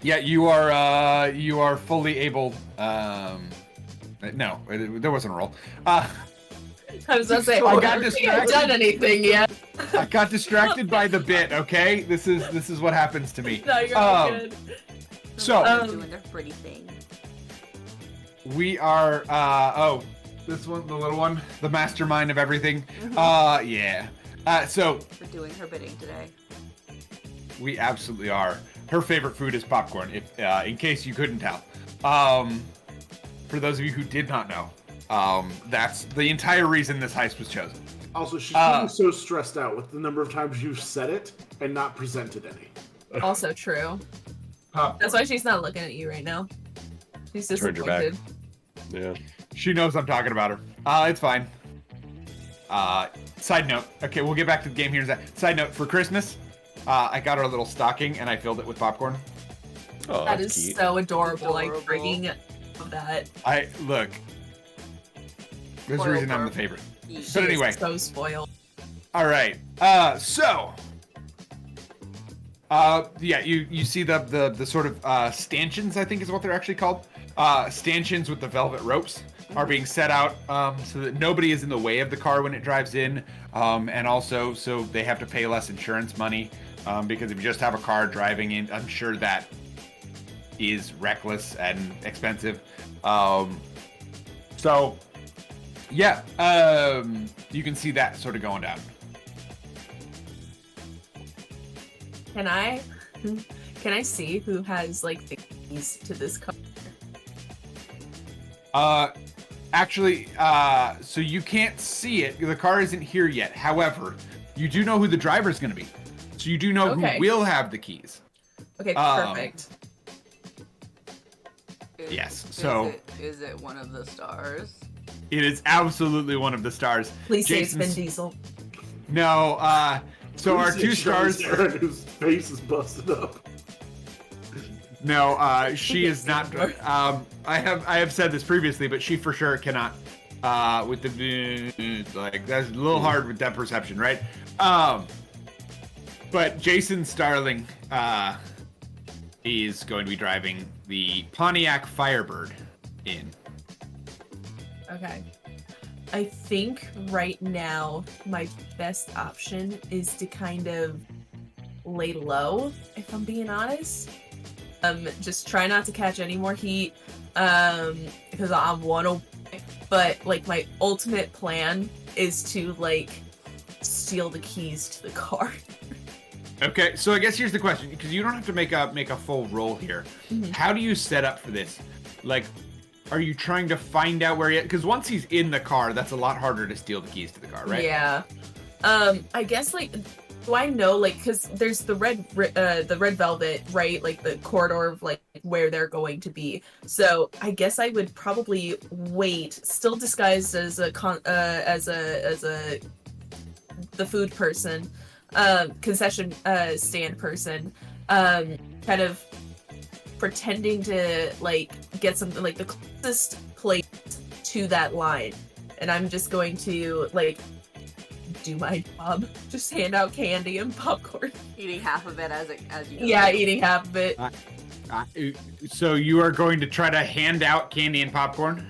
Yeah, you are fully able. No, there wasn't a roll. I was gonna say, I got haven't distracted. done anything yet. I got distracted by the bit. Okay, this is what happens to me. No, you're all good. So They're doing their pretty thing. we are. This one, the little one, the mastermind of everything. Yeah. So We're doing her bidding today. we absolutely are. her favorite food is popcorn. If in case you couldn't tell, for those of you who did not know, that's the entire reason this heist was chosen. Also, she's probably so stressed out with the number of times you've said it and not presented any. Also true. That's why she's not looking at you right now. She's Turned your back. disappointed. Yeah. She knows I'm talking about her. It's fine. Side note. Okay, we'll get back to the game here in a sec. Side note, for Christmas, I got her a little stocking and I filled it with popcorn. Oh, That that's is cute. so adorable. Like Adorable. bringing that. Look. There's a Spoiled reason I'm her. the favorite. Yeesh. But She is anyway. so spoiled. All right. Yeah, you see the sort of stanchions, I think is what they're actually called. Stanchions with the velvet ropes are being set out so that nobody is in the way of the car when it drives in, and also so they have to pay less insurance money because if you just have a car driving in, I'm sure that is reckless and expensive. So yeah, you can see that sort of going down. Can I see who has like the keys to this car? Actually, so you can't see it. The car isn't here yet. However, you do know who the driver's going to be. So you do know Okay. who will have the keys. Okay, perfect. Yes, so- Is it one of the stars? It is absolutely one of the stars. Please say it's Vin Jason's- Diesel. No, so our Who's two it, stars. Sharon, whose face is busted up. No, she is not. I have said this previously, but she for sure cannot. With the like, that's a little hard with depth perception, right? But Jason Starling is going to be driving the Pontiac Firebird in. Okay. I think right now my best option is to kind of lay low, if I'm being honest. Just try not to catch any more heat, because I'm one. But like my ultimate plan is to like steal the keys to the car. Okay, so I guess here's the question, because you don't have to make a full roll here. Mhm. How do you set up for this? Like, are you trying to find out where he? Because once he's in the car, that's a lot harder to steal the keys to the car, right? Yeah. I guess like, do I know like, because there's the red velvet, right? Like the corridor of like where they're going to be. So I guess I would probably wait, still disguised as the food person, concession stand person, kind of pretending to like get something like the closest place to that line, and I'm just going to like do my job, just hand out candy and popcorn. Eating half of it as you go. Yeah, eating half of it. So you are going to try to hand out candy and popcorn?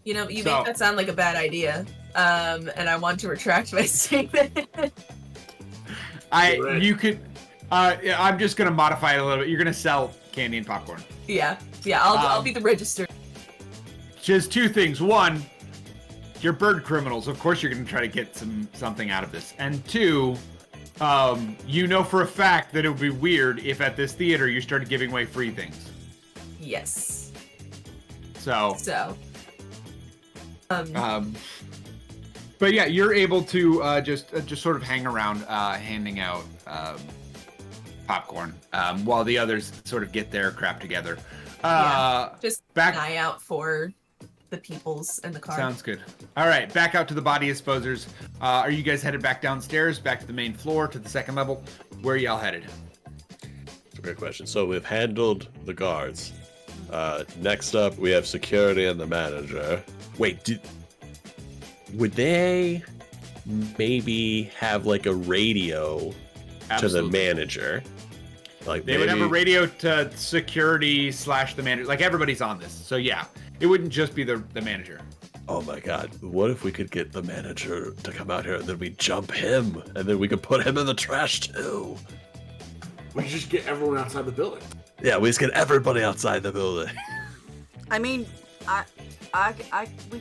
You know, you So- make that sound like a bad idea. And I want to retract my statement. Right. You could. I'm just gonna modify it a little bit. You're gonna sell candy and popcorn. yeah, I'll be the register. Just two things. One, you're bird criminals. Of course, you're gonna try to get something out of this. And two, you know for a fact that it would be weird if at this theater you started giving away free things. Yes. So. So. But yeah, you're able to just sort of hang around, handing out popcorn while the others sort of get their crap together. Just back. an eye out for the peoples in the car. Sounds good. All right, back out to the body disposers. Are you guys headed back downstairs, back to the main floor, to the second level? Where are y'all headed? That's a great question. So we've handled the guards. Next up, we have security and the manager. Wait, would they maybe have like a radio to the Absolutely. manager? Like They would have a radio to security / the manager. Like everybody's on this, so yeah, it wouldn't just be the manager. Oh my god, what if we could get the manager to come out here and then we jump him and then we could put him in the trash too? We can just get everyone outside the building. Yeah, we just get everybody outside the building. I mean, we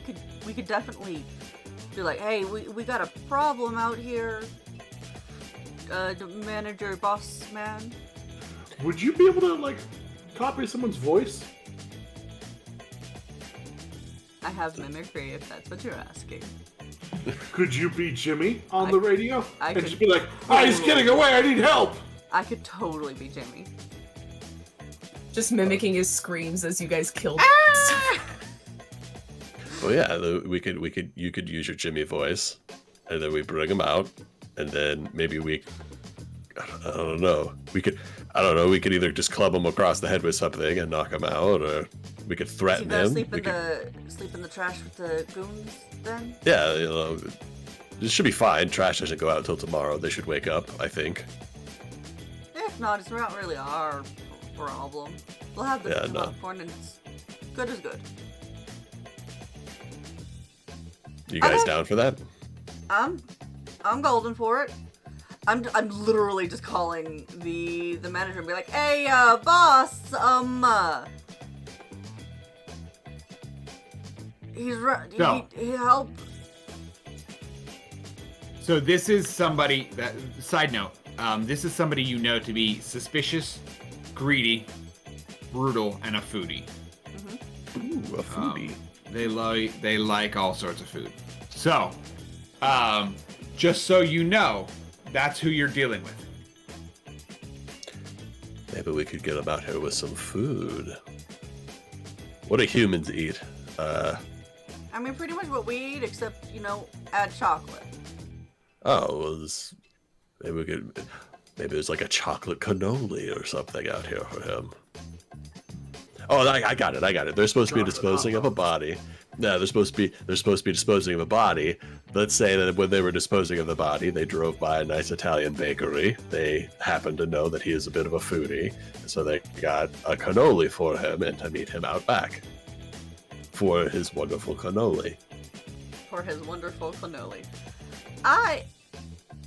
could definitely be like, hey, we got a problem out here, manager, boss man. Would you be able to, like, copy someone's voice? I have mimicry, if that's what you're asking. Could you be Jimmy on the radio? I and could just be like, "Ah, he's getting away, I need help!" I could totally be Jimmy. Just mimicking his screams as you guys kill. Well, yeah, you could use your Jimmy voice, and then we bring him out, and then maybe I don't know. We could either just club him across the head with something and knock him out, or we could threaten him. Sleep in the trash with the goons then? Yeah, this should be fine. Trash doesn't go out until tomorrow. They should wake up, I think. If not, it's not really our problem. We'll have the popcorn, and it's good as good. You guys down for that? I'm golden for it. I'm literally just calling the manager and be like, "Hey, boss, he helped." So this is somebody that, side note, this is somebody you know to be suspicious, greedy, brutal, and a foodie. Ooh, a foodie. They like all sorts of food. So, just so you know, that's who you're dealing with. Maybe we could get them out here with some food. What do humans eat? I mean, pretty much what we eat, except, add chocolate. Oh, well, maybe there's like a chocolate cannoli or something out here for him. Oh, I got it. They're supposed to be disposing of a body. Yeah, they're supposed to be disposing of a body. Let's say that when they were disposing of the body, they drove by a nice Italian bakery. They happened to know that he is a bit of a foodie, so they got a cannoli for him and to meet him out back for his wonderful cannoli. I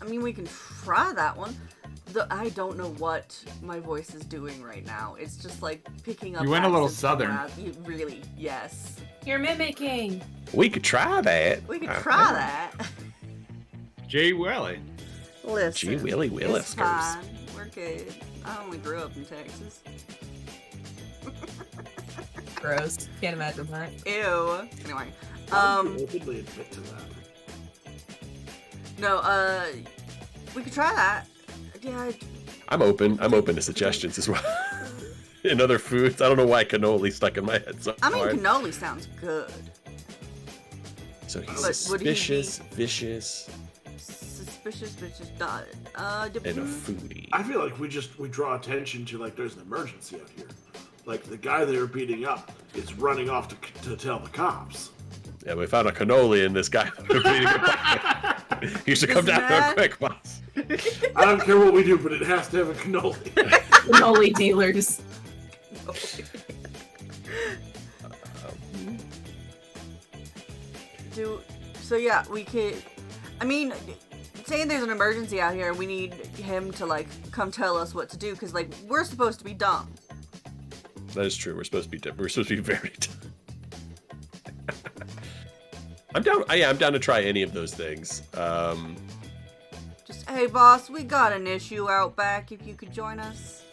mean, we can try that one. I don't know what my voice is doing right now. It's just like picking up. You went a little accents southern. Really, yes. You're mimicking. We could try that. We could try that. Jay Willie. Listen. Gee Willie It's Williskers. fine. We're good. I only grew up in Texas. Gross. Can't imagine that. Ew. Anyway. Why don't you openly admit to that? No, we could try that. Yeah. I'm open to suggestions as well. In other foods, I don't know why cannoli stuck in my head so I mean, hard. cannoli sounds good. So he's But would he suspicious, vicious, Suspicious bitches and a foodie. I feel like we draw attention to, like, there's an emergency out here. Like, the guy they were beating up is running off to tell the cops. Yeah, we found a cannoli in this guy. He should come down real quick, boss. I don't care what we do, but it has to have a cannoli. Cannoli dealers. So yeah, we could. I mean, saying there's an emergency out here, we need him to like come tell us what to do because like we're supposed to be dumb. That is true. We're supposed to be very dumb. I'm down. I'm down to try any of those things. Just hey, boss, we got an issue out back. If you could join us.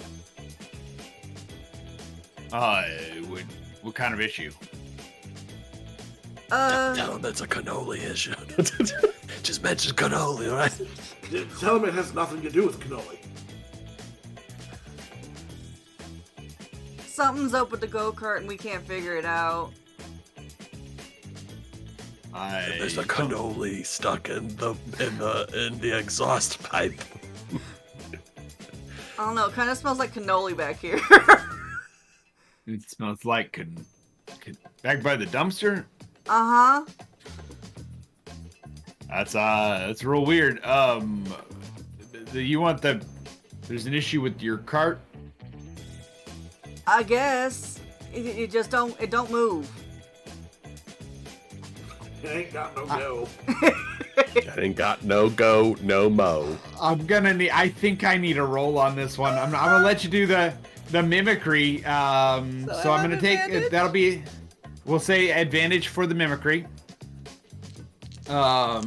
What kind of issue? Tell him it's a cannoli issue. Just mention cannoli, all right? Tell him it has nothing to do with cannoli. Something's up with the go-kart and we can't figure it out. There's a cannoli stuck in the exhaust pipe. I don't know. It kind of smells like cannoli back here. It smells like back by the dumpster. Uh-huh. That's real weird. There's an issue with your cart. I guess it just don't move. It ain't got no go. That ain't got no go, no mo. I think I need a roll on this one. I'm gonna let you do the mimicry. So I'm gonna take advantage? that'll be. We'll say advantage for the mimicry. I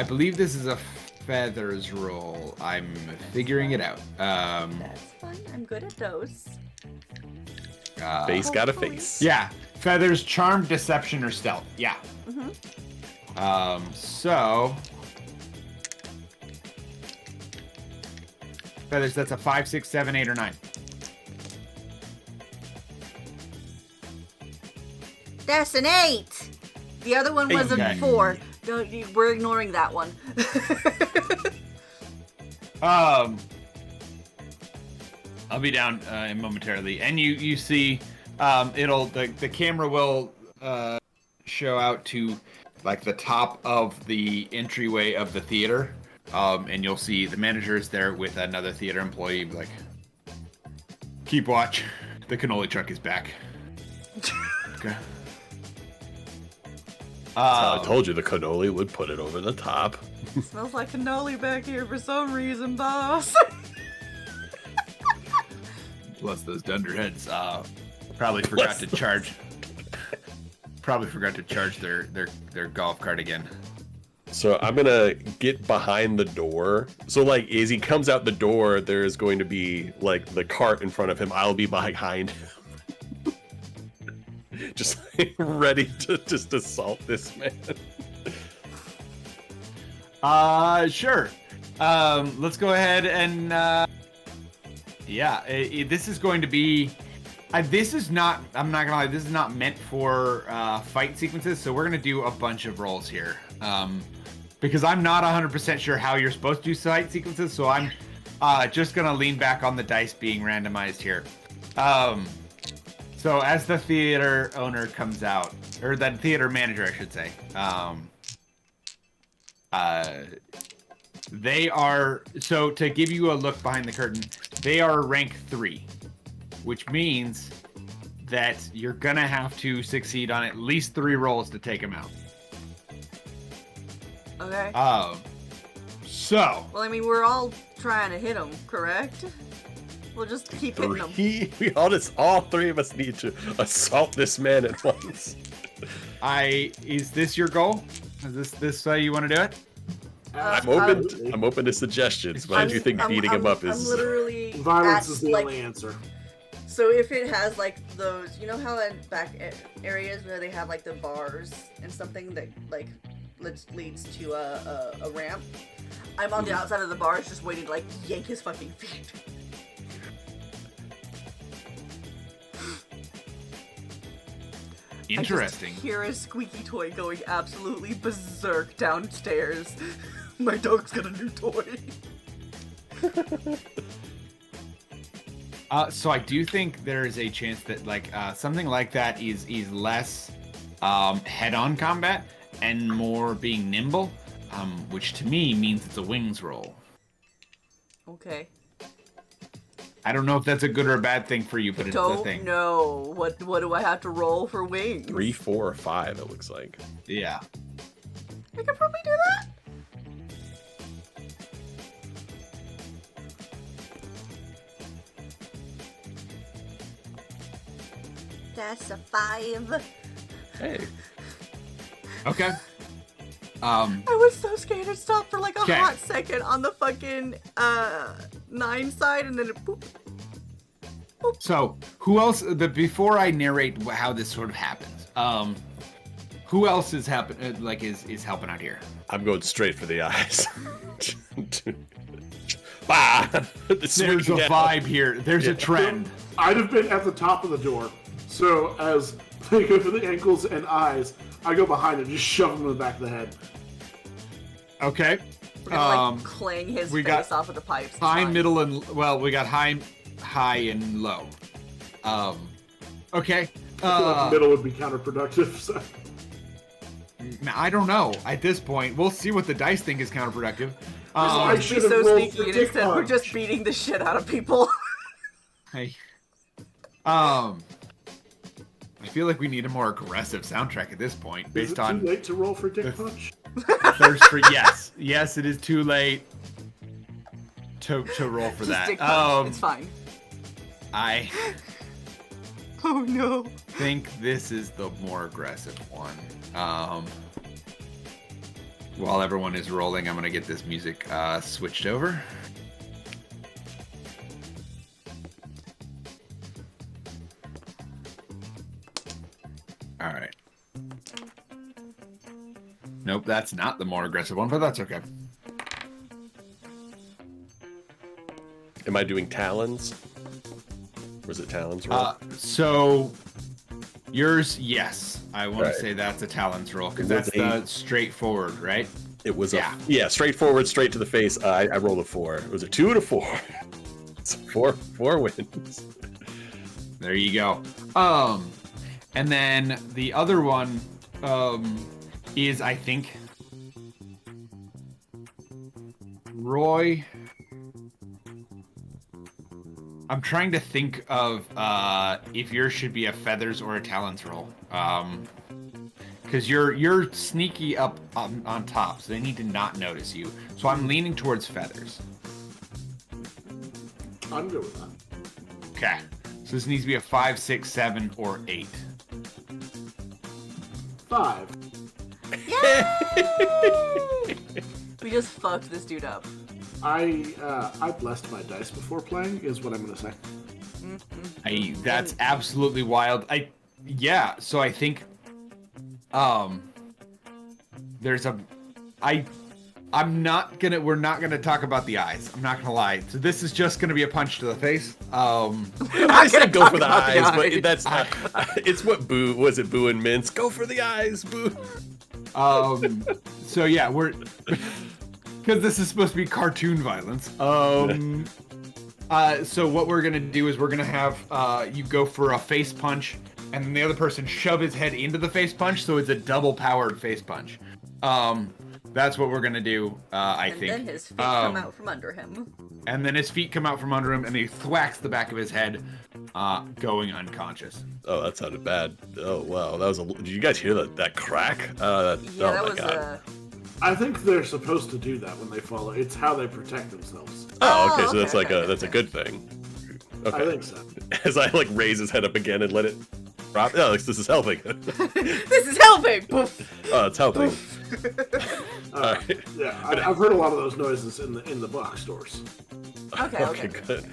believe this is a feathers roll? I'm figuring it out. That's fine. I'm good at those. Face got a Hopefully. face. Yeah, feathers, charm, deception, or stealth. Yeah. So feathers. That's a 5, 6, 7, 8, or 9. That's an 8. The other one was a Okay. 4. We're ignoring that one. I'll be down momentarily, and you see, the camera will show out to like the top of the entryway of the theater, and you'll see the manager is there with another theater employee, like, keep watch, the cannoli truck is back. Okay. I told you the cannoli would put it over the top. Smells like cannoli back here for some reason, boss. Plus those dunderheads probably forgot to charge. Probably forgot to charge their golf cart again. So I'm gonna get behind the door. So like as he comes out the door, there is going to be like the cart in front of him. I'll be behind him. Just like, ready to just assault this man. Sure. Let's go ahead and this is going to be this is not, I'm not gonna lie, this is not meant for fight sequences, so we're gonna do a bunch of rolls here. Because I'm not 100% sure how you're supposed to do fight sequences, so I'm just gonna lean back on the dice being randomized here. So as the theater owner comes out, or the theater manager, I should say, they are, so to give you a look behind the curtain, they are rank 3, which means that you're gonna have to succeed on at least 3 rolls to take them out. Okay. So. Well, I mean, we're all trying to hit him, correct? We'll just keep hitting him. All 3 of us need to assault this man at once. Is this your goal? Is this you want to do it? I'm open to suggestions, but I do think beating him up is I'm literally Violence at, is the like, only answer. So if it has like those, you know how in back areas where they have like the bars and something that like leads to a ramp, I'm on the outside of the bars just waiting to like yank his fucking feet. Interesting. I just hear a squeaky toy going absolutely berserk downstairs. My dog's got a new toy. So I do think there is a chance that like something like that is less head-on combat and more being nimble, which to me means it's a wings roll. Okay. I don't know if that's a good or a bad thing for you, but it's a thing. Don't know. What do I have to roll for wings? 3, 4, or 5. It looks like. Yeah. I could probably do that. That's a 5. Hey. Okay. I was so scared to stop for like a 'Kay. hot second on the fucking 9 side, and then it boop. So who else? Before I narrate how this sort of happens, who else is is helping out here? I'm going straight for the eyes. Bah! There's a vibe here. There's a trend. I'd have been at the top of the door, so as they go for the ankles and eyes, I go behind and just shove him in the back of the head. Okay. We're gonna like clang his we face got off of the pipes. It's High, fine. middle, and we got high, and low. Okay. I feel like the middle would be counterproductive. So. I don't know. At this point, we'll see what the dice think is counterproductive. I Be should have so rolled sneaky, for and dick instead we're punch. just beating the shit out of people. Hey. I feel like we need a more aggressive soundtrack at this point, Is based it on too late to roll for dick punch? thirst for yes, it is too late to roll for Just that. dick punch. It's fine. I Oh no. think this is the more aggressive one. While everyone is rolling, I'm going to get this music switched over. All right. Nope, that's not the more aggressive one, but that's okay. Am I doing talons? Or is it talons roll? So yours, yes. I want Right. to say that's a talons roll because It was that's the straightforward, right? It was yeah. Straightforward, straight to the face. I rolled a 4. It was a 2 and a 4. It's 4 wins. There you go. And then the other one is, I think, Roy. I'm trying to think of if yours should be a feathers or a talons roll. Because you're sneaky up on top, so they need to not notice you. So I'm leaning towards feathers. I'm good with that. Okay. So this needs to be a 5, 6, 7, or 8. 5. We just fucked this dude up. I blessed my dice before playing, is what I'm gonna say. That's absolutely wild. So I think there's we're not gonna talk about the eyes. I'm not gonna lie. So this is just gonna be a punch to the face. I said go for the eyes, but that's it's what Boo was it Boo and Mince. Go for the eyes, Boo. So yeah, we're because this is supposed to be cartoon violence. So what we're gonna do is we're gonna have you go for a face punch, and then the other person shove his head into the face punch, so it's a double powered face punch. That's what we're gonna do. I think. And then his feet come out from under him. And then his feet come out from under him, and he thwacks the back of his head, going unconscious. Oh, that sounded bad. Oh wow, that was did you guys hear that crack? That was God. I think they're supposed to do that when they fall. It's how they protect themselves. Oh, okay, so that's okay, that's a good thing. Okay. I think so. As I raise his head up again and let it drop. Oh, this is helping. This is helping! Poof. Oh, it's helping. Alright. Yeah, I've heard a lot of those noises in the box stores. Okay. Good.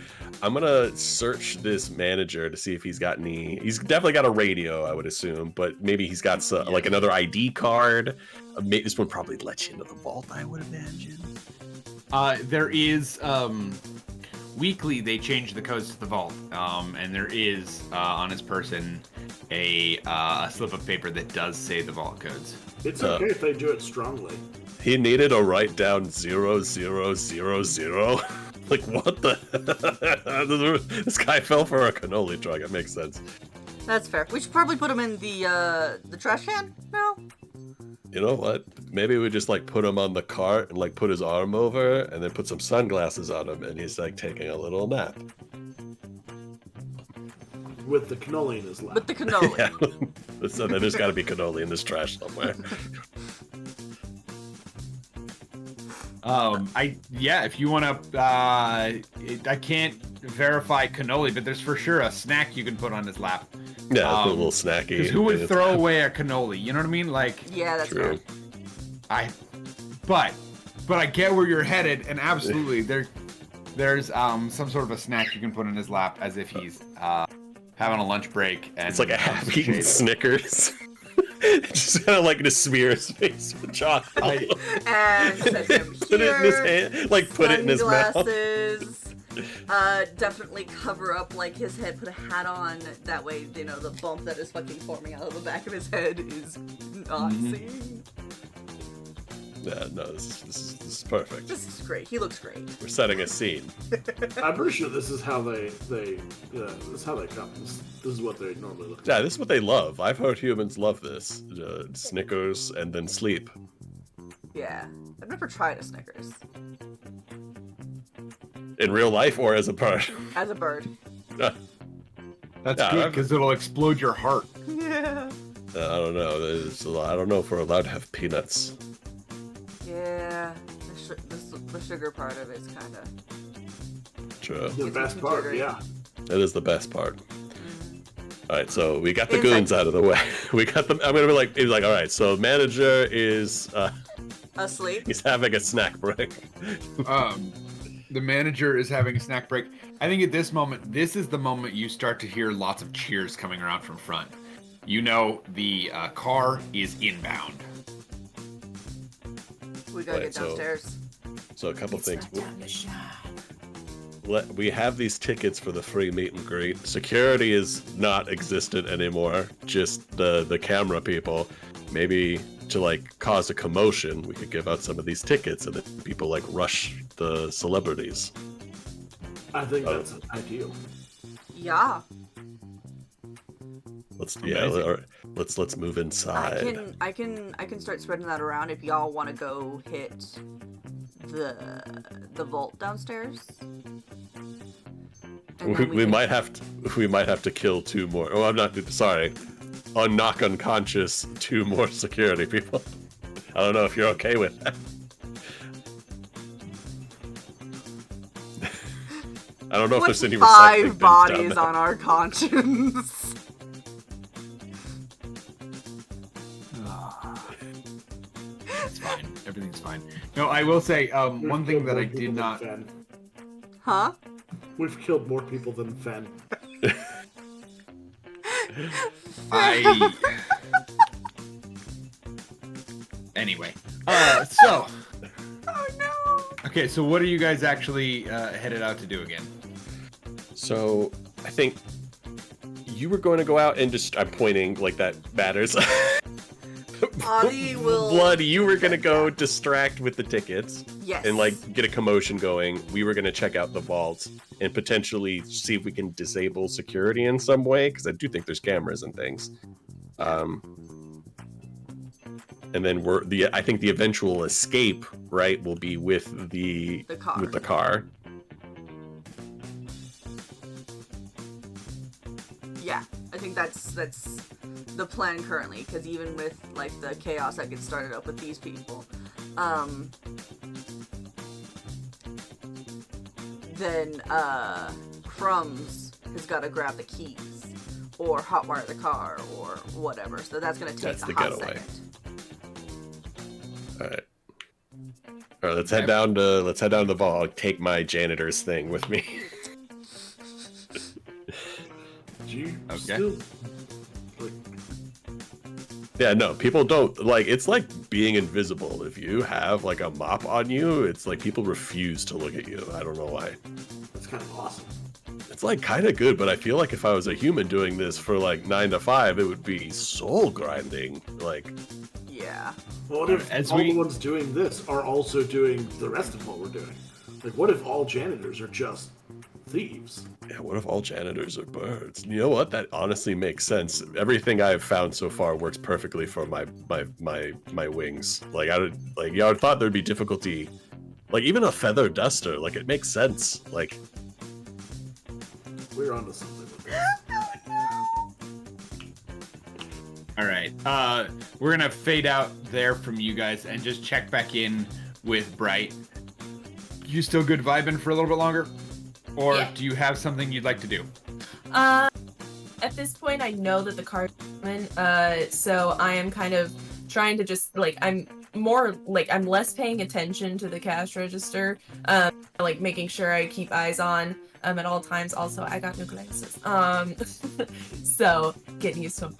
I'm gonna search this manager to see if he's got any. He's definitely got a radio, I would assume, but maybe he's got some, another ID card. This one probably lets you into the vault, I would imagine. There is weekly they change the codes to the vault, and there is on his person a slip of paper that does say the vault codes. It's okay if they do it strongly. He needed to write down 0000. What the? This guy fell for a cannoli truck. It makes sense. That's fair. We should probably put him in the trash can? No? You know what? Maybe we just put him on the cart and put his arm over and then put some sunglasses on him and he's taking a little nap. With the cannoli in his lap. With the cannoli. Yeah. So then there's got to be cannoli in this trash somewhere. If you want to, I can't verify cannoli, but there's for sure a snack you can put on his lap. Yeah, a little snacky. Because who would throw away a cannoli? You know what I mean? Yeah, that's True. right. But I get where you're headed, and absolutely there's some sort of a snack you can put in his lap as if he's having a lunch break. And it's like a half-eaten Snickers. Just kind of to smear his face with chocolate. And set him here. Put it in his hand, put it in his mouth. Sunglasses. Definitely cover up his head, put a hat on, that way, the bump that is fucking forming out of the back of his head is not seen. Yeah, no, this is perfect. This is great. He looks great. We're setting a scene. I'm pretty sure this is how they this is how they come. This is what they normally look like. Yeah, this is what they love. I've heard humans love this. Snickers and then sleep. Yeah. I've never tried a Snickers. In real life or as a bird? As a bird. That's good, because it'll explode your heart. Yeah. I don't know. I don't know if we're allowed to have peanuts. Yeah. The sugar part of it's kind of... True. The best part, jittery. That is the best part. All right, so we got the goons out of the way. We got them. I'm gonna be he was all right. So manager is Asleep. He's having a snack break. The manager is having a snack break. I think at this moment, this is the moment you start to hear lots of cheers coming around from front. You know the car is inbound. We gotta Right, get downstairs. So a couple things. Time to shine. We have these tickets for the free meet and greet. Security is not existent anymore. Just the camera people. Maybe to like cause a commotion, we could give out some of these tickets, and then people like rush the celebrities. I think that's ideal. Yeah. Let's Amazing. let's move inside. I can start spreading that around if y'all want to go hit the vault downstairs. And then We might have to kill 2 more. Oh, I'm not sorry. Knock unconscious 2 more security people. I don't know if you're okay with that. I don't know if with there's any 5 recycling bins bodies down there. on our conscience. It's fine. Everything's fine. No, I will say We've one thing killed that more I people did than not. Fen. Huh? We've killed more people than Fen. Anyway, so Oh no. okay, so what are you guys actually headed out to do again? So I think you were going to go out and just I'm pointing like that matters. Ozzy will. Blood, you were gonna go distract with the tickets Yes. and like get a commotion going. We were gonna check out the vaults and potentially see if we can disable security in some way, because I do think there's cameras and things. And then I think the eventual escape, right, will be with the car. with the car. Yeah, I think that's the plan currently, because even with like the chaos that gets started up with these people, then Crumbs has got to grab the keys or hotwire the car or whatever. So that's gonna take That's a the hot getaway. second. All right, let's head down to the vault. I'll take my janitor's thing with me. Do you Okay. still like, Yeah, no, people don't like. It's like being invisible. If you have like a mop on you, it's like people refuse to look at you. I don't know why. that's kind of awesome. It's like kind of good, but I feel like if I was a human doing this for like 9 to 5, it would be soul grinding. Like, Yeah. What if As all we- the ones doing this are also doing the rest of what we're doing? Like, what if all janitors are just thieves? yeah, what if all janitors are birds? You know what? That honestly makes sense. Everything I've found so far works perfectly for my wings. Like I would thought there'd be difficulty. Like even a feather duster, like it makes sense. Like We're onto something with this. All right. We're gonna fade out there from you guys and just check back in with Bright. You still good vibing for a little bit longer, or Yeah. do you have something you'd like to do? At this point, I know that the car's coming, so I am kind of trying to just like I'm less paying attention to the cash register, like making sure I keep eyes on at all times. Also, I got new glasses, so getting used to them.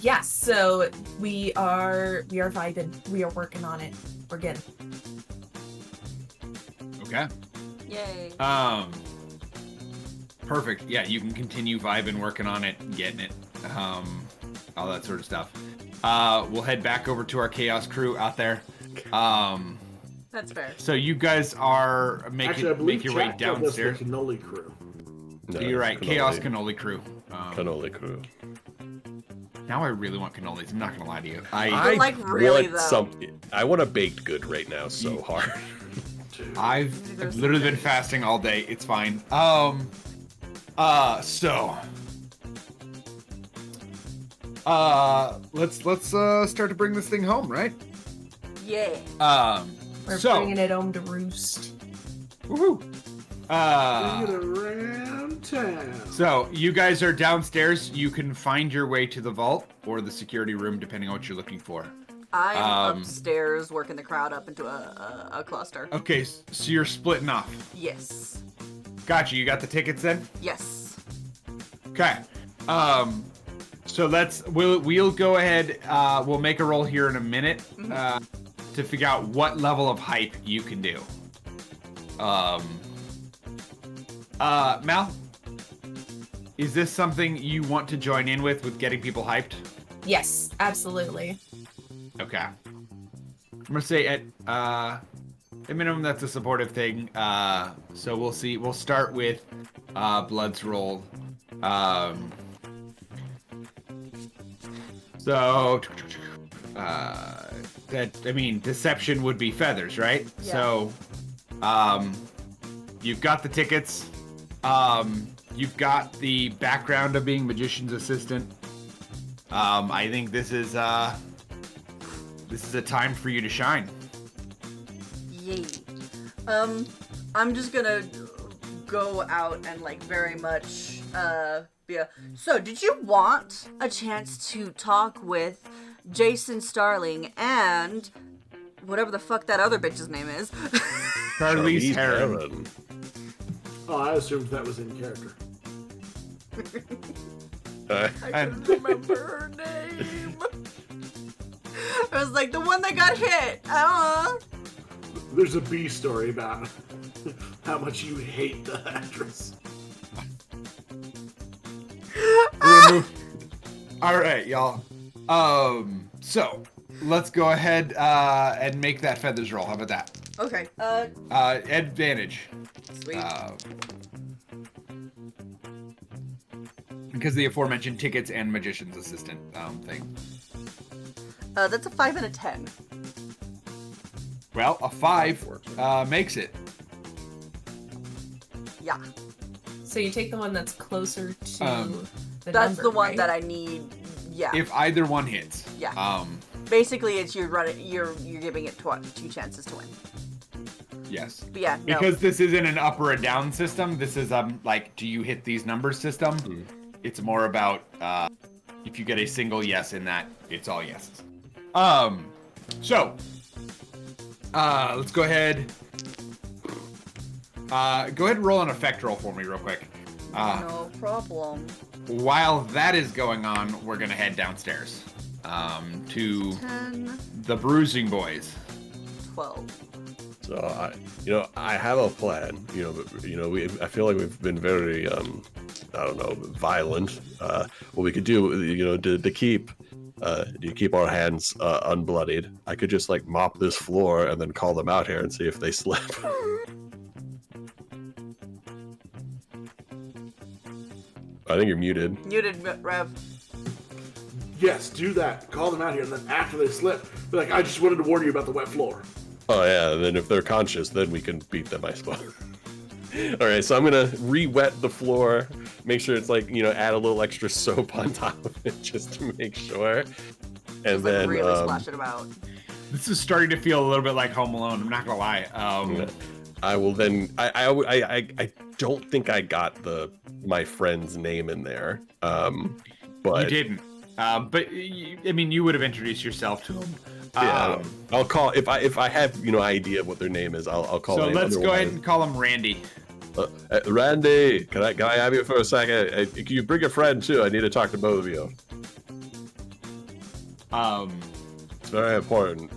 Yeah. So we are vibing. We are working on it. We're getting. Okay. Yay. Perfect. Yeah, you can continue vibing, working on it, getting it, all that sort of stuff. We'll head back over to our chaos crew out there. That's fair. So you guys are Actually, I make believe your way Jack called us the downstairs. Cannoli crew. no, You're right, Chaos Cannoli Crew. Cannoli crew. Now I really want cannolis. I'm not gonna lie to you. But, like, really, though. I want a baked good right now so hard. I've literally been fasting all day. It's fine. Let's start to bring this thing home, right? Yeah. We're So bringing it home to roost. woohoo. Bring it around town. So you guys are downstairs. You can find your way to the vault or the security room, depending on what you're looking for. I'm upstairs working the crowd up into a cluster. Okay, so you're splitting off. Yes. Gotcha. You got the tickets then? Yes. Okay. So we'll go ahead. We'll make a roll here in a minute to figure out what level of hype you can do. Mal, is this something you want to join in with getting people hyped? Yes, absolutely. Okay. I'm gonna say at minimum that's a supportive thing. So we'll see. We'll start with Blood's roll. So deception would be feathers, right? Yeah. So you've got the tickets. You've got the background of being magician's assistant. I think this is a time for you to shine. Yay. I'm just gonna go out and like very much so did you want a chance to talk with Jason Starling and whatever the fuck that other bitch's name is? Charlize Theron. Oh, I assumed that was in character. I couldn't remember her name. I was like, the one that got hit. There's a B story about how much you hate the actress. All right, y'all. So let's go ahead and make that feathers roll. How about that? Okay. Advantage. Sweet. Because the aforementioned tickets and magician's assistant thing. That's a 5 and a 10. Well, a 5 makes it. Yeah. So you take the one that's closer to the That's number, the one right? that I need. Yeah. If either one hits. Yeah. Basically, it's you're giving it 2 chances to win. Yes. But yeah, no. Because this isn't an up or a down system. This is like, do you hit these numbers system? It's more about if you get a single yes in that, it's all yeses. So let's go ahead. Go ahead and roll an effect roll for me real quick. No problem. While that is going on, we're gonna head downstairs to 10, the Bruising Boys. 12. So I have a plan. I feel like we've been very, violent. What we could do, to keep our hands unbloodied, I could just like mop this floor and then call them out here and see if they slip. I think you're muted. Muted, Rev. Yes, do that. Call them out here, and then after they slip, be like, I just wanted to warn you about the wet floor. Oh yeah, and then if they're conscious, then we can beat them, I suppose. All right, so I'm gonna re-wet the floor, make sure it's like, add a little extra soap on top of it just to make sure, and Just, then really splash it about. This is starting to feel a little bit like Home Alone. I'm not gonna lie. I will then. I don't think I got my friend's name in there. But you didn't. But you would have introduced yourself to him. Yeah, I'll call if I have idea of what their name is. I'll call. So them. let's go ahead and call him Randy. Randy, can I have you for a second? Can you bring a friend too? I need to talk to both of you. It's very important.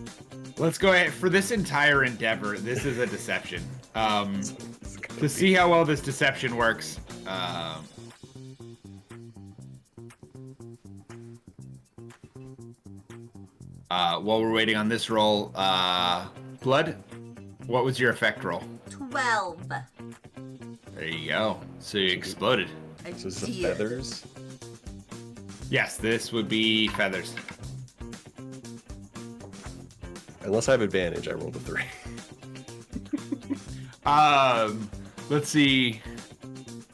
Let's go ahead for this entire endeavor. This is a deception. To see how well this deception works. While we're waiting on this roll, Blood, what was your effect roll? 12. There you go. So you exploded. So is the feathers? Yes, this would be feathers. Unless I have advantage, I rolled a 3. Let's see.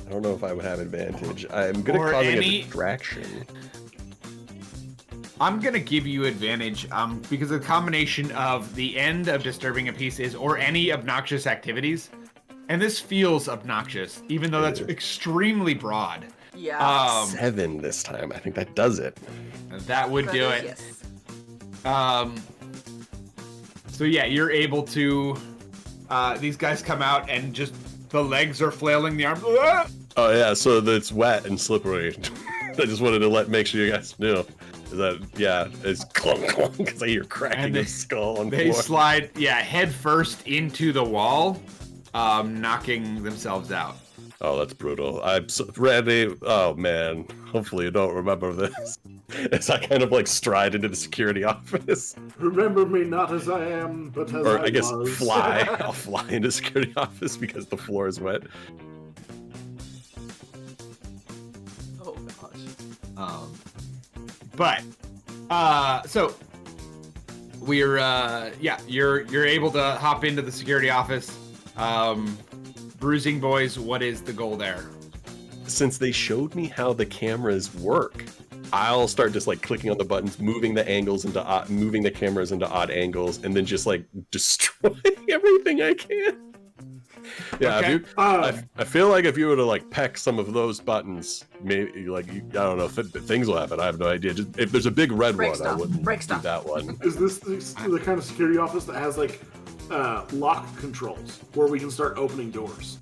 I don't know if I would have advantage. I'm gonna cause a distraction. I'm gonna give you advantage because the combination of the end of disturbing a piece is or any obnoxious activities, and this feels obnoxious, even though that's extremely broad. Yeah. 7 this time. I think that does it. That would do it. Yes. So yeah, you're able to. These guys come out and just the legs are flailing, the arms. Ah! Oh yeah, so it's wet and slippery. I just wanted to make sure you guys knew. Is that it's clunk clunk because I hear cracking of skull on They floor. slide, head first into the wall, knocking themselves out. Oh, that's brutal. I'm so ready. Oh man, hopefully you don't remember this. As I kind of stride into the security office. Remember me not as I am, but as Or I I guess was. fly. I'll fly into security office because the floor is wet. Oh gosh. So we're you're able to hop into the security office. Bruising boys, what is the goal there? Since they showed me how the cameras work, I'll start just clicking on the buttons, moving the cameras into odd angles, and then just destroying everything I can. Yeah, Okay. I feel like if you were to peck some of those buttons, maybe I don't know if things will happen. I have no idea. Just if there's a big red Break one, stuff. I wouldn't Break do stuff. that one. Is this the kind of security office that has lock controls where we can start opening doors?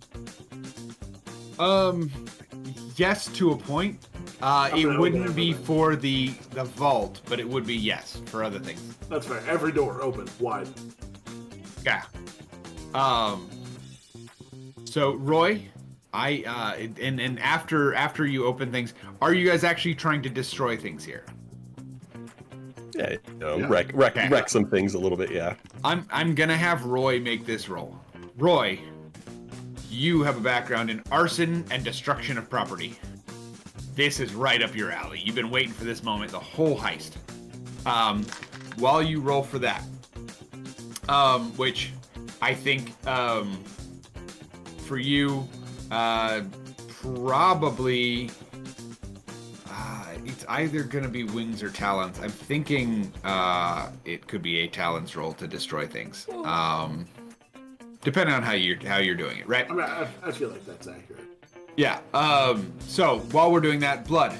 Yes, to a point. It wouldn't be for the vault, but it would be yes for other things. That's fair. Every door open wide. Yeah. So Roy, and after you open things, are you guys actually trying to destroy things here? Yeah, Yeah. wreck some things a little bit. Yeah. I'm gonna have Roy make this roll. Roy, you have a background in arson and destruction of property. This is right up your alley. You've been waiting for this moment the whole heist. While you roll for that, which I think for you probably it's either gonna be wings or talons. I'm thinking it could be a talons roll to destroy things. Depending on how you're doing it, right? I mean, I feel like that's accurate. Yeah. So while we're doing that, blood.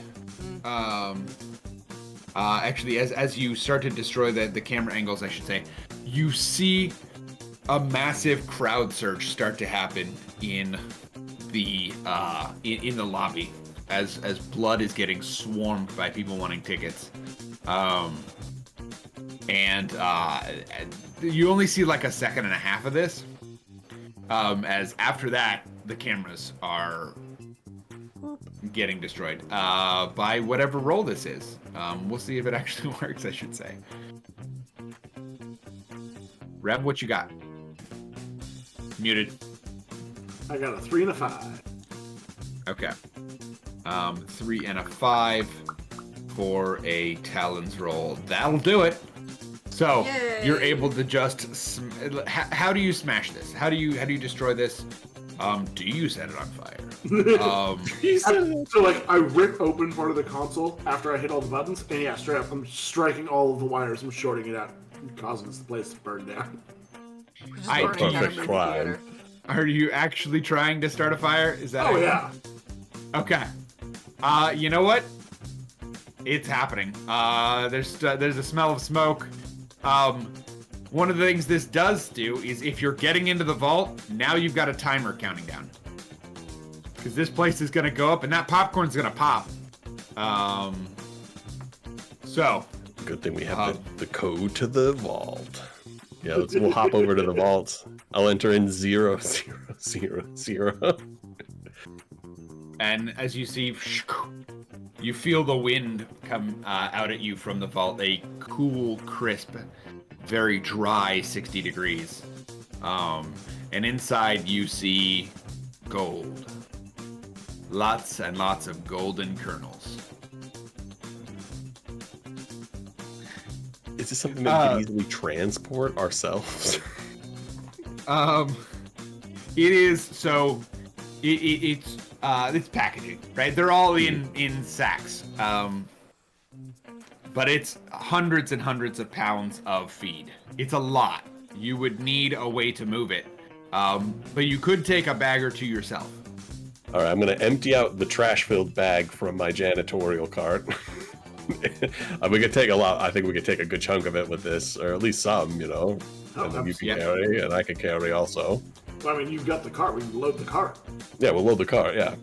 Actually, as you start to destroy the camera angles, I should say, you see a massive crowd surge start to happen in the lobby as blood is getting swarmed by people wanting tickets. And you only see a second and a half of this. As after that, the cameras are getting destroyed by whatever roll this is. We'll see if it actually works, I should say. Rev, what you got? Muted. I got a 3 and a 5. Okay. 3 and a 5 for a talons roll. That'll do it. So Yay. you're able to just. How do you smash this? How do you destroy this? Do you set it on fire? So I rip open part of the console after I hit all the buttons, and yeah, straight up, I'm striking all of the wires. I'm shorting it out, and causing this place to burn down. Just I- burning down Perfect the movie crime. theater. Are you actually trying to start a fire? Is that? Oh yeah. Okay. You know what? It's happening. There's a smell of smoke. One of the things this does do is if you're getting into the vault, now you've got a timer counting down. Because this place is going to go up and that popcorn's going to pop. So. Good thing we have the code to the vault. Yeah, we'll hop over to the vault. I'll enter in 0, 0, 0, 0. And as you see, you feel the wind come out at you from the vault. A cool, crisp, very dry 60 degrees. And inside you see gold. Lots and lots of golden kernels. Is this something that we can easily transport ourselves? It is so. It's packaging, right? They're all in sacks. But it's hundreds and hundreds of pounds of feed. It's a lot. You would need a way to move it. But you could take a bag or two yourself. All right, I'm going to empty out the trash-filled bag from my janitorial cart. We could take a lot. I think we could take a good chunk of it with this, or at least some, Oh, and then you can yeah. carry, and I can carry also. I mean, you've got the car. We can load the car. Yeah, we'll load the car. Yeah,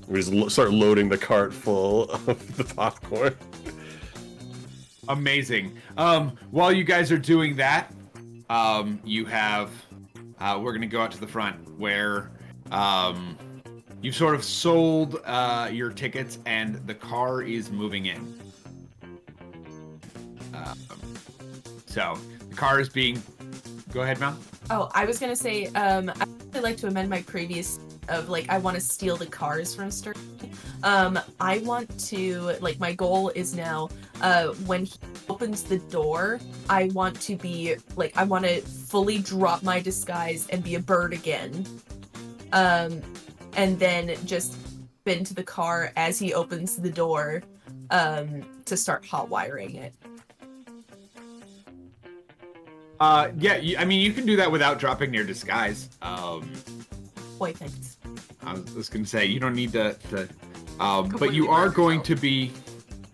we just start loading the cart full of the popcorn. Amazing. While you guys are doing that, you have. We're gonna go out to the front where you've sort of sold your tickets and the car is moving in. So the car is being. Go ahead, Mel. Oh, I was gonna say, I'd really like to amend my previous of like I want to steal the cars from Sterling. I want to my goal is now when he opens the door, I want to be I want to fully drop my disguise and be a bird again. And then just spin to the car as he opens the door to start hot wiring it. Yeah, I mean, you can do that without dropping your disguise. Boy, thanks. I was going to say, you don't need to but Completely you are burn going yourself. to be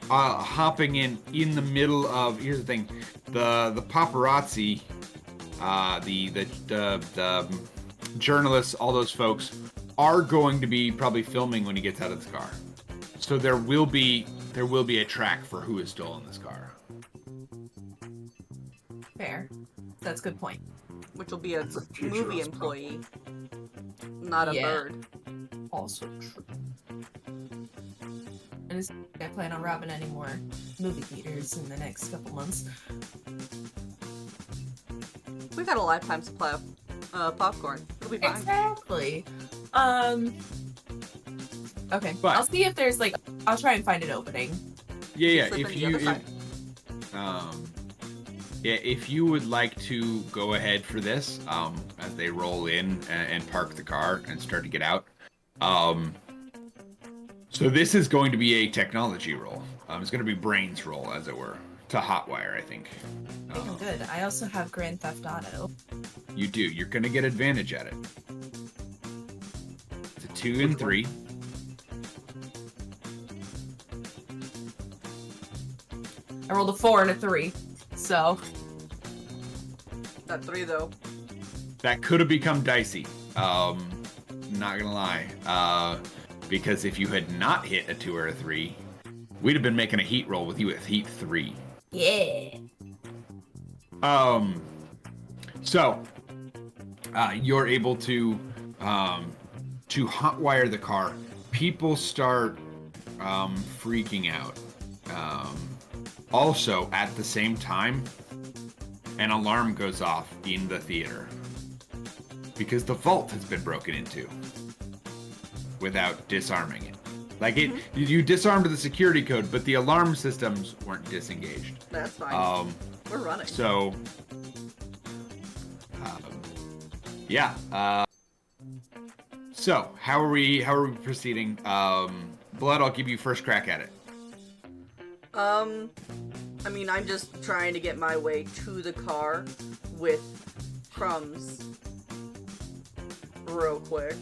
hopping in the middle of, here's the thing, the paparazzi, the journalists, all those folks are going to be probably filming when he gets out of the car. So there will be a track for who has stolen this car. Fair. That's a good point. Which will be a That's a future movie us employee, not a Yeah. bird. Also true. And it's, I plan on robbing any more movie theaters in the next couple months. We got a lifetime supply of popcorn. It'll be fine. Exactly. Okay. But- I'll see if there's I'll try and find an opening. Yeah, Slip if in the you other side. if you would like to go ahead for this, as they roll in and park the car and start to get out. So this is going to be a technology roll. It's going to be brains roll, as it were, to hotwire, I think. Oh, good. I also have Grand Theft Auto. You do. You're going to get advantage at it. It's a 2 and 3. I rolled a 4 and a 3, so That 3 though. That could have become dicey. Not gonna lie. Because if you had not hit a 2 or a 3, we'd have been making a heat roll with you at heat 3. yeah. So you're able to hotwire the car. People start freaking out. Also, at the same time, an alarm goes off in the theater because the vault has been broken into without disarming it. Like you disarmed the security code, but the alarm systems weren't disengaged. That's fine. We're running. So, yeah. So how are we proceeding? Blood, I'll give you first crack at it. I mean, I'm just trying to get my way to the car with crumbs real quick.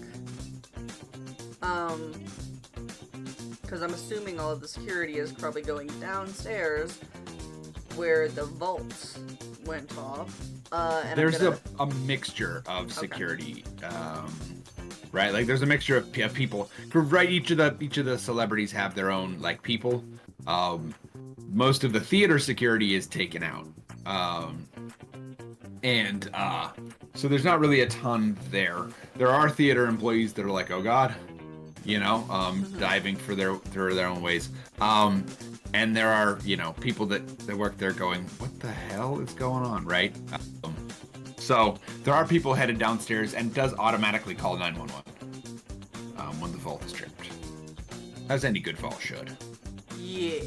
Because I'm assuming all of the security is probably going downstairs where the vault went off. And There's I'm gonna... a mixture of security, right? Like there's a mixture of people. Right, each of the celebrities have their own people. Most of the theater security is taken out, and so there's not really a ton there. There are theater employees that are like, oh god, diving for their own ways. And there are people that work there going, what the hell is going on, right? So there are people headed downstairs and does automatically call 911 when the vault is tripped, as any good vault should. Yeah.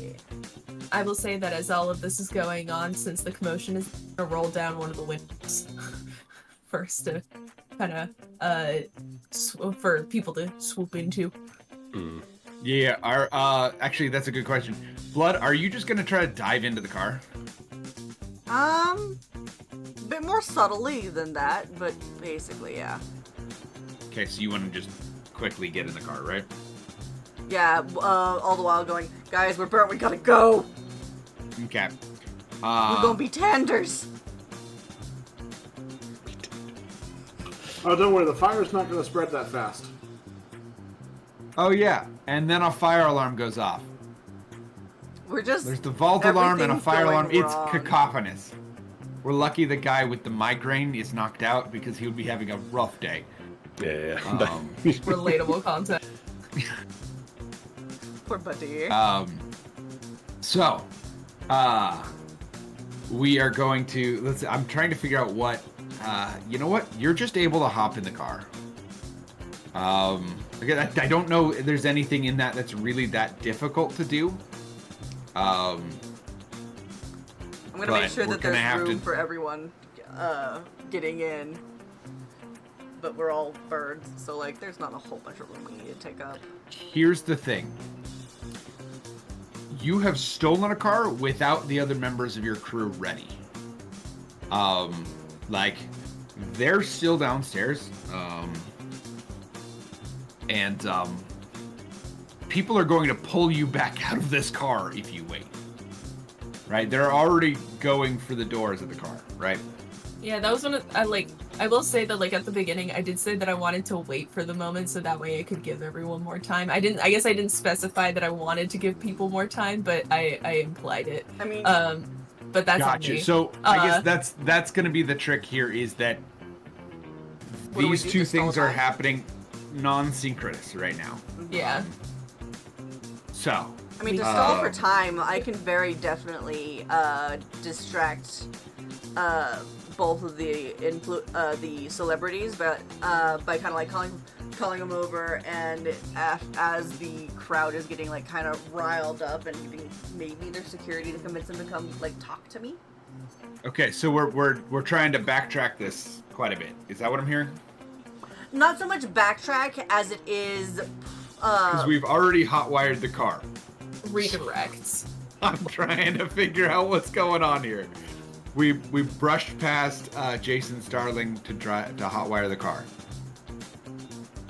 I will say that as all of this is going on, since the commotion is gonna roll down one of the windows first to kind of for people to swoop into. Yeah. Actually, that's a good question. Blood, are you just gonna try to dive into the car? A bit more subtly than that, but basically, yeah. Okay, so you want to just quickly get in the car, right? Yeah, all the while going, guys, we're burnt, we gotta go. Okay. We're gonna be tenders. Oh, don't worry, the fire's not going to spread that fast. Oh yeah, and then a fire alarm goes off. We're just. There's the vault alarm and a everything's fire going alarm. It's wrong. cacophonous. We're lucky the guy with the migraine is knocked out because he would be having a rough day. Yeah. Relatable content. Poor buddy. So, we are going to. I'm trying to figure out what. You know what? You're just able to hop in the car. Again, I don't know if there's anything in that that's really that difficult to do. I'm gonna make but sure we're that gonna there's have room to- for everyone getting in. But we're all birds, so like there's not a whole bunch of room we need to take up. Here's the thing. You have stolen a car without the other members of your crew ready. Like, they're still downstairs. And people are going to pull you back out of this car if you wait. Right? They're already going for the doors of the car, right? Yeah, that was one of I will say that at the beginning I did say that I wanted to wait for the moment so that way I could give everyone more time. I guess I didn't specify that I wanted to give people more time, but I implied it. I mean, but that's on Gotcha. me. So I guess that's going to be the trick here is that What do we these do, two just all things the are time? happening non-synchronous right now. Yeah. So I mean, to stall for time, I can very definitely distract both of the celebrities, but by kind of like calling them over, and as the crowd is getting like kind of riled up and getting maybe their security to convince them to come like talk to me. okay, so we're trying to backtrack this quite a bit. Is that what I'm hearing? Not so much backtrack as it is. Because we've already hotwired the car. Redirects. I'm trying to figure out what's going on here. We brushed past Jason Starling to hotwire the car.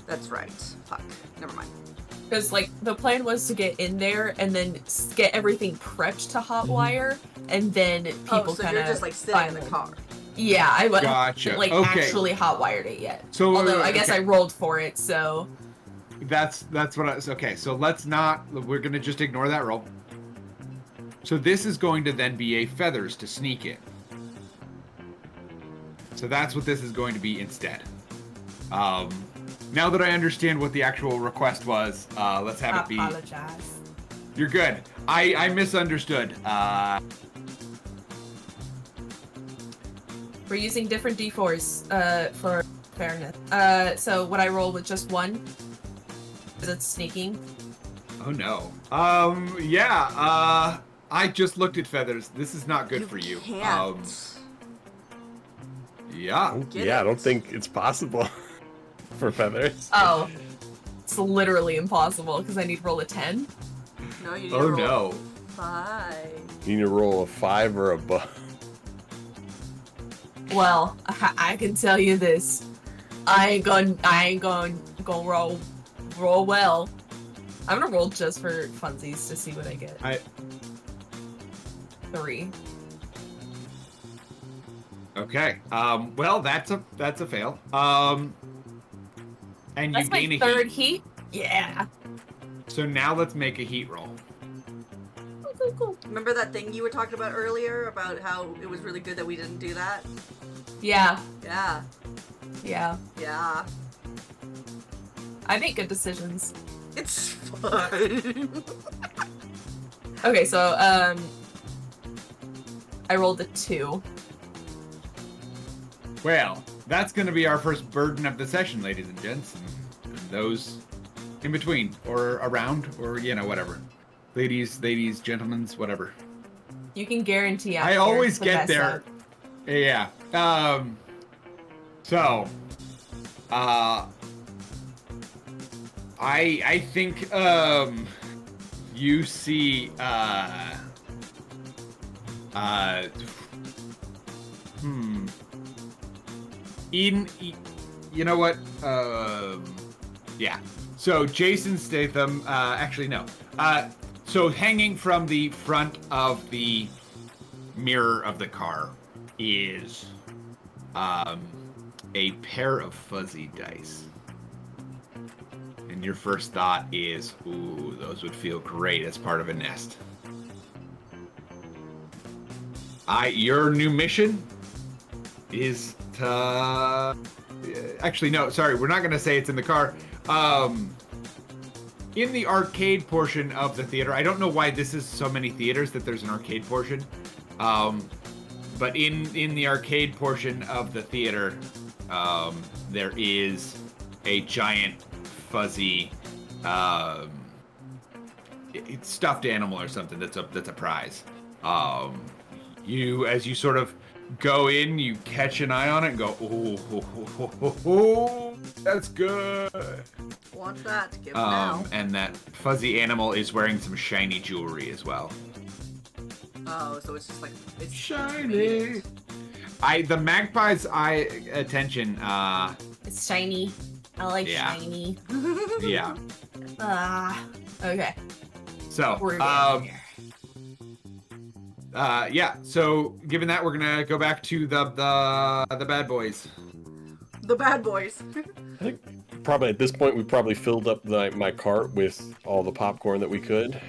That's right. Fuck. Never mind. Because the plan was to get in there and then get everything prepped to hotwire, and then people so kind you're of just like sitting in the car. Yeah, I Gotcha. haven't Okay. actually hotwired it yet. So although I guess okay. I rolled for it, so That's what I. Okay, so let's not. We're gonna just ignore that roll. So this is going to then be a feathers to sneak in. So that's what this is going to be instead. Now that I understand what the actual request was, let's have it be. apologize. You're good. I misunderstood. We're using different d4s for fairness. So would I roll with just one? Is it sneaking? Oh no. Yeah. I just looked at feathers. This is not good for you. Can't. Yeah. Get Yeah, I it. don't think it's possible for feathers. Oh, it's literally impossible because I need to roll a 10. No, you need Oh to roll no. 5. You need to roll a 5 or above. Well, I can tell you this: I ain't gonna roll well. I'm gonna roll just for funsies to see what I get. 3. Okay. Well, that's a fail. And That's you my gain a third heat. heat. Yeah. So now let's make a heat roll. Cool. Remember that thing you were talking about earlier about how it was really good that we didn't do that? Yeah. Yeah. Yeah. Yeah. I make good decisions. It's fun. Okay, so I rolled a 2. Well, that's going to be our first burden of the session, ladies and gents, and those in between or around or whatever. Ladies, gentlemen's, whatever. You can guarantee I here always to get mess there. up. Yeah. So, I think you see you know what? Yeah. So Jason Statham, actually no. So hanging from the front of the mirror of the car is a pair of fuzzy dice. And your first thought is, ooh, those would feel great as part of a nest. Your new mission is to... Actually, no, sorry, we're not going to say it's in the car. In the arcade portion of the theater, I don't know why this is so many theaters that there's an arcade portion. But in the arcade portion of the theater, there is a giant fuzzy it's stuffed animal or something that's a prize. As you sort of go in, you catch an eye on it and go, oh, that's good. Want that? Give now. And that fuzzy animal is wearing some shiny jewelry as well. Oh, so it's just like it's Shiny. The magpie's eye attention. It's shiny. I like Yeah. shiny. Yeah. Okay. So, We're down here. yeah. So, given that, we're gonna go back to the bad boys. the bad boys. I think probably at this point we probably filled up my cart with all the popcorn that we could.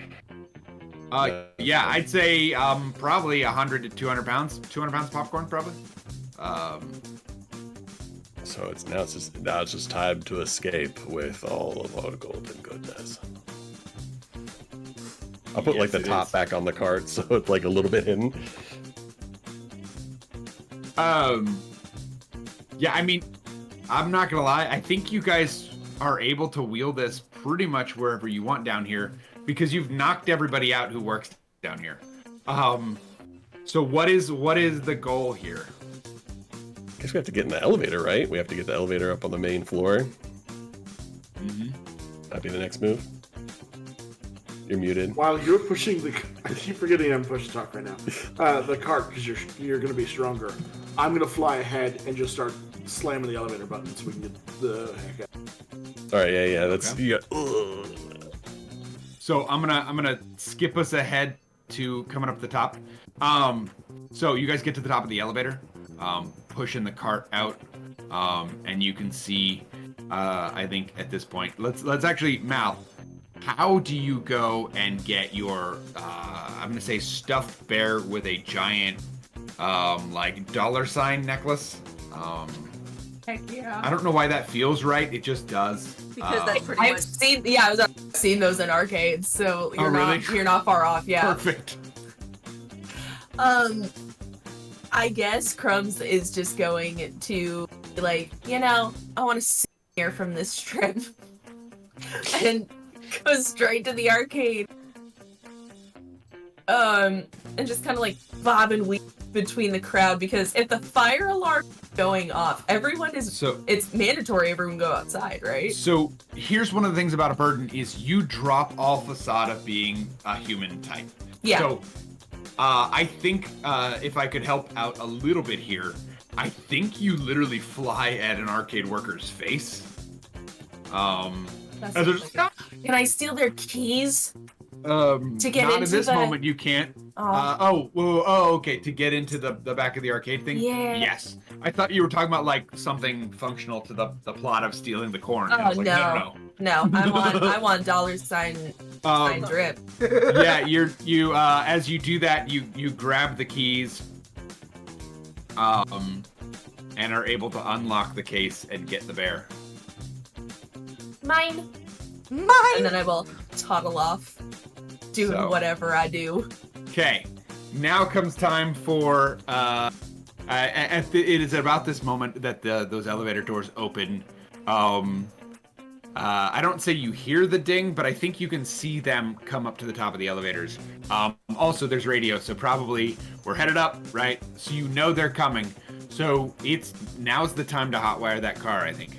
Yeah, I'd say probably 100 to 200 pounds. 200 pounds of popcorn, probably. So it's just time to escape with all of our golden goodness. I'll put like Yes, the it top is. back on the cart so it's like a little bit hidden. Yeah, I mean, I'm not gonna lie. I think you guys are able to wheel this pretty much wherever you want down here because you've knocked everybody out who works down here. So what is the goal here? I guess we have to get in the elevator, right? We have to get the elevator up on the main floor. Mm-hmm. That'd be the next move. You're muted. While you're pushing I keep forgetting I'm push talk right now. The cart, because you're going to be stronger. I'm going to fly ahead and just start slamming the elevator button so we can get the heck out. All right, yeah. That's Okay. you got, So I'm gonna skip us ahead to coming up the top. So you guys get to the top of the elevator, pushing the cart out, and you can see. I think at this point, let's actually Mal. How do you go and get your I'm gonna say stuffed bear with a giant like $sign necklace? Heck yeah. I don't know why that feels right. It just does. Because that's pretty I've much. seen those in arcades, so Oh, really? you're not far off. Yeah. Perfect. I guess Crumbs is just going to like, I want to sit here from this trip and go straight to the arcade. And just kind of like bob and weave between the crowd because if the fire alarm is going off, it's mandatory everyone go outside, right? So here's one of the things about a burden is you drop all facade of being a human type. Yeah. So I think if I could help out a little bit here, I think you literally fly at an arcade worker's face. That's as they're just, Can I steal their keys? to get not in into this the- moment you can't. Oh. Okay. To get into the back of the arcade thing. Yeah. Yes. I thought you were talking about like something functional to the plot of stealing the corn. And I Oh, was like, no. no. I want $sign drip. Yeah, you as you do that, you grab the keys, and are able to unlock the case and get the bear. Mine. Mine! And then I will toddle off, doing So- whatever I do. Okay, now comes time for it is about this moment that those elevator doors open. I don't say you hear the ding, but I think you can see them come up to the top of the elevators. Also, there's radio, so probably we're headed up, right? So you know they're coming. So now's the time to hotwire that car, I think.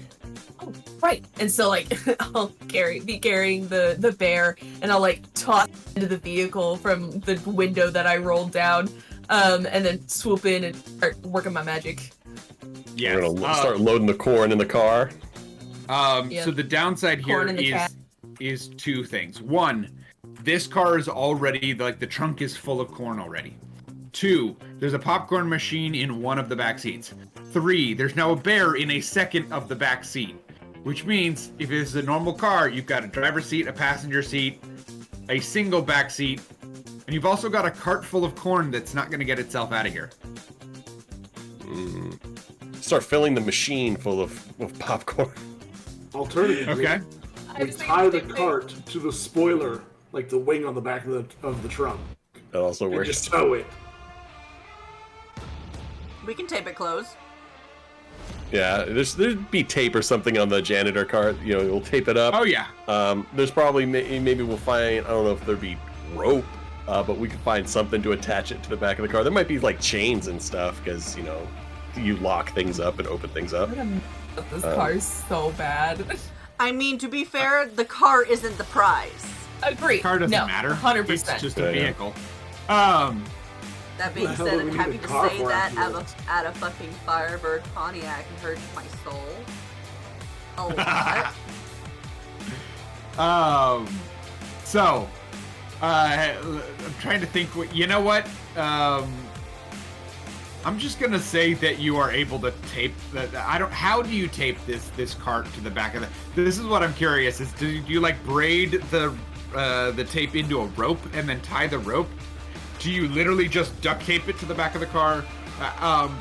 Oh, right. And so like I'll be carrying the bear and I'll like toss it into the vehicle from the window that I rolled down. And then swoop in and start working my magic. Yeah. We're gonna start loading the corn in the car. Yep. So the downside here Corn and the cat. is two things. One, this car is already, like, the trunk is full of corn already. Two, there's a popcorn machine in one of the back seats. Three, there's now a bear in a second of the back seat. Which means, if it's a normal car, you've got a driver's seat, a passenger seat, a single back seat, and you've also got a cart full of corn that's not going to get itself out of here. Start filling the machine full of popcorn. Alternatively, Okay. we tie the cart to the spoiler, like the wing on the back of the trunk, That also and works. just tow it. We can tape it closed. Yeah, there'd be tape or something on the janitor cart. You know, we'll tape it up. Oh, yeah. There's probably maybe we'll find, I don't know if there'd be rope, but we could find something to attach it to the back of the car. There might be like chains and stuff because you know you lock things up and open things up. This car's so bad. I mean, to be fair, the car isn't the prize. Agree. Car doesn't no, matter. 100%. It's just Yeah, a yeah. vehicle. That being What the hell said, do I'm we need happy a to car say for that after at a fucking Firebird Pontiac hurts my soul a lot. So, I'm trying to think. You know what? I'm just gonna say that you are able to tape that. How do you tape this cart to the back of the? This is what I'm curious. Is do you like braid the tape into a rope and then tie the rope? Do you literally just duct tape it to the back of the car?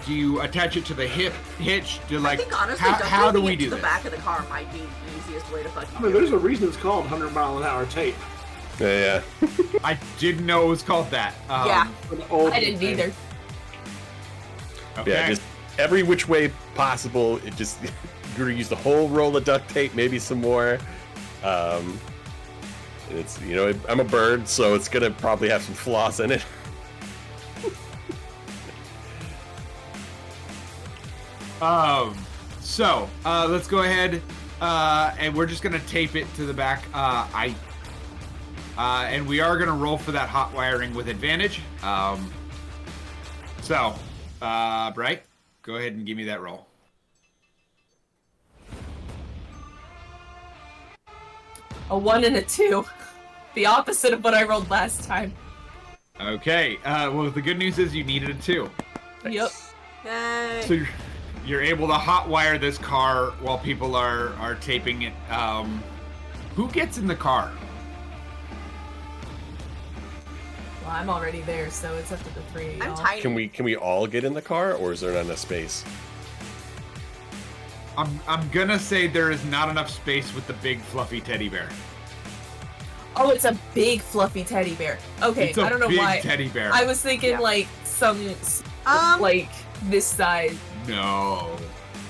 Do you attach it to the hitch? Do I think honestly, how do we do to the this? back of the car might be the easiest way to fucking I mean, do there's it. a reason it's called 100-mile-an-hour tape. Yeah. I didn't know it was called that. Yeah. An old I didn't tape. either. Okay. Yeah, just every which way possible. It just you're gonna use the whole roll of duct tape, maybe some more. It's I'm a bird, so it's gonna probably have some floss in it. So let's go ahead, and we're just gonna tape it to the back. And we are gonna roll for that hot wiring with advantage. Bright, go ahead and give me that roll. A 1 and a 2. The opposite of what I rolled last time. Okay. Well, the good news is you needed a 2. Yep. Yay. So you're able to hot wire this car while people are taping it. Who gets in the car? Well, I'm already there, so it's up to the three of I'm y'all. tiny. Can we all get in the car, or is there not enough space? I'm gonna say there is not enough space with the big fluffy teddy bear. Oh, it's a big fluffy teddy bear. Okay, It's a I don't know big why. teddy bear. I was thinking Yeah. like some like this size. No.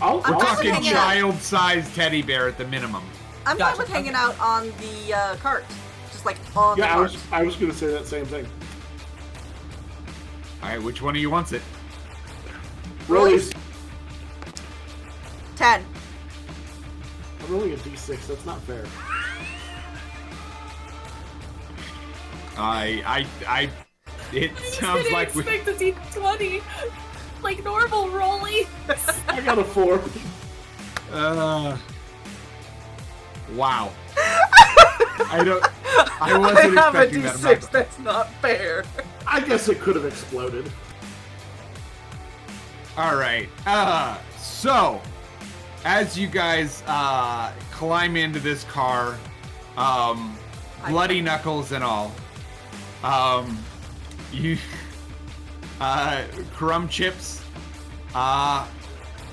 I'll We're I'm talking hanging out. child-sized teddy bear at the minimum. I'm Gotcha, fine with hanging okay. out on the cart. Just like on the Yeah, cart. I was going to say that same thing. All right, which one of you wants it? Rollies. 10. I'm rolling a d6. That's not fair. It sounds like we. expect to see 20 like normal rolly. I got a 4. Wow. I wasn't I have a expecting that. D6. That's not fair. I guess it could have exploded. All right. So as you guys climb into this car, bloody knuckles and all, you Crumb Chips,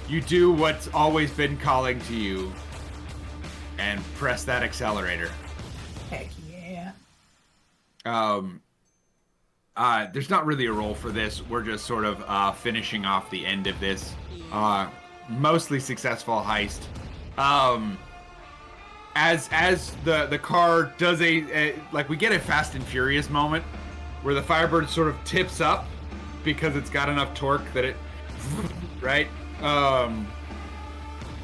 you do what's always been calling to you and press that accelerator. Heck yeah. There's not really a roll for this. We're just sort of finishing off the end of this mostly successful heist. As the car does like we get a Fast and Furious moment where the Firebird sort of tips up because it's got enough torque that it right.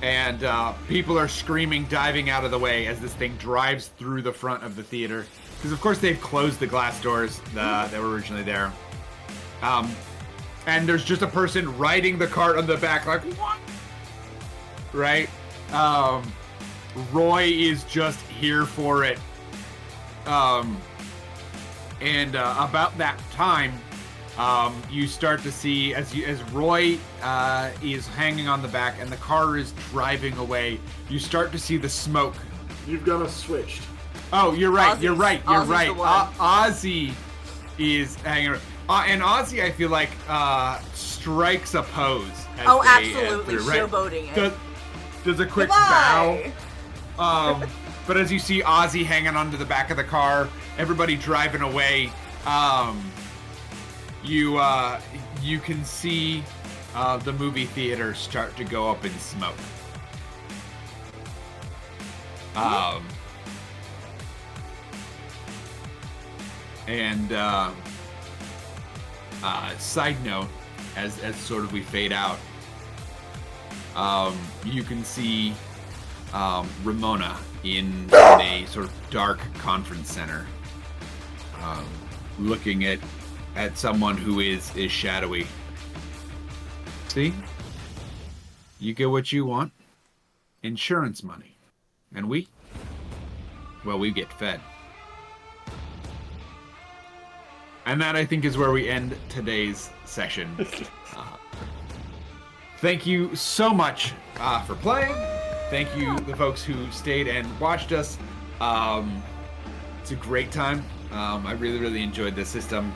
And people are screaming, diving out of the way as this thing drives through the front of the theater. Because, of course, they've closed the glass doors that were originally there. And there's just a person riding the cart on the back, like, what? Right? Roy is just here for it. And about that time, you start to see as Roy is hanging on the back and the car is driving away, you start to see the smoke. You've got us switched. Oh, you're right. Ozzy's- You're right. You're Ozzy's right. the one. Ozzy is hanging. And Ozzy, I feel like strikes a pose. As Oh, they absolutely, enter, right? showboating it. Does a quick Goodbye. bow. But as you see Ozzy hanging onto the back of the car, everybody driving away, you can see the movie theater start to go up in smoke. And side note, as sort of we fade out, you can see Ramona in a sort of dark conference center, looking at someone who is shadowy. See? You get what you want. Insurance money. And we get fed. And that, I think, is where we end today's session. Thank you so much for playing. Thank you, the folks who stayed and watched us. It's a great time. I really, really enjoyed this system.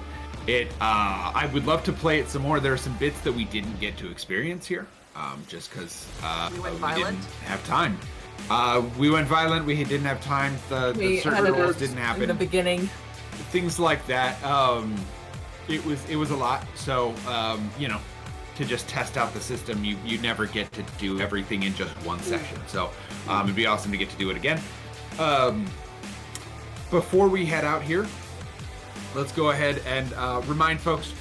I would love to play it some more. There are some bits that we didn't get to experience here, just because We went we violent? didn't have time. We went violent. We didn't have time. The We certain had rules it didn't happen. in the beginning. Things like that. It was a lot. So to just test out the system, you never get to do everything in just one session. So it'd be awesome to get to do it again. Before we head out here, let's go ahead and remind folks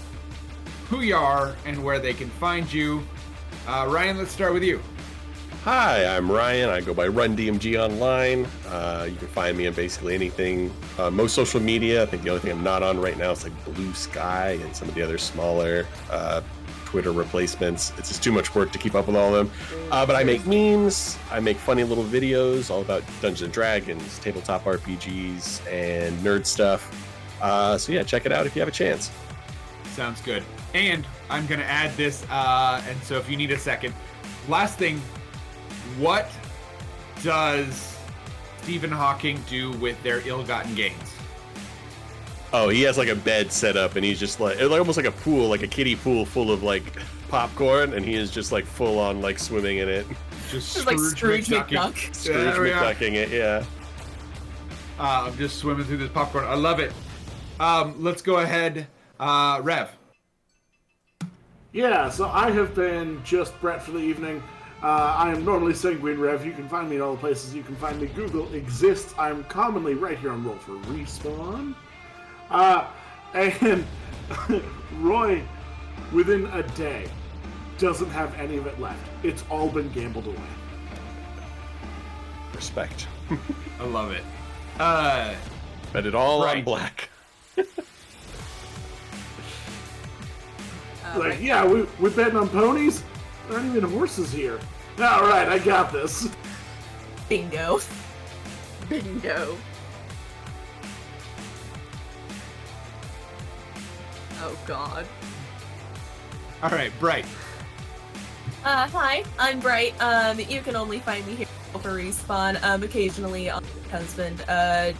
who you are and where they can find you. Ryan, let's start with you. Hi, I'm Ryan. I go by Run DMG online. You can find me on basically anything. Most social media. I think the only thing I'm not on right now is like Blue Sky and some of the other smaller Twitter replacements. It's just too much work to keep up with all of them. But I make memes. I make funny little videos all about Dungeons and Dragons, tabletop RPGs, and nerd stuff. So yeah, check it out if you have a chance. Sounds good. And I'm going to add this, and so if you need a second. Last thing, what does Stephen Hawking do with their ill-gotten gains? Oh, he has like a bed set up, and he's just like almost like a pool, like a kiddie pool full of like popcorn, and he is just like full on like swimming in it. Just Like Scrooge McDuck. Scrooge There we are. McDucking it, yeah. I'm just swimming through this popcorn. I love it. Let's go ahead. Rev. Yeah, so I have been just Brett for the evening. I am normally Sanguine Rev. You can find me in all the places you can find me. Google exists. I'm commonly right here on Roll for Respawn. And Roy, within a day, doesn't have any of it left. It's all been gambled away. Respect. I love it. Bet it all Right. on black. Like, yeah, we're betting on ponies? There aren't even horses here. All right, I got this. Bingo. Bingo. Oh God. All right, Bright. Hi, I'm Bright. You can only find me here for Respawn. Occasionally on my husband,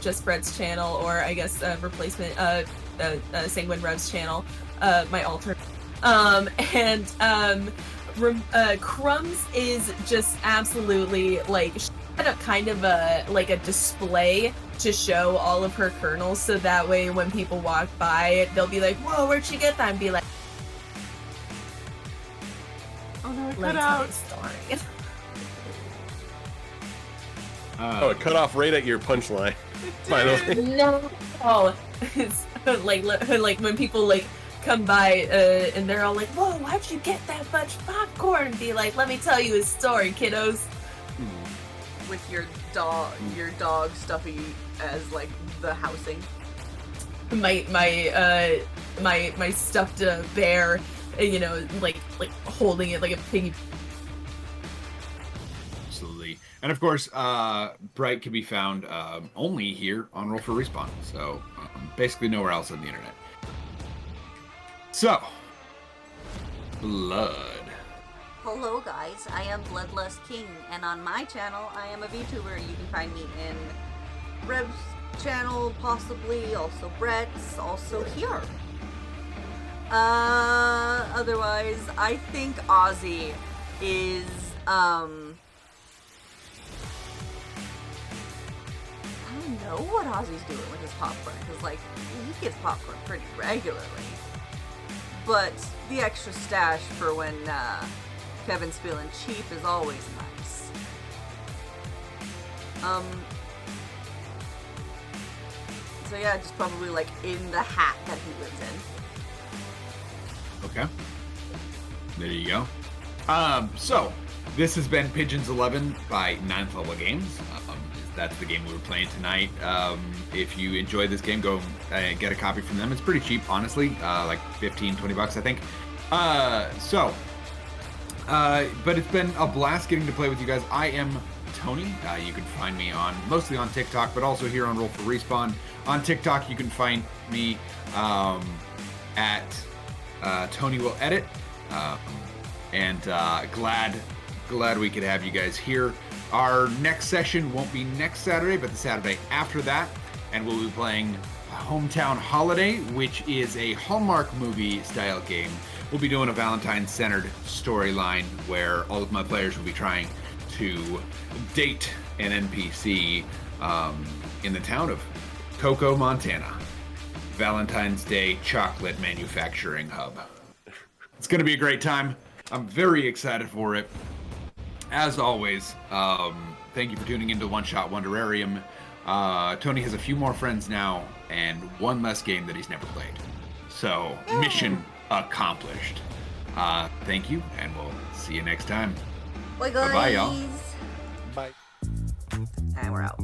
Just Brett's channel, or I guess replacement, Sanguine Rev's channel, my alter. Crumbs is just absolutely like set up kind of a display to show all of her kernels, so that way when people walk by, they'll be like, "Whoa, where'd she get that?" And be like, Oh no, it "Let cut me tell you out. a story." Oh, it cut off right at your punchline. By the way. No. Oh, it's like when people like come by and they're all like, "Whoa, how'd you get that much popcorn?" And be like, "Let me tell you a story, kiddos." With your dog Stuffy as like the housing. My stuffed bear, you know, like holding it like a piggy. Absolutely. And of course, Bright can be found only here on Roll for Respawn. So basically nowhere else on the internet. So, Blood. Hello guys, I am Bloodlust King, and on my channel, I am a VTuber. You can find me in Reb's channel, possibly, also Brett's, also here. Otherwise, I think Ozzy is, I don't know what Ozzy's doing with his popcorn, because, like, he gets popcorn pretty regularly. But the extra stash for when, Kevin's feeling cheap is always nice. So yeah, just probably, like, in the hat that he lives in. Okay. There you go. So, this has been Pigeons 11 by 9th Level Games. That's the game we were playing tonight. If you enjoyed this game, go get a copy from them. It's pretty cheap, honestly. Like 15, 20 bucks, I think. But it's been a blast getting to play with you guys. I am Tony. You can find me mostly on TikTok, but also here on Roll for Respawn. On TikTok, you can find me at Tony Will Edit. Glad we could have you guys here. Our next session won't be next Saturday, but the Saturday after that, and we'll be playing Hometown Holiday, which is a Hallmark movie style game. We'll be doing a Valentine-centered storyline where all of my players will be trying to date an NPC in the town of Cocoa, Montana. Valentine's Day chocolate manufacturing hub. It's going to be a great time. I'm very excited for it. As always, thank you for tuning into One Shot Wonderarium. Tony has a few more friends now and one less game that he's never played. So, mission accomplished. Thank you, and we'll see you next time. Bye guys. Bye-bye, y'all. Bye. And we're out.